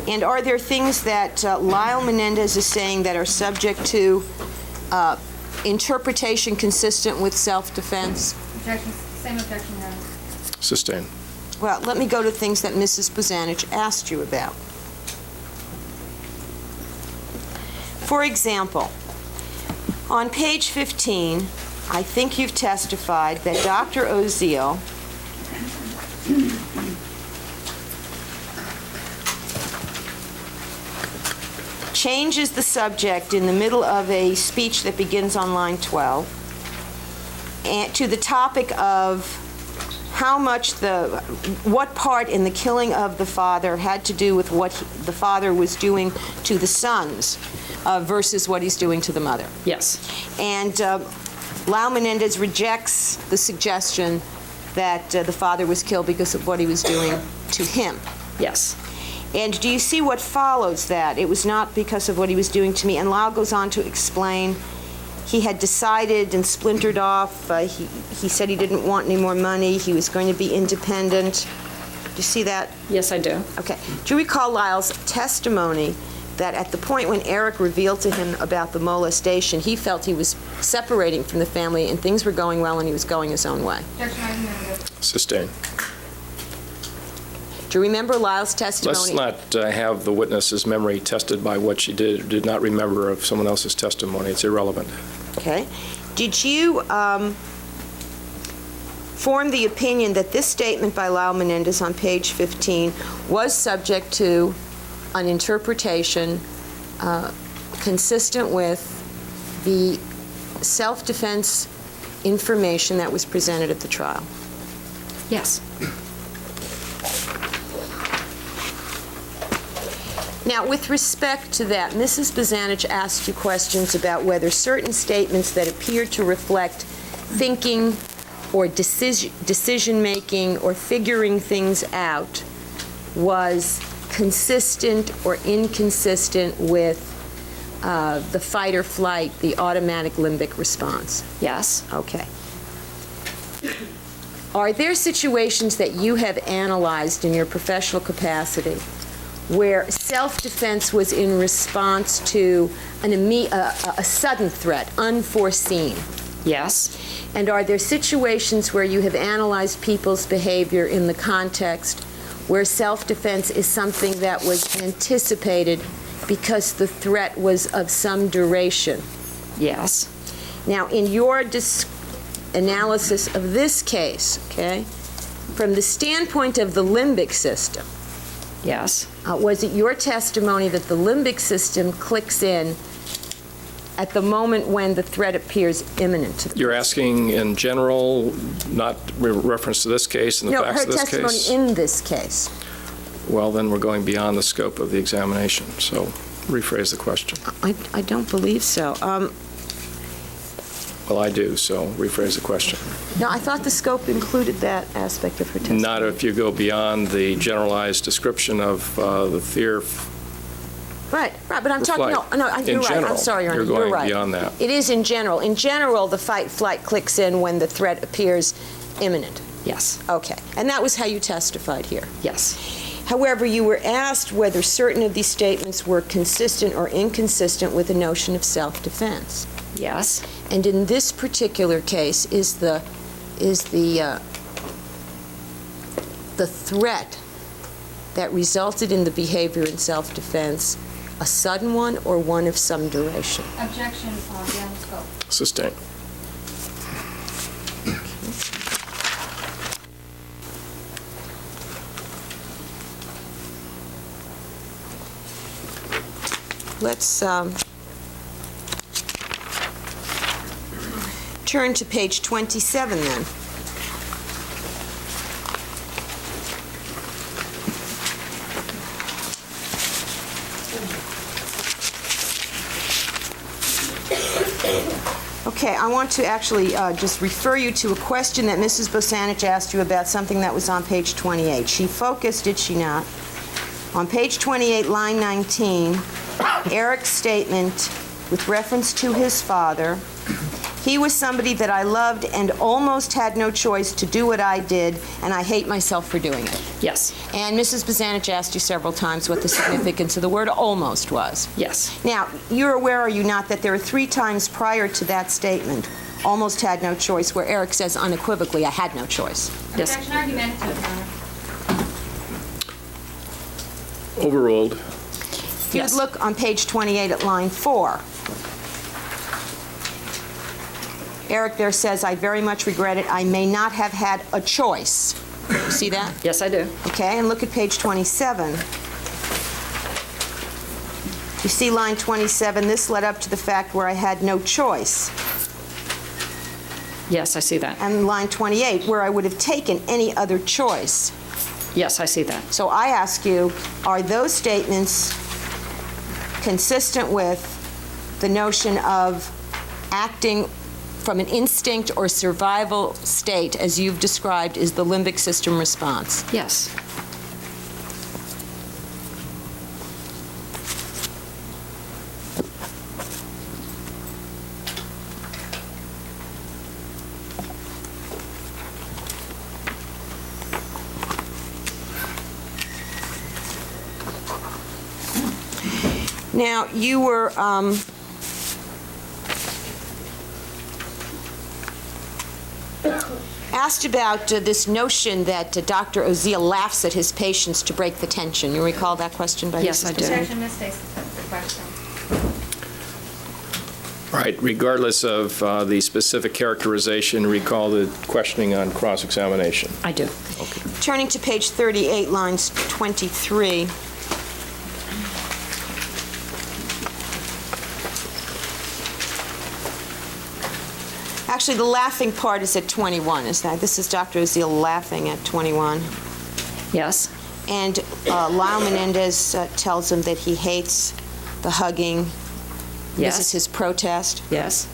And are there things that Lyle Menendez is saying that are subject to interpretation consistent with self-defense? Objection. Same objection, Your Honor. Sustained. Well, let me go to things that Mrs. Bozanich asked you about. For example, on page 15, I think you've testified that Dr. Oziel changes the subject in the middle of a speech that begins on line 12 and to the topic of what part in the killing of the father had to do with what the father was doing to the sons versus what he's doing to the mother. Yes. And Lyle Menendez rejects the suggestion that the father was killed because of what he was doing to him. Yes. And do you see what follows that? It was not because of what he was doing to me. And Lyle goes on to explain he had decided and splintered off. He said he didn't want any more money. He was going to be independent. Do you see that? Yes, I do. Okay. Do you recall Lyle's testimony that at the point when Erik revealed to him about the molestation, he felt he was separating from the family and things were going well and he was going his own way? Objection argumentative. Sustained. Do you remember Lyle's testimony? Let's not have the witness's memory tested by what she did or did not remember of someone else's testimony. It's irrelevant. Okay. Did you formed the opinion that this statement by Lyle Menendez on page 15 was subject to an interpretation consistent with the self-defense information that was presented at the trial. Yes. Now, with respect to that, Mrs. Bozanich asked you questions about whether certain statements that appeared to reflect thinking or decision-making or figuring things out was consistent or inconsistent with the fight or flight, the automatic limbic response. Yes. Okay. Are there situations that you have analyzed in your professional capacity where self-defense was in response to a sudden threat, unforeseen? Yes. And are there situations where you have analyzed people's behavior in the context where self-defense is something that was anticipated because the threat was of some duration? Yes. Now, in your analysis of this case, okay, from the standpoint of the limbic system, Yes. was it your testimony that the limbic system clicks in at the moment when the threat appears imminent to the You're asking in general, not reference to this case and the facts of this case? No, her testimony in this case. Well, then we're going beyond the scope of the examination, so rephrase the question. I don't believe so. Well, I do, so rephrase the question. No, I thought the scope included that aspect of her testimony. Not if you go beyond the generalized description of the fear. Right, but I'm talking, Flight. you're In right. general, I'm sorry, Your Honor, you're going right. beyond that. It is in general. In general, the fight-flight clicks in when the threat appears imminent. Yes. Okay, and that was how you testified here. Yes. However, you were asked whether certain of these statements were consistent or inconsistent with the notion of self-defense. Yes. And in this particular case, is the threat that resulted in the behavior in self-defense a sudden one or one of some duration? Objection beyond scope. Sustained. Let's turn to page 27 then. Okay, I want to actually just refer you to a question that Mrs. Bozanich asked you about something that was on page 28. She focused, did she not, on page 28, line 19, Erik's statement with reference to his father. He was somebody that I loved and almost had no choice to do what I did, and I hate myself for doing it. Yes. And Mrs. Bozanich asked you several times what the significance of the word almost was. Yes. Now, you're aware, are you not, that there are 3 times prior to that statement, almost had no choice, where Erik says unequivocally, I had no choice. Yes. Objection argumentative, Your Honor. Overruled. If you Yes. would look on page 28 at line 4, Erik there says, I very much regret it. I may not have had a choice. You see that? Yes, I do. Okay, and look at page 27. You see line 27, this led up to the fact where I had no choice. Yes, I see that. And line 28, where I would have taken any other choice. Yes, I see that. So I ask you, are those statements consistent with the notion of acting from an instinct or survival state, as you've described, is the limbic system response? Yes. Now, you were asked about this notion that Dr. Oziel laughs at his patients to break the tension. You recall that question by Yes, Mrs. I do. Bozanich? Objection misstates the question. Right, regardless of the specific characterization, recall the questioning on cross-examination. I do. Turning to page 38, lines 23. Actually, the laughing part is at 21, is that? This is Dr. Oziel laughing at 21. Yes. And Lyle Menendez tells him that he hates the hugging. Yes. This is his protest. Yes.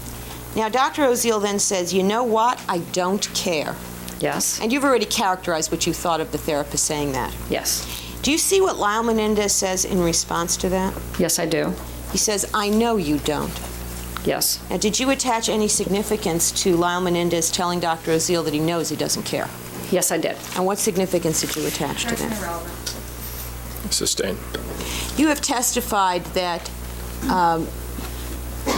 Now, Dr. Oziel then says, you know what? I don't care. Yes. And you've already characterized what you thought of the therapist saying that. Yes. Do you see what Lyle Menendez says in response to that? Yes, I do. He says, I know you don't. Yes. Now, did you attach any significance to Lyle Menendez telling Dr. Oziel that he knows he doesn't care? Yes, I did. And what significance did you attach to that? Sustained. You have testified that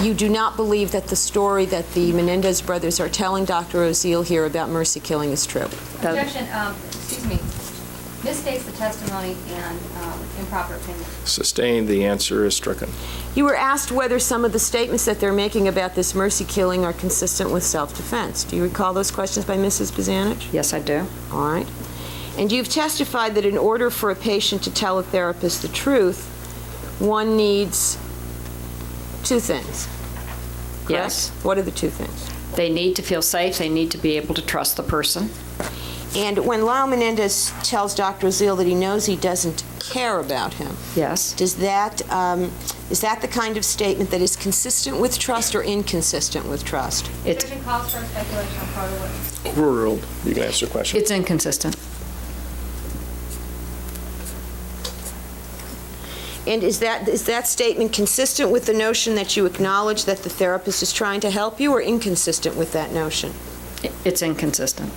you do not believe that the story that the Menendez brothers are telling Dr. Oziel here about Mercy killing is true. Objection, excuse me, misstates the testimony and improper opinion. Sustained, the answer is stricken. You were asked whether some of the statements that they're making about this Mercy killing are consistent with self-defense. Do you recall those questions by Mrs. Bazanich? Yes, I do. All right. And you've testified that in order for a patient to tell a therapist the truth, one needs two things. Correct? Yes. What are the two things? They need to feel safe. They need to be able to trust the person. And when Lyle Menendez tells Dr. Oziel that he knows he doesn't care about him, Yes. is that the kind of statement that is consistent with trust or inconsistent with trust? It's Objection calls for speculation on part of witness. Overruled. You can answer the question. it's inconsistent. And is that statement consistent with the notion that you acknowledge that the therapist is trying to help you, or inconsistent with that notion? It's inconsistent.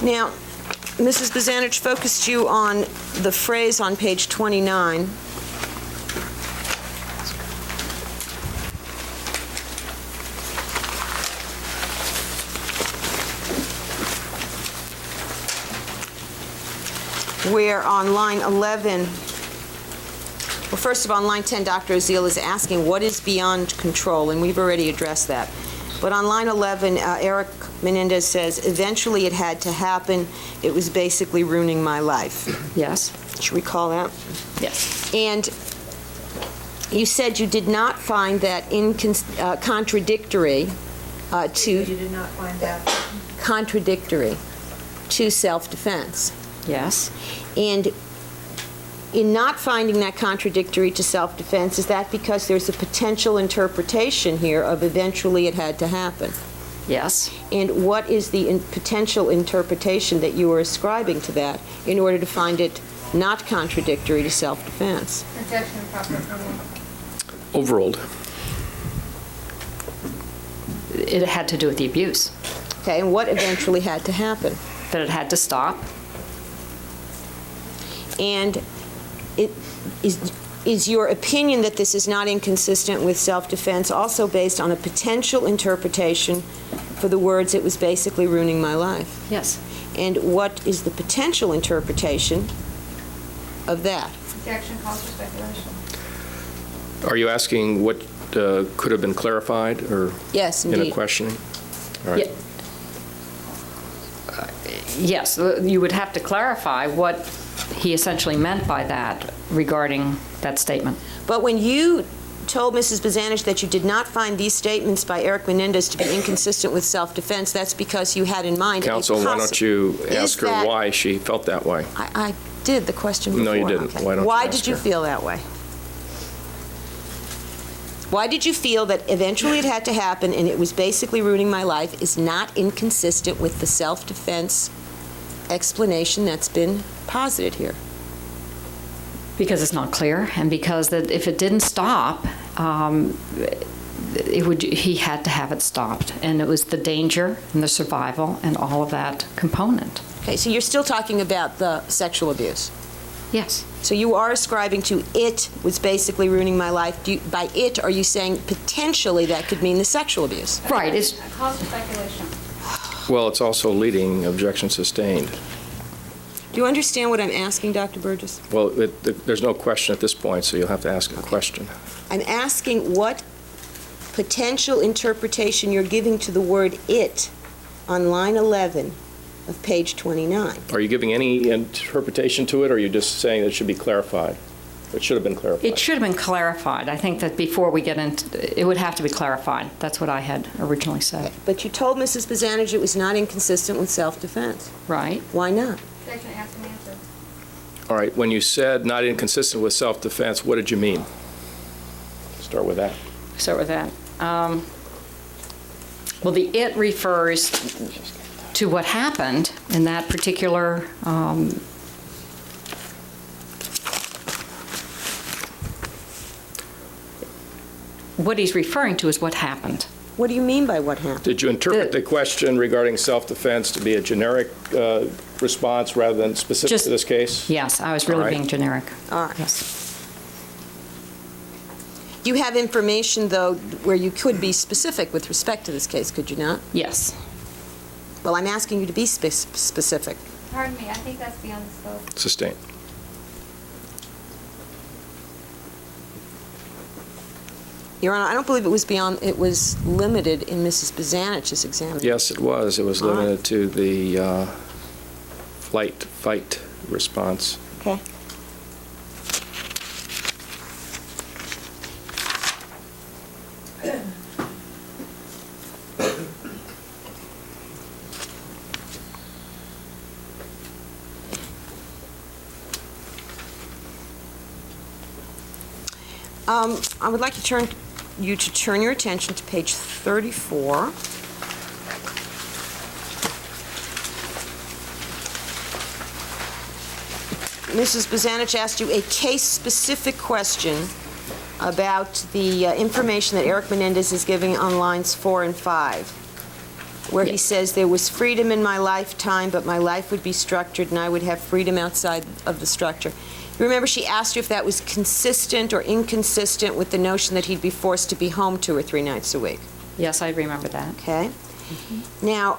Now, Mrs. Bazanich focused you on the phrase on page 29. Where on line 11, well, first of all, on line 10, Dr. Oziel is asking what is beyond control, and we've already addressed that. But on line 11, Erik Menendez says, eventually it had to happen. It was basically ruining my life. Yes. Should we call that? Yes. And you said you did not find that contradictory to... You did not find that? Contradictory to self-defense. Yes. And in not finding that contradictory to self-defense, is that because there's a potential interpretation here of eventually it had to happen? Yes. And what is the potential interpretation that you are ascribing to that in order to find it not contradictory to self-defense? Objection, improper opinion. Overruled. It had to do with the abuse, Okay, and what eventually had to happen? that it had to stop. And is your opinion that this is not inconsistent with self-defense also based on a potential interpretation for the words, it was basically ruining my life? Yes. And what is the potential interpretation of that? Objection calls for speculation. Are you asking what could have been clarified or Yes, in a indeed. questioning? All right. Yes, you would have to clarify what he essentially meant by that regarding that statement. But when you told Mrs. Bazanich that you did not find these statements by Erik Menendez to be inconsistent with self-defense, that's because you had in mind... Counsel, why don't you ask her that- why she felt that way? I did the question before. No, you didn't. Okay. Why don't you Why ask did you her? feel that way? Why did you feel that eventually it had to happen and it was basically ruining my life is not inconsistent with the self-defense explanation that's been posited here? Because it's not clear, and because that if it didn't stop, he had to have it stopped. And it was the danger and the survival and all of that component. Okay, so you're still talking about the sexual abuse. Yes. So you are ascribing to it was basically ruining my life. By it, are you saying potentially that could mean the sexual abuse? Right. It's, Calls for speculation. Well, it's also leading, objection sustained. Do you understand what I'm asking, Dr. Burgess? Well, there's no question at this point, so you'll have to ask a question. I'm asking what potential interpretation you're giving to the word "it" on line 11 of page 29. Are you giving any interpretation to it, or are you just saying it should be clarified? It should have been clarified. It should have been clarified. I think that before we get into, it would have to be clarified. That's what I had originally said. But you told Mrs. Bazanich it was not inconsistent with self-defense. Right? Why not? All right, when you said not inconsistent with self-defense, what did you mean? Start with that. Start with that. Well, the "it" refers to what happened in that particular what he's referring to is what happened. What do you mean by what happened? Did you interpret the question regarding self-defense to be a generic response rather than specific Just- to this case? Yes, I was really All right. being generic. All right. Yes. You have information, though, where you could be specific with respect to this case, could you not? Yes. Well, I'm asking you to be specific. Pardon me, I think that's beyond the scope. Sustained. Your Honor, I don't believe it was limited in Mrs. Bazanich's examination. Yes, it was. It was All right. limited to the fight response. Okay. I would like to turn your attention to page 34. Mrs. Bazanich asked you a case-specific question about the information that Erik Menendez is giving on lines 4 and 5, where he says there was freedom in my lifetime, but my life would be structured and I would have freedom outside of the structure. You remember she asked you if that was consistent or inconsistent with the notion that he'd be forced to be home 2 or 3 nights a week. Yes, I remember that. Okay? Now,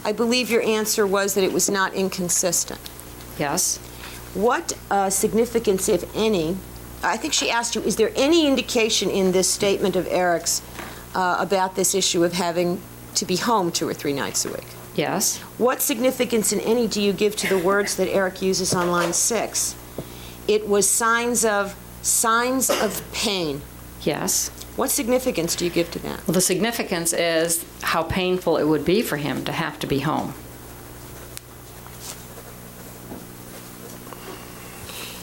I believe your answer was that it was not inconsistent. Yes. What significance, if any, I think she asked you, is there any indication in this statement of Erik's about this issue of having to be home 2 or 3 nights a week? Yes. What significance, in any, do you give to the words that Erik uses on line 6? It was signs of pain. Yes. What significance do you give to that? Well, the significance is how painful it would be for him to have to be home.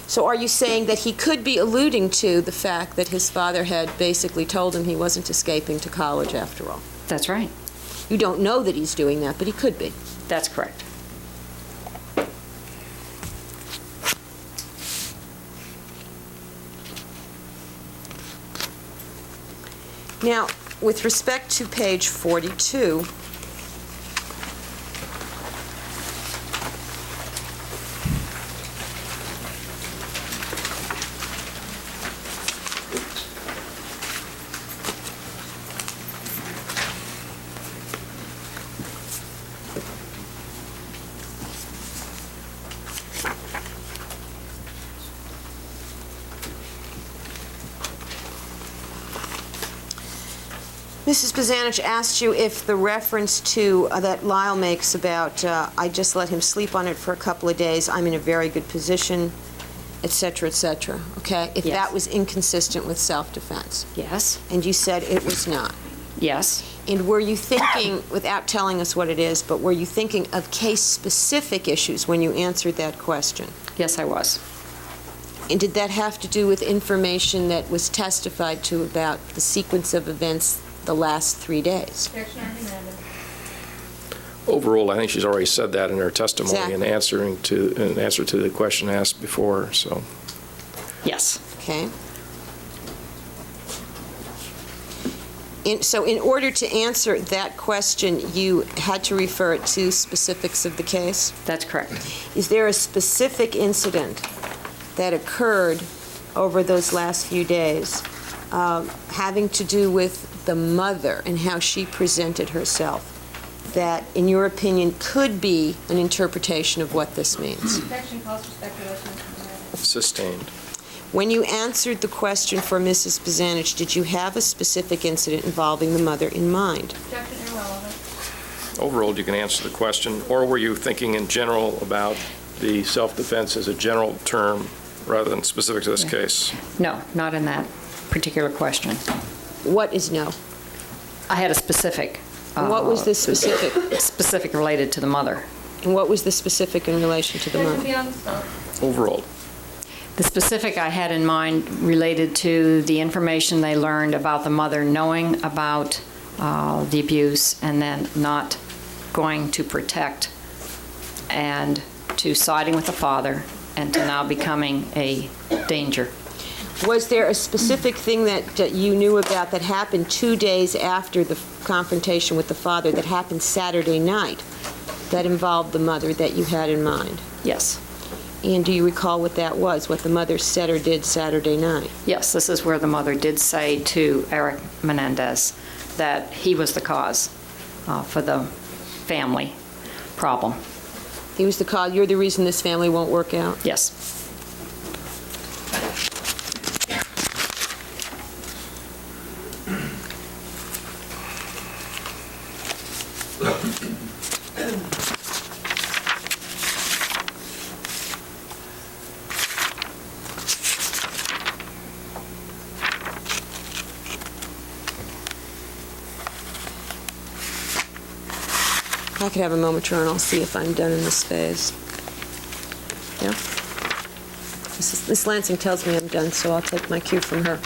So are you saying that he could be alluding to the fact that his father had basically told him he wasn't escaping to college after all? That's right. You don't know that he's doing that, but he could be. That's correct. Now, with respect to page 42, Mrs. Bazanich asked you if the reference to that Lyle makes about, I just let him sleep on it for a couple of days, I'm in a very good position, et cetera, okay? If Yes. that was inconsistent with self-defense. Yes. And you said it was not. Yes. And were you thinking, without telling us what it is, but were you thinking of case-specific issues when you answered that question? Yes, I was. And did that have to do with information that was testified to about the sequence of events the last 3 days? Overall, I think she's already said that in her testimony in Exactly. answer to the question asked before, so. Yes. Okay. So in order to answer that question, you had to refer it to specifics of the case? That's correct. Is there a specific incident that occurred over those last few days having to do with the mother and how she presented herself that, in your opinion, could be an interpretation of what this means? Objection calls for speculation. Sustained. When you answered the question for Mrs. Pizanich, did you have a specific incident involving the mother in mind? Objection irrelevant. Overall, you can answer the question, or were you thinking in general about the self-defense as a general term rather than specific to this case? No, not in that particular question. What is no? I had a specific. And what was the specific? Specific related to the mother. And what was the specific in relation to the Objection mother? beyond the scope. Overall. The specific I had in mind related to the information they learned about the mother knowing about the abuse and then not going to protect and to siding with the father and to now becoming a danger. Was there a specific thing that you knew about that happened 2 days after the confrontation with the father that happened Saturday night that involved the mother that you had in mind? Yes. And do you recall what that was, what the mother said or did Saturday night? Yes, this is where the mother did say to Erik Menendez that he was the cause for the family problem. He was the cause, you're the reason this family won't work out? Yes. I could have a moment, and I'll see if I'm done in this phase. Yeah? Miss Lansing tells me I'm done, so I'll take my cue from her.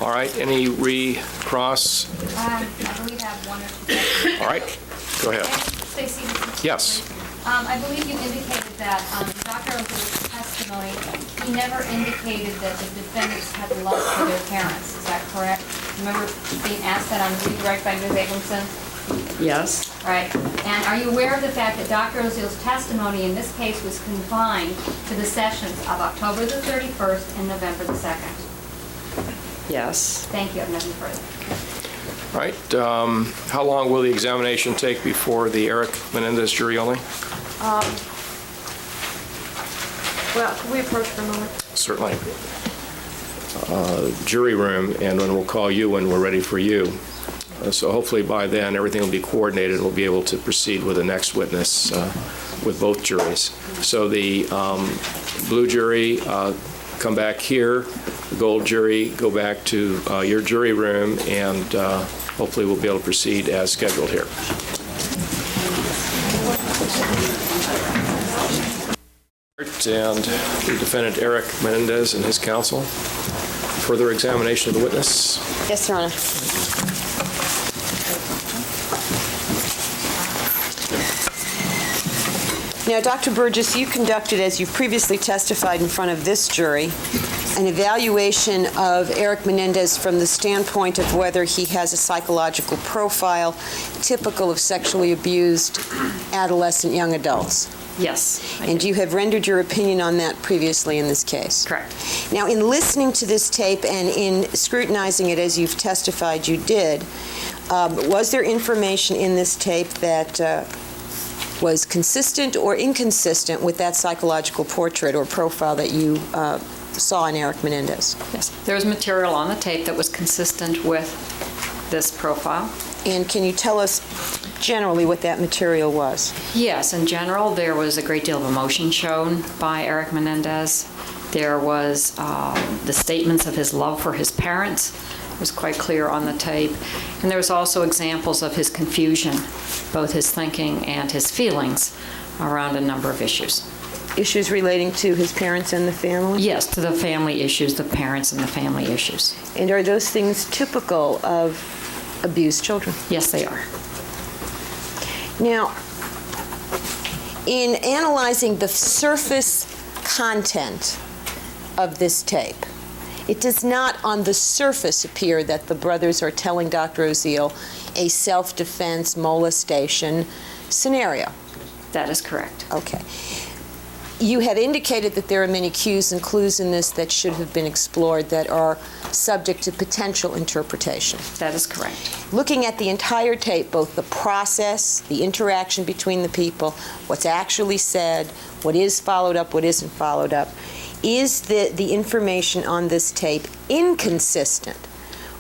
All right, any recross? I believe I have one or two questions. All right, go ahead. Stacy? Yes. I believe you indicated that Dr. O'Leary's testimony, he never indicated that the defendants had love for their parents. Is that correct? Remember being asked that on redirect by Ms. Abramson? Yes. Right. And are you aware of the fact that Dr. O'Leary's testimony in this case was confined to the sessions of October the 31st and November the 2nd? Yes. Thank you. I have nothing further. All right, how long will the examination take before the Erik Menendez jury only? Well, can we approach for a moment? Certainly. Jury room, and then we'll call you when we're ready for you. So hopefully by then, everything will be coordinated, and we'll be able to proceed with the next witness with both juries. So the blue jury, come back here. The gold jury, go back to your jury room, and hopefully we'll be able to proceed as scheduled here. And the defendant, Erik Menendez, and his counsel. Further examination of the witness. Yes, Your Honor. Now, Dr. Burgess, you conducted, as you previously testified in front of this jury, an evaluation of Erik Menendez from the standpoint of whether he has a psychological profile typical of sexually abused adolescent young adults. Yes. And you have rendered your opinion on that previously in this case. Correct. Now, in listening to this tape and in scrutinizing it as you've testified you did, was there information in this tape that was consistent or inconsistent with that psychological portrait or profile that you saw in Erik Menendez? Yes. There was material on the tape that was consistent with this profile. And can you tell us generally what that material was? Yes, in general, there was a great deal of emotion shown by Erik Menendez. There was the statements of his love for his parents. It was quite clear on the tape. And there was also examples of his confusion, both his thinking and his feelings around a number of issues. Issues relating to his parents and the family? Yes, to the family issues, the parents and the family issues. And are those things typical of abused children? Yes, they are. Now, in analyzing the surface content of this tape, it does not on the surface appear that the brothers are telling Dr. Oziel a self-defense molestation scenario. That is correct. Okay. You have indicated that there are many cues and clues in this that should have been explored that are subject to potential interpretation. That is correct. Looking at the entire tape, both the process, the interaction between the people, what's actually said, what is followed up, what isn't followed up, is the information on this tape inconsistent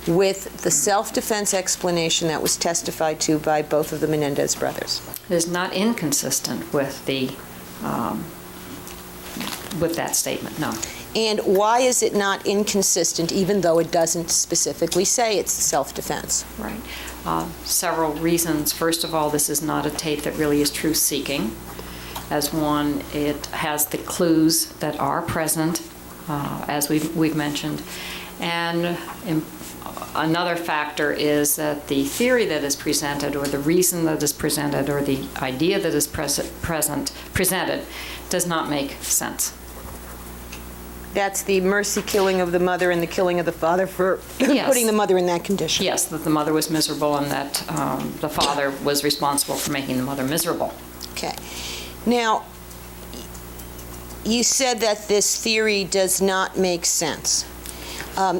with the self-defense explanation that was testified to by both of the Menendez brothers? It is not inconsistent with with that statement, no. And why is it not inconsistent, even though it doesn't specifically say it's self-defense? Right. Several reasons. First of all, this is not a tape that really is truth-seeking. As one, it has the clues that are present, as we've mentioned. And another factor is that the theory that is presented, or the reason that is presented, or the idea that is presented does not make sense. That's the mercy killing of the mother and the killing of the father for Yes. putting the mother in that condition. Yes, that the mother was miserable and that the father was responsible for making the mother miserable. Okay. Now, you said that this theory does not make sense.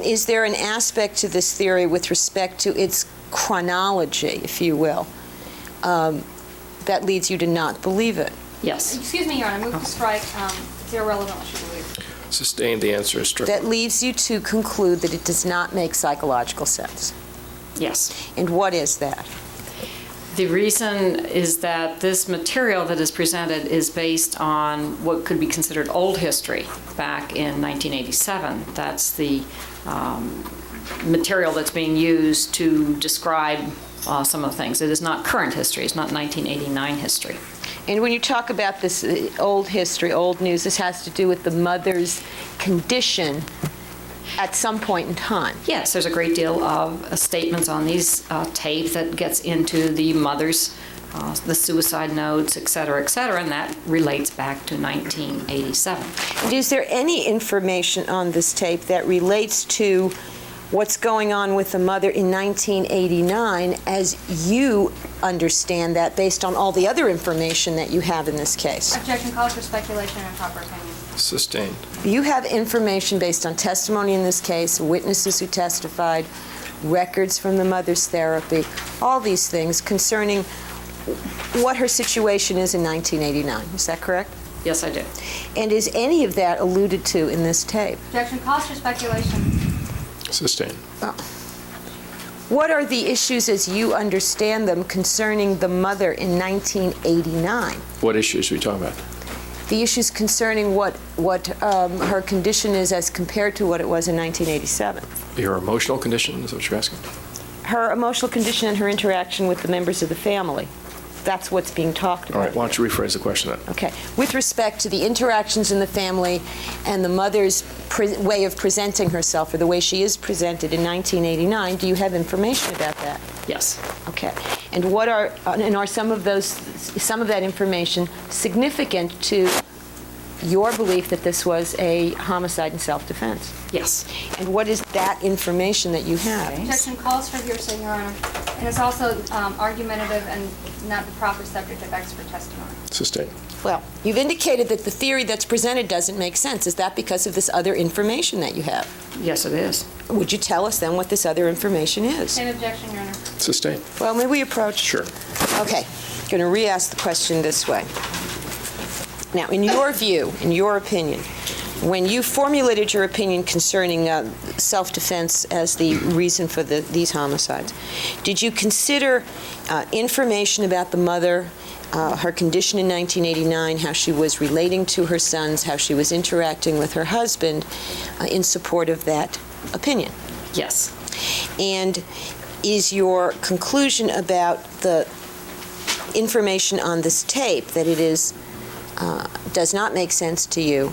Is there an aspect to this theory with respect to its chronology, if you will, that leads you to not believe it? Yes. Excuse me, Your Honor, move to strike. It's irrelevant what you believe. Sustained, the answer is strict. That leaves you to conclude that it does not make psychological sense. Yes. And what is that? The reason is that this material that is presented is based on what could be considered old history back in 1987. That's the material that's being used to describe some of the things. It is not current history. It's not 1989 history. And when you talk about this old history, old news, this has to do with the mother's condition at some point in time. Yes, there's a great deal of statements on these tapes that gets into the mother's, the suicide notes, et cetera, and that relates back to 1987. And is there any information on this tape that relates to what's going on with the mother in 1989 as you understand that based on all the other information that you have in this case? Objection calls for speculation and proper opinion. Sustained. You have information based on testimony in this case, witnesses who testified, records from the mother's therapy, all these things concerning what her situation is in 1989. Is that correct? Yes, I do. And is any of that alluded to in this tape? Objection calls for speculation. Sustained. What are the issues as you understand them concerning the mother in 1989? What issues are we talking about? The issues concerning what her condition is as compared to what it was in 1987. Your emotional condition, is what you're asking? Her emotional condition and her interaction with the members of the family. That's what's being talked about. All right, why don't you rephrase the question then? Okay. With respect to the interactions in the family and the mother's way of presenting herself, or the way she is presented in 1989, do you have information about that? Yes. Okay. And are some of that information significant to your belief that this was a homicide in self-defense? Yes. And what is that information that you have? Objection calls for hearsay, Your Honor. And it's also argumentative and not the proper subject of expert testimony. Sustained. Well, you've indicated that the theory that's presented doesn't make sense. Is that because of this other information that you have? Yes, it is. Would you tell us then what this other information is? Same objection, Your Honor. Sustained. Well, may we approach? Sure. Okay. I'm going to re-ask the question this way. Now, in your view, in your opinion, when you formulated your opinion concerning self-defense as the reason for these homicides, did you consider information about the mother, her condition in 1989, how she was relating to her sons, how she was interacting with her husband in support of that opinion? Yes. And is your conclusion about the information on this tape that it is does not make sense to you,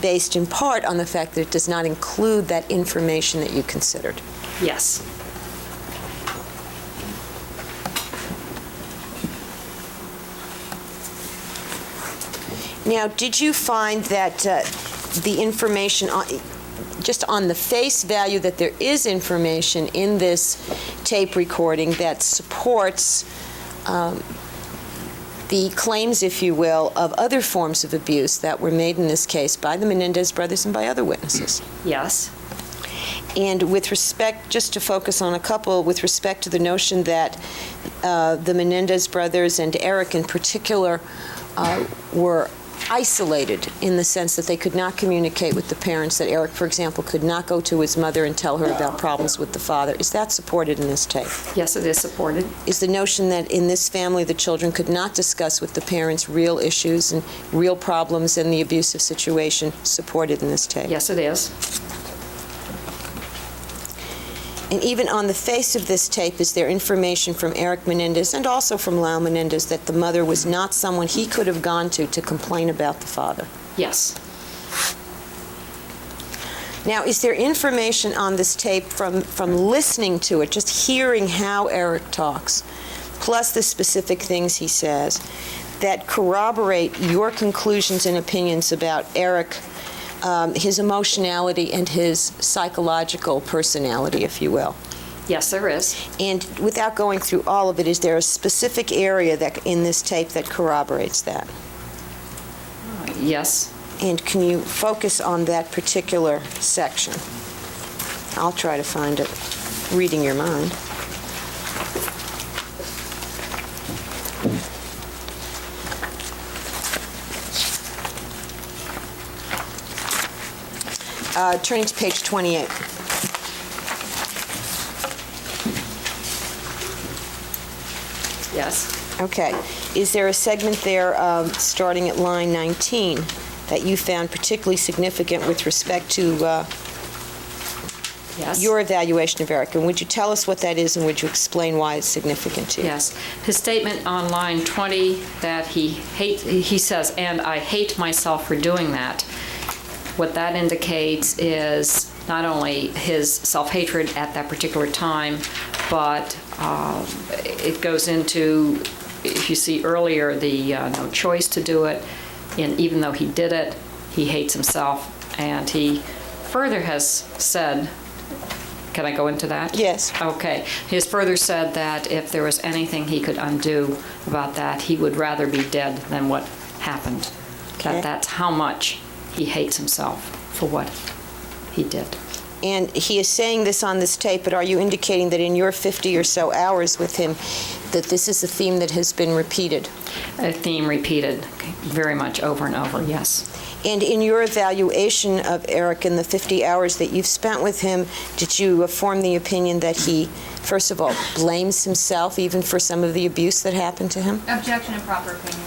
based in part on the fact that it does not include that information that you considered? Yes. Now, did you find that the information, just on the face value, that there is information in this tape recording that supports the claims, if you will, of other forms of abuse that were made in this case by the Menendez brothers and by other witnesses. Yes. And with respect, just to focus on a couple, with respect to the notion that the Menendez brothers and Erik in particular were isolated in the sense that they could not communicate with the parents, that Erik, for example, could not go to his mother and tell her about problems with the father. Is that supported in this tape? Yes, it is supported. Is the notion that in this family the children could not discuss with the parents real issues and real problems in the abusive situation supported in this tape? Yes, it is. And even on the face of this tape, is there information from Erik Menendez and also from Lyle Menendez that the mother was not someone he could have gone to complain about the father? Yes. Now, is there information on this tape from listening to it, just hearing how Erik talks, plus the specific things he says, that corroborate your conclusions and opinions about Erik, his emotionality and his psychological personality, if you will? Yes, there is. And without going through all of it, is there a specific area that in this tape that corroborates that? Yes. And can you focus on that particular section? I'll try to find it, reading your mind. Turning to page 28. Yes. Okay. Is there a segment there, starting at line 19, that you found particularly significant with respect to Yes. your evaluation of Erik? And would you tell us what that is, and would you explain why it's significant to you? Yes. His statement on line 20 that he says, "And I hate myself for doing that." What that indicates is not only his self-hatred at that particular time, but it goes into, if you see earlier, the no choice to do it, and even though he did it, he hates himself, and he further has said, can I go into that? Yes. Okay. He has further said that if there was anything he could undo about that, he would rather be dead than what happened. Okay. That's how much he hates himself for what he did. And he is saying this on this tape, but are you indicating that in your 50 or so hours with him, that this is a theme that has been repeated? A theme repeated very much over and over, yes. And in your evaluation of Erik in the 50 hours that you've spent with him, did you form the opinion that he, first of all, blames himself even for some of the abuse that happened to him? Objection and proper opinion.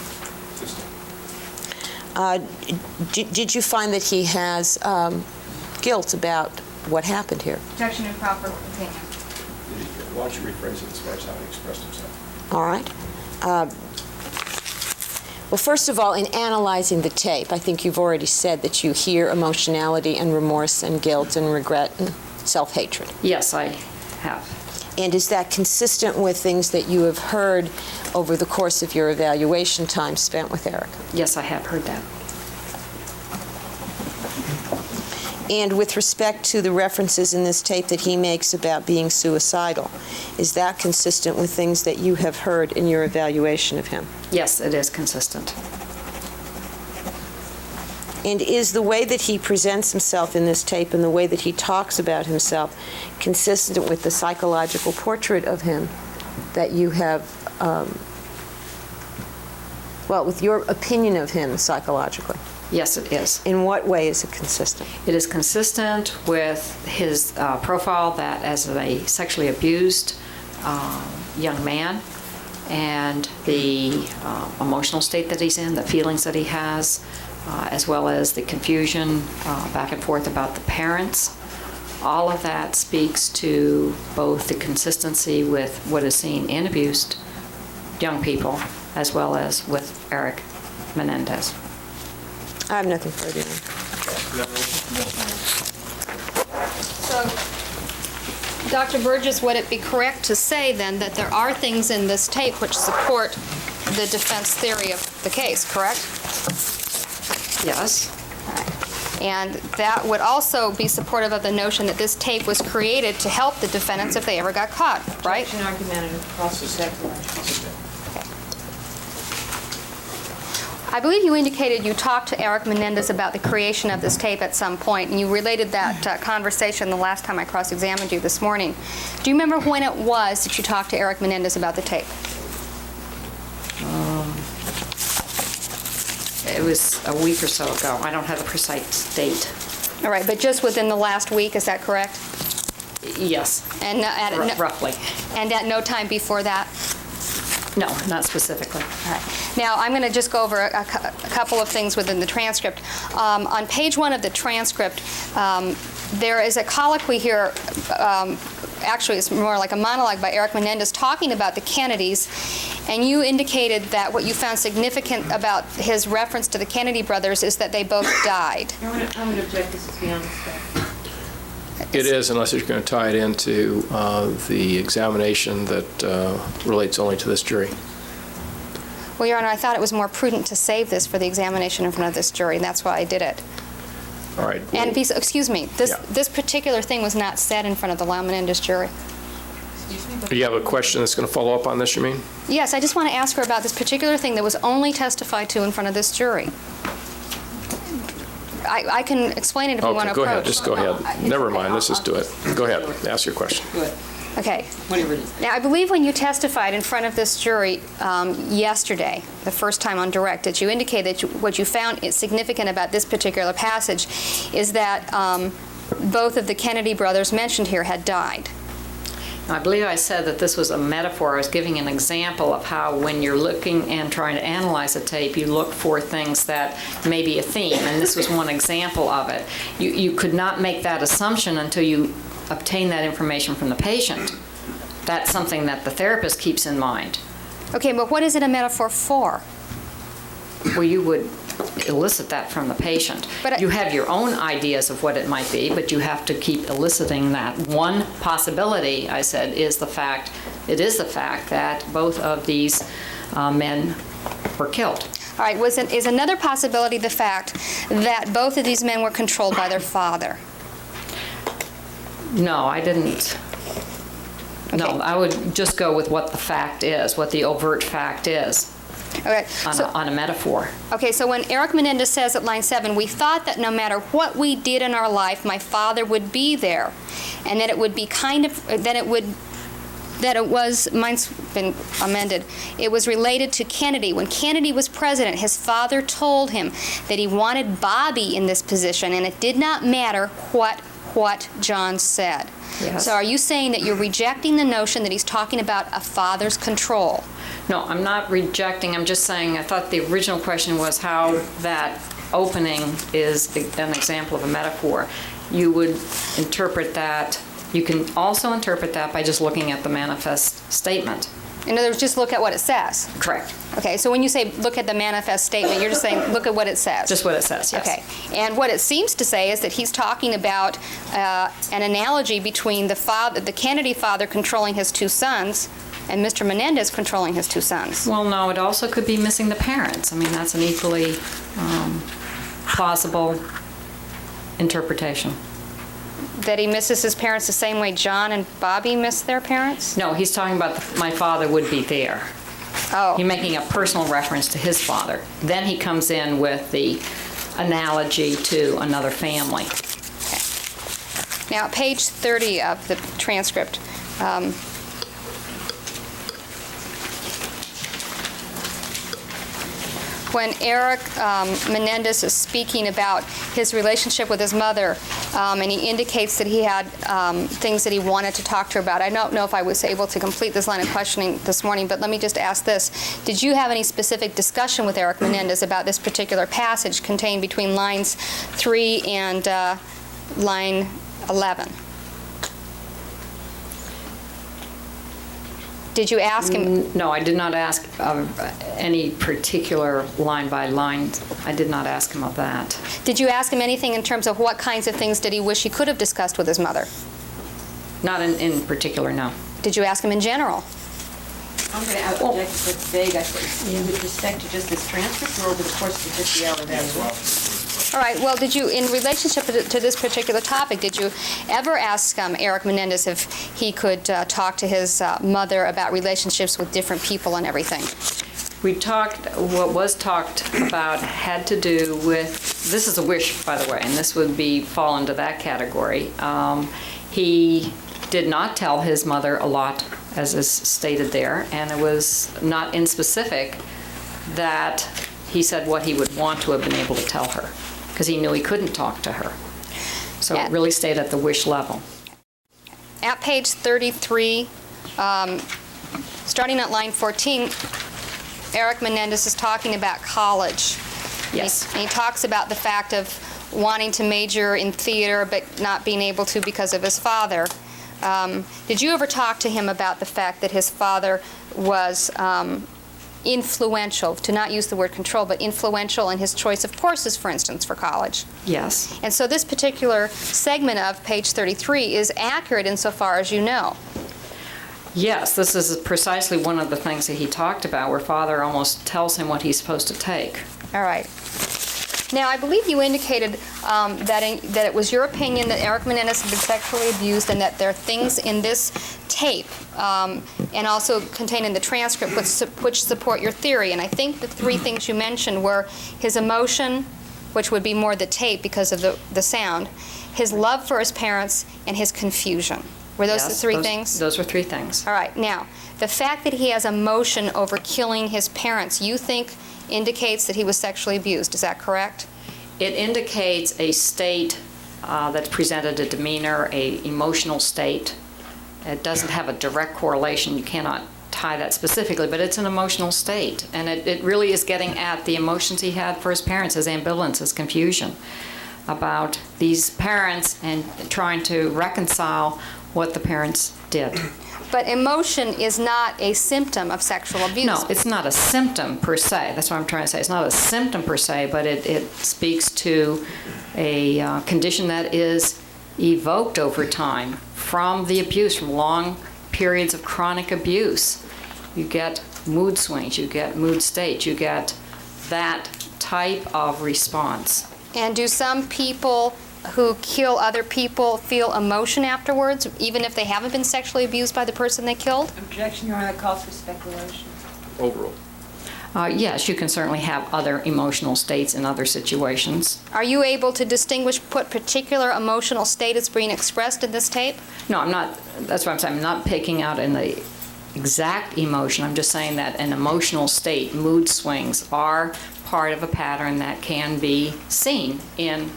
Did you find that he has guilt about what happened here? Objection and proper opinion. Why don't you rephrase it as far as how he expressed himself? All right. Well, first of all, in analyzing the tape, I think you've already said that you hear emotionality and remorse and guilt and regret and self-hatred. Yes, I have. And is that consistent with things that you have heard over the course of your evaluation time spent with Erik? Yes, I have heard that. And with respect to the references in this tape that he makes about being suicidal, is that consistent with things that you have heard in your evaluation of him? Yes, it is consistent. And is the way that he presents himself in this tape and the way that he talks about himself consistent with the psychological portrait of him that you have, with your opinion of him psychologically? Yes, it is. In what way is it consistent? It is consistent with his profile that as a sexually abused young man, and the emotional state that he's in, the feelings that he has, as well as the confusion back and forth about the parents. All of that speaks to both the consistency with what is seen in abused young people, as well as with Erik Menendez. I have nothing further. So, Dr. Burgess, would it be correct to say then that there are things in this tape which support the defense theory of the case, correct? Yes. And that would also be supportive of the notion that this tape was created to help the defendants if they ever got caught, right? Objection argumentative, cross-examination. I believe you indicated you talked to Erik Menendez about the creation of this tape at some point, and you related that conversation the last time I cross-examined you this morning. Do you remember when it was that you talked to Erik Menendez about the tape? It was a week or so ago. I don't have a precise date. All right, but just within the last week, is that correct? Yes, And roughly. And at no time before that? No, not specifically. All right. Now, I'm going to just go over a couple of things within the transcript. On page 1 of the transcript, there is a colloquy here. Actually, it's more like a monologue by Erik Menendez talking about the Kennedys, and you indicated that what you found significant about his reference to the Kennedy brothers is that they both died. I'm going to object. This is beyond the scope. It is, unless you're going to tie it into the examination that relates only to this jury. Well, Your Honor, I thought it was more prudent to save this for the examination in front of this jury, and that's why I did it. All right. And, excuse me, this particular thing was not said in front of the Lyle Menendez jury. Do you have a question that's going to follow up on this, you mean? Yes, I just want to ask her about this particular thing that was only testified to in front of this jury. I can explain it if you want to Okay, go approach. ahead, just go ahead. Never mind, let's just do it. Go ahead, ask your question. Good. Okay. Whatever it is. Now, I believe when you testified in front of this jury yesterday, the first time on direct, that you indicated that what you found significant about this particular passage is that both of the Kennedy brothers mentioned here had died. I believe I said that this was a metaphor. I was giving an example of how when you're looking and trying to analyze a tape, you look for things that may be a theme, and this was one example of it. You could not make that assumption until you obtain that information from the patient. That's something that the therapist keeps in mind. Okay, but what is it a metaphor for? Well, you would elicit that from the patient. But you have your own ideas of what it might be, but you have to keep eliciting that. One possibility, I said, is the fact that both of these men were killed. All right, is another possibility the fact that both of these men were controlled by their father? No, I didn't. Okay. No, I would just go with what the fact is, what the overt fact is. Okay, On a metaphor. Okay, so when Erik Menendez says at line 7, we thought that no matter what we did in our life, my father would be there, and that it would be mine's been amended, it was related to Kennedy. When Kennedy was president, his father told him that he wanted Bobby in this position, and it did not matter what John said. Yes. So are you saying that you're rejecting the notion that he's talking about a father's control? No, I'm not rejecting. I'm just saying I thought the original question was how that opening is an example of a metaphor. You would interpret that. You can also interpret that by just looking at the manifest statement. In other words, just look at what it says. Correct. Okay, so when you say look at the manifest statement, you're just saying look at what it says. Just what it says, yes. Okay, and what it seems to say is that he's talking about an analogy between the Kennedy father controlling his two sons and Mr. Menendez controlling his two sons. Well, no, it also could be missing the parents. I mean, that's an equally plausible interpretation. That he misses his parents the same way John and Bobby miss their parents? No, he's talking about my father would be there. Oh. He's making a personal reference to his father. Then he comes in with the analogy to another family. Okay. Now, page 30 of the transcript. When Erik Menendez is speaking about his relationship with his mother, and he indicates that he had things that he wanted to talk to her about. I don't know if I was able to complete this line of questioning this morning, but let me just ask this. Did you have any specific discussion with Erik Menendez about this particular passage contained between lines 3 and line 11? Did you ask him? No, I did not ask any particular line by line. I did not ask him of that. Did you ask him anything in terms of what kinds of things did he wish he could have discussed with his mother? Not in particular, no. Did you ask him in general? I'm going to object if it's vague. I think with respect to just this transcript or over the course of just the hour that as well. All right. Well, did you, in relationship to this particular topic, did you ever ask Erik Menendez if he could talk to his mother about relationships with different people and everything? What was talked about had to do with, this is a wish, by the way, and this would fall into that category. He did not tell his mother a lot, as is stated there, and it was not inspecific that he said what he would want to have been able to tell her, because he knew he couldn't talk to her. So it really stayed at the wish level. At page 33, starting at line 14, Erik Menendez is talking about college. Yes. And he talks about the fact of wanting to major in theater but not being able to because of his father. Did you ever talk to him about the fact that his father was influential, to not use the word control, but influential in his choice of courses, for instance, for college? Yes. And so this particular segment of page 33 is accurate insofar as you know. Yes, this is precisely one of the things that he talked about, where father almost tells him what he's supposed to take. All right. Now, I believe you indicated that it was your opinion that Erik Menendez had been sexually abused, and that there are things in this tape and also contained in the transcript which support your theory. And I think the three things you mentioned were his emotion, which would be more the tape because of the sound, his love for his parents, and his confusion. Were those the three things? Those were three things. All right. Now, the fact that he has emotion over killing his parents, you think indicates that he was sexually abused. Is that correct? It indicates a state that presented a demeanor, a emotional state. It doesn't have a direct correlation. You cannot tie that specifically, but it's an emotional state. And it really is getting at the emotions he had for his parents, his ambivalence, his confusion about these parents and trying to reconcile what the parents did. But emotion is not a symptom of sexual abuse. No, it's not a symptom per se. That's what I'm trying to say. It's not a symptom per se, but it speaks to a condition that is evoked over time from the abuse, from long periods of chronic abuse. You get mood swings, you get mood states, you get that type of response. And do some people who kill other people feel emotion afterwards, even if they haven't been sexually abused by the person they killed? Objection, Your Honor, that calls for speculation. Overruled. Yes, you can certainly have other emotional states in other situations. Are you able to distinguish what particular emotional state is being expressed in this tape? No, I'm not. That's what I'm saying. I'm not picking out in the exact emotion. I'm just saying that an emotional state, mood swings, are part of a pattern that can be seen in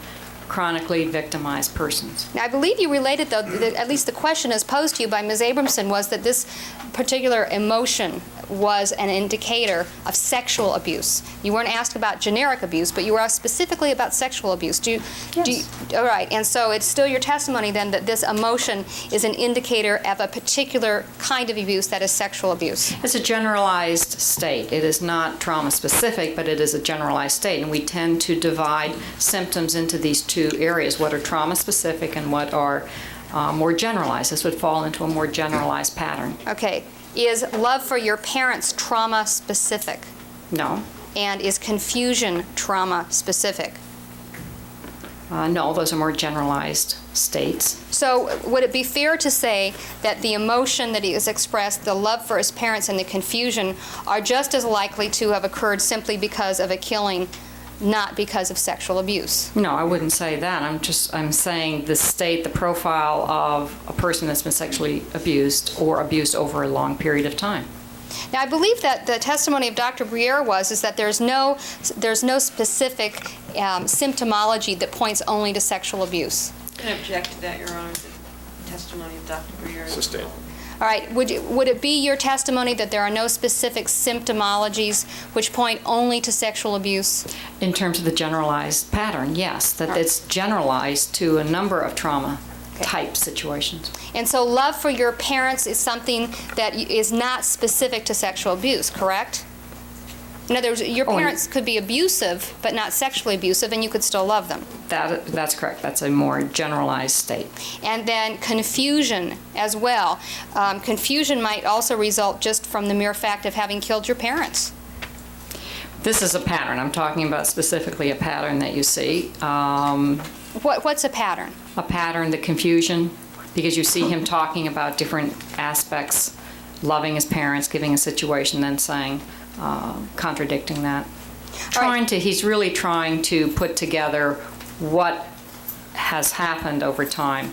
chronically victimized persons. Now, I believe you related, though, that at least the question as posed to you by Ms. Abramson was that this particular emotion was an indicator of sexual abuse. You weren't asked about generic abuse, but you were asked specifically about sexual abuse. All right, and so it's still your testimony then that this emotion is an indicator of a particular kind of abuse, that is sexual abuse. It's a generalized state. It is not trauma specific, but it is a generalized state, and we tend to divide symptoms into these two areas, what are trauma specific and what are more generalized. This would fall into a more generalized pattern. Okay. Is love for your parents trauma specific? No. And is confusion trauma specific? No, those are more generalized states. So would it be fair to say that the emotion that he has expressed, the love for his parents and the confusion, are just as likely to have occurred simply because of a killing, not because of sexual abuse? No, I wouldn't say that. I'm saying the state, the profile of a person that's been sexually abused or abused over a long period of time. Now, I believe that the testimony of Dr. Briere is that there's no specific symptomology that points only to sexual abuse. I'm going to object to that, Your Honor, the testimony of Dr. Briere. Sustained. All right. Would it be your testimony that there are no specific symptomologies which point only to sexual abuse? In terms of the generalized pattern, yes, that it's generalized to a number of trauma type situations. And so love for your parents is something that is not specific to sexual abuse, correct? In other words, your parents could be abusive, but not sexually abusive, and you could still love them. That's correct. That's a more generalized state. And then confusion as well. Confusion might also result just from the mere fact of having killed your parents. This is a pattern. I'm talking about specifically a pattern that you see. What's a pattern? A pattern, the confusion, because you see him talking about different aspects, loving his parents, giving a situation, then saying, contradicting that. He's really trying to put together what has happened over time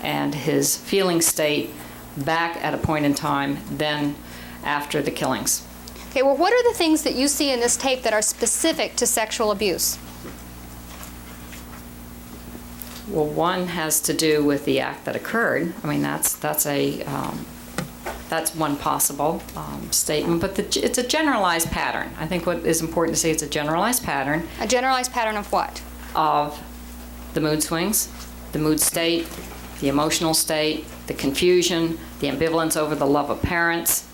and his feeling state back at a point in time then after the killings. Okay, well, what are the things that you see in this tape that are specific to sexual abuse? Well, one has to do with the act that occurred. I mean, that's one possible statement, but it's a generalized pattern. I think what is important to say, it's a generalized pattern. A generalized pattern of what? Of the mood swings, the mood state, the emotional state, the confusion, the ambivalence over the love of parents.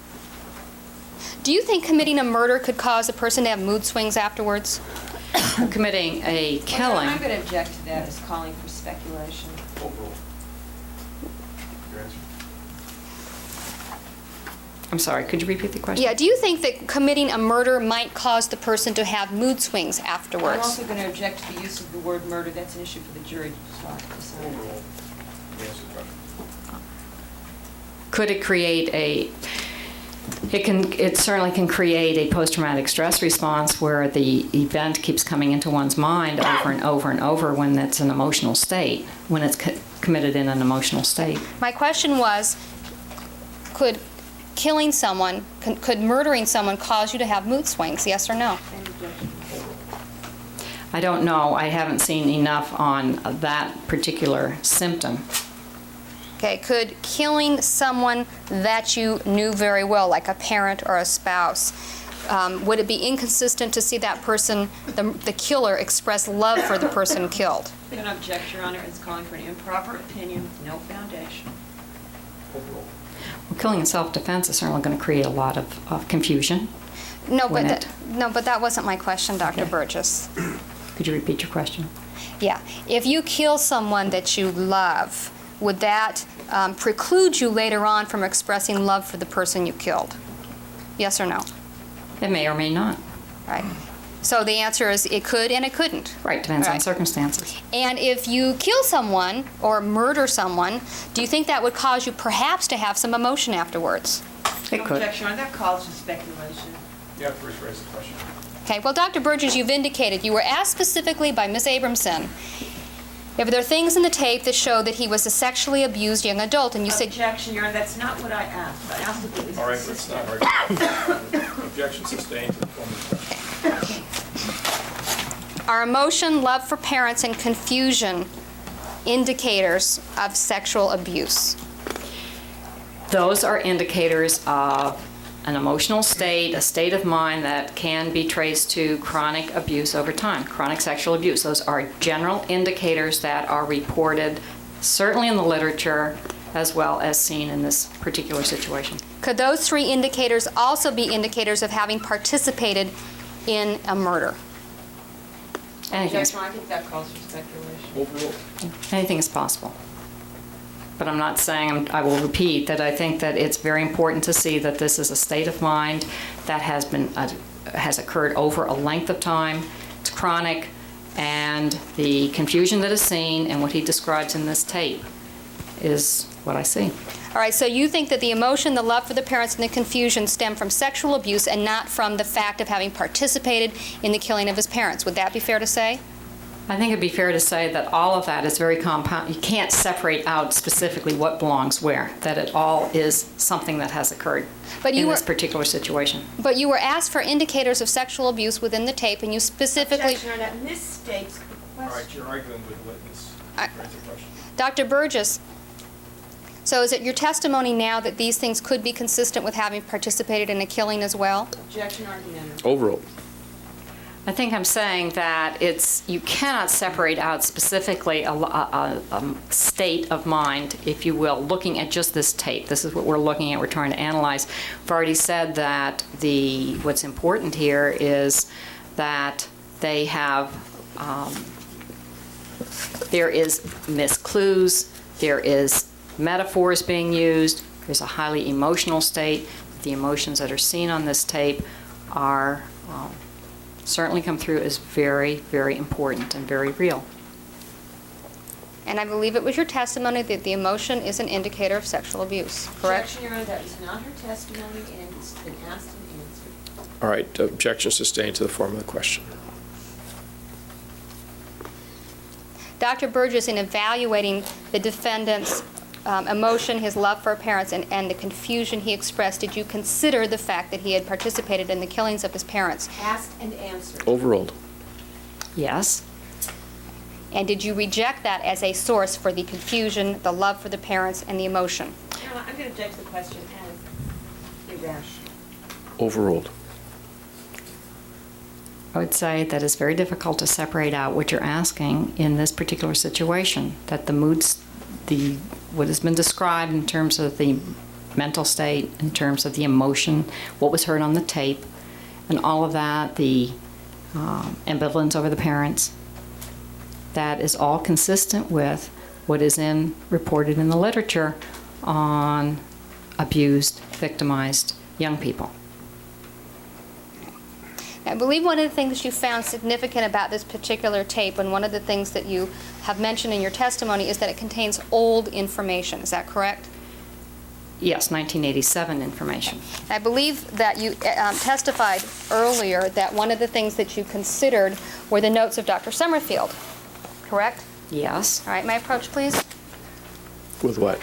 Do you think committing a murder could cause a person to have mood swings afterwards? Committing a killing. I'm going to object to that as calling for speculation. I'm sorry, could you repeat the question? Yeah, do you think that committing a murder might cause the person to have mood swings I'm afterwards? also going to object to the use of the word murder. That's an issue for the jury to decide. Could it create it certainly can create a post-traumatic stress response where the event keeps coming into one's mind over and over and over when it's an emotional state, when it's committed in an emotional state. My question was, could killing someone, could murdering someone cause you to have mood swings, yes or no? I don't know. I haven't seen enough on that particular symptom. Okay, could killing someone that you knew very well, like a parent or a spouse, would it be inconsistent to see that person, the killer, express love for the person killed? I'm going to object, Your Honor. It's calling for an improper opinion with no foundation. Well, killing in self-defense is certainly going to create a lot of confusion. No, but that wasn't my question, Dr. Okay. Burgess. Could you repeat your question? Yeah. If you kill someone that you love, would that preclude you later on from expressing love for the person you killed? Yes or no? It may or may not. Right. So the answer is it could and it couldn't. Right, depends on Right. circumstances. And if you kill someone or murder someone, do you think that would cause you perhaps to have some emotion afterwards? It could. Objection, Your Honor. That calls for speculation. You have to rephrase the question. Okay, well, Dr. Burgess, you've indicated, you were asked specifically by Ms. Abramson if there are things in the tape that show that he was a sexually abused young adult, and you said... Objection, Your Honor. That's not what I asked. I asked if it was All right, let's consistent. not argue. Objection sustained to the form of question. Are emotion, love for parents, and confusion indicators of sexual abuse? Those are indicators of an emotional state, a state of mind that can be traced to chronic abuse over time, chronic sexual abuse. Those are general indicators that are reported, certainly in the literature, as well as seen in this particular situation. Could those three indicators also be indicators of having participated in a murder? Anything is, Objection, I think that calls for speculation. Overruled. anything is possible. But I'm not saying, I will repeat, that I think that it's very important to see that this is a state of mind that has occurred over a length of time. It's chronic, and the confusion that is seen and what he describes in this tape is what I see. All right, so you think that the emotion, the love for the parents, and the confusion stem from sexual abuse and not from the fact of having participated in the killing of his parents. Would that be fair to say? I think it'd be fair to say that all of that is very compound. You can't separate out specifically what belongs where, that it all is something that has occurred in this particular situation. But you were asked for indicators of sexual abuse within the tape, and you specifically... Objection, Your Honor. That misstates the All question. right, you're arguing with the witness. Rephrase the question. Dr. Burgess, so is it your testimony now that these things could be consistent with having participated in a killing as well? Objection, argument. Overruled. I think I'm saying that you cannot separate out specifically a state of mind, if you will, looking at just this tape. This is what we're looking at, we're trying to analyze. I've already said that what's important here is that they have, there is misclues, there is metaphors being used, there's a highly emotional state. The emotions that are seen on this tape are certainly come through as very, very important and very real. And I believe it was your testimony that the emotion is an indicator of sexual abuse, correct? Objection, Your Honor. That was not her testimony, and it's been asked and answered. All right, objection sustained to the form of the question. Dr. Burgess, in evaluating the defendant's emotion, his love for her parents, and the confusion he expressed, did you consider the fact that he had participated in the killings of his parents? Asked and answered. Overruled. Yes. And did you reject that as a source for the confusion, the love for the parents, and the emotion? No, I'm going to judge the question as irrational. Overruled. I would say that it's very difficult to separate out what you're asking in this particular situation, that the moods, what has been described in terms of the mental state, in terms of the emotion, what was heard on the tape, and all of that, the ambivalence over the parents, that is all consistent with what is reported in the literature on abused, victimized young people. I believe one of the things you found significant about this particular tape, and one of the things that you have mentioned in your testimony, is that it contains old information. Is that correct? Yes, 1987 information. I believe that you testified earlier that one of the things that you considered were the notes of Dr. Summerfield, correct? Yes. All right, my approach, please. With what?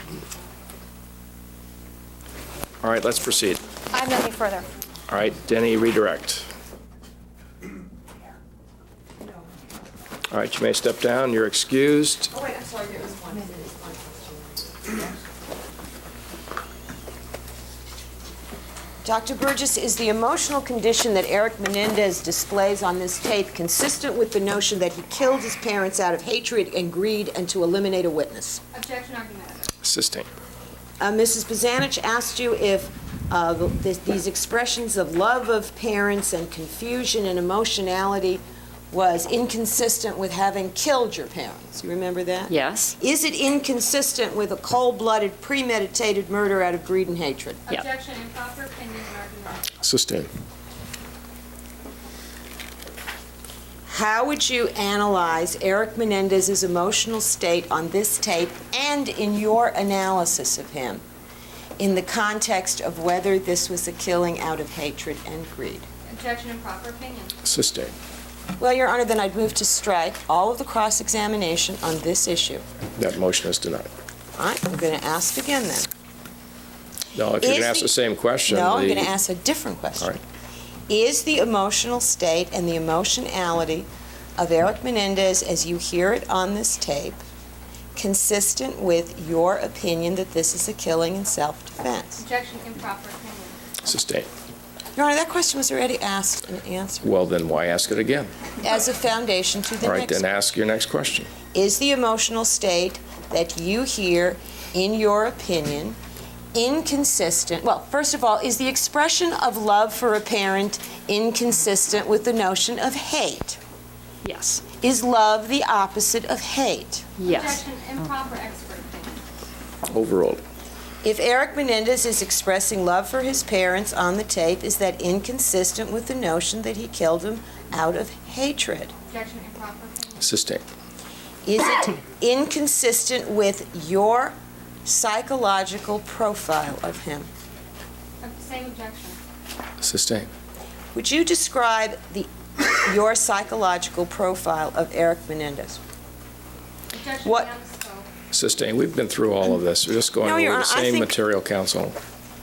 All right, let's proceed. I have nothing further. All right, Denny, redirect. All right, you may step down. You're excused. Oh, wait, I'm sorry, there was one. Dr. Burgess, is the emotional condition that Erik Menendez displays on this tape consistent with the notion that he killed his parents out of hatred and greed and to eliminate a witness? Objection argument. Sustained. Mrs. Bazanich asked you if these expressions of love of parents and confusion and emotionality was inconsistent with having killed your parents. You remember that? Yes. Is it inconsistent with a cold-blooded, premeditated murder out of greed and hatred? Yep. Objection, improper opinion and argument. Sustained. How would you analyze Erik Menendez's emotional state on this tape and in your analysis of him in the context of whether this was a killing out of hatred and greed? Objection, improper opinion. Sustained. Well, Your Honor, then I'd move to strike all of the cross-examination on this issue. That motion is denied. All right, I'm going to ask again then. No, if you're going to ask the same question. No, I'm going to ask a different question. All right. Is the emotional state and the emotionality of Erik Menendez, as you hear it on this tape, consistent with your opinion that this is a killing in self-defense? Objection, improper opinion. Sustained. Your Honor, that question was already asked and answered Well, then why ask it again? as a foundation to the All right, next. then ask your next question. Is the emotional state that you hear, in your opinion, inconsistent? Well, first of all, is the expression of love for a parent inconsistent with the notion of hate? Yes. Is love the opposite of hate? Yes. Objection, improper expert opinion. Overruled. If Erik Menendez is expressing love for his parents on the tape, is that inconsistent with the notion that he killed them out of hatred? Objection, improper opinion. Sustained. Is it inconsistent with your psychological profile of him? Same objection. Sustained. Would you describe your psychological profile of Erik Menendez? Objection, What- beyond the scope. Sustained. We've been through all of this. We're just going No, over Your the Honor, I same think- material, counsel.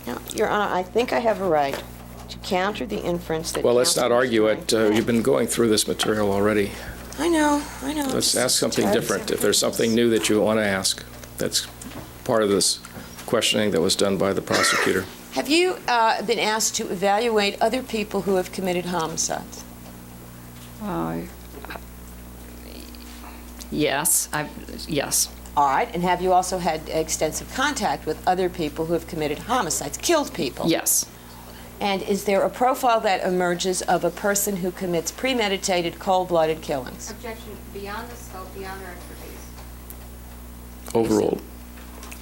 Now, Your Honor, I think I have a right to counter the inference that Well, let's counsel not was argue trying it. to make. You've been going through this material already. I know. Let's ask something different. If there's something new that you want to ask, that's part of this questioning that was done by the prosecutor. Have you been asked to evaluate other people who have committed homicides? Yes. Yes. All right, and have you also had extensive contact with other people who have committed homicides, killed people? Yes. And is there a profile that emerges of a person who commits premeditated, cold-blooded killings? Objection, beyond the scope, beyond our expertise. Overruled.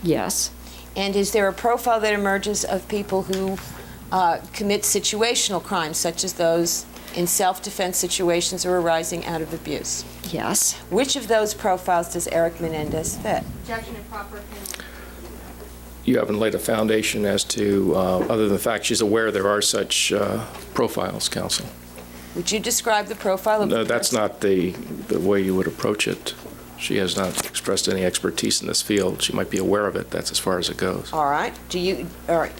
Yes. And is there a profile that emerges of people who commit situational crimes, such as those in self-defense situations or arising out of abuse? Yes. Which of those profiles does Erik Menendez fit? Objection, improper opinion. you haven't laid a foundation as to, other than the fact she's aware there are such profiles, counsel. Would you describe the profile of the No, person? that's not the way you would approach it. She has not expressed any expertise in this field. She might be aware of it. That's as far as it goes. All right. All right.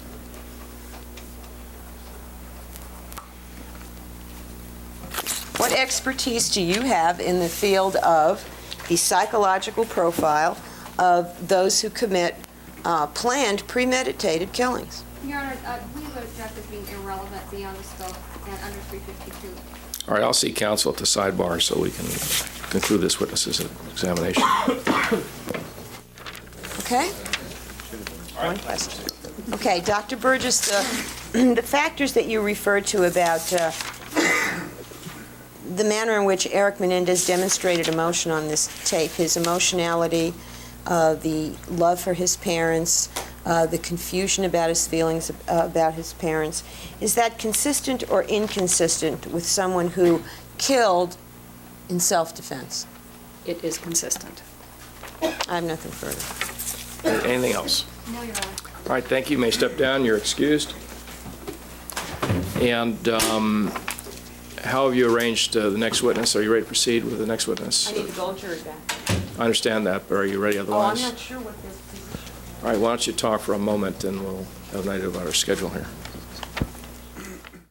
What expertise do you have in the field of the psychological profile of those who commit planned, premeditated killings? Your Honor, we would object as being irrelevant beyond the scope and under 352. All right, I'll see counsel at the sidebar so we can conclude this witness's examination. Okay? One question. Okay, Dr. Burgess, the factors that you referred to about the manner in which Erik Menendez demonstrated emotion on this tape, his emotionality, the love for his parents, the confusion about his feelings about his parents, is that consistent or inconsistent with someone who killed in self-defense? It is consistent. I have nothing further. Anything else? No, Your Honor. All right, thank you. You may step down. You're excused. And how have you arranged the next witness? Are you ready to proceed with the next witness? I need the gold jury back. I understand that, but are you ready Oh, otherwise? I'm not sure what this position. All right, why don't you talk for a moment, and we'll have an idea about our schedule here.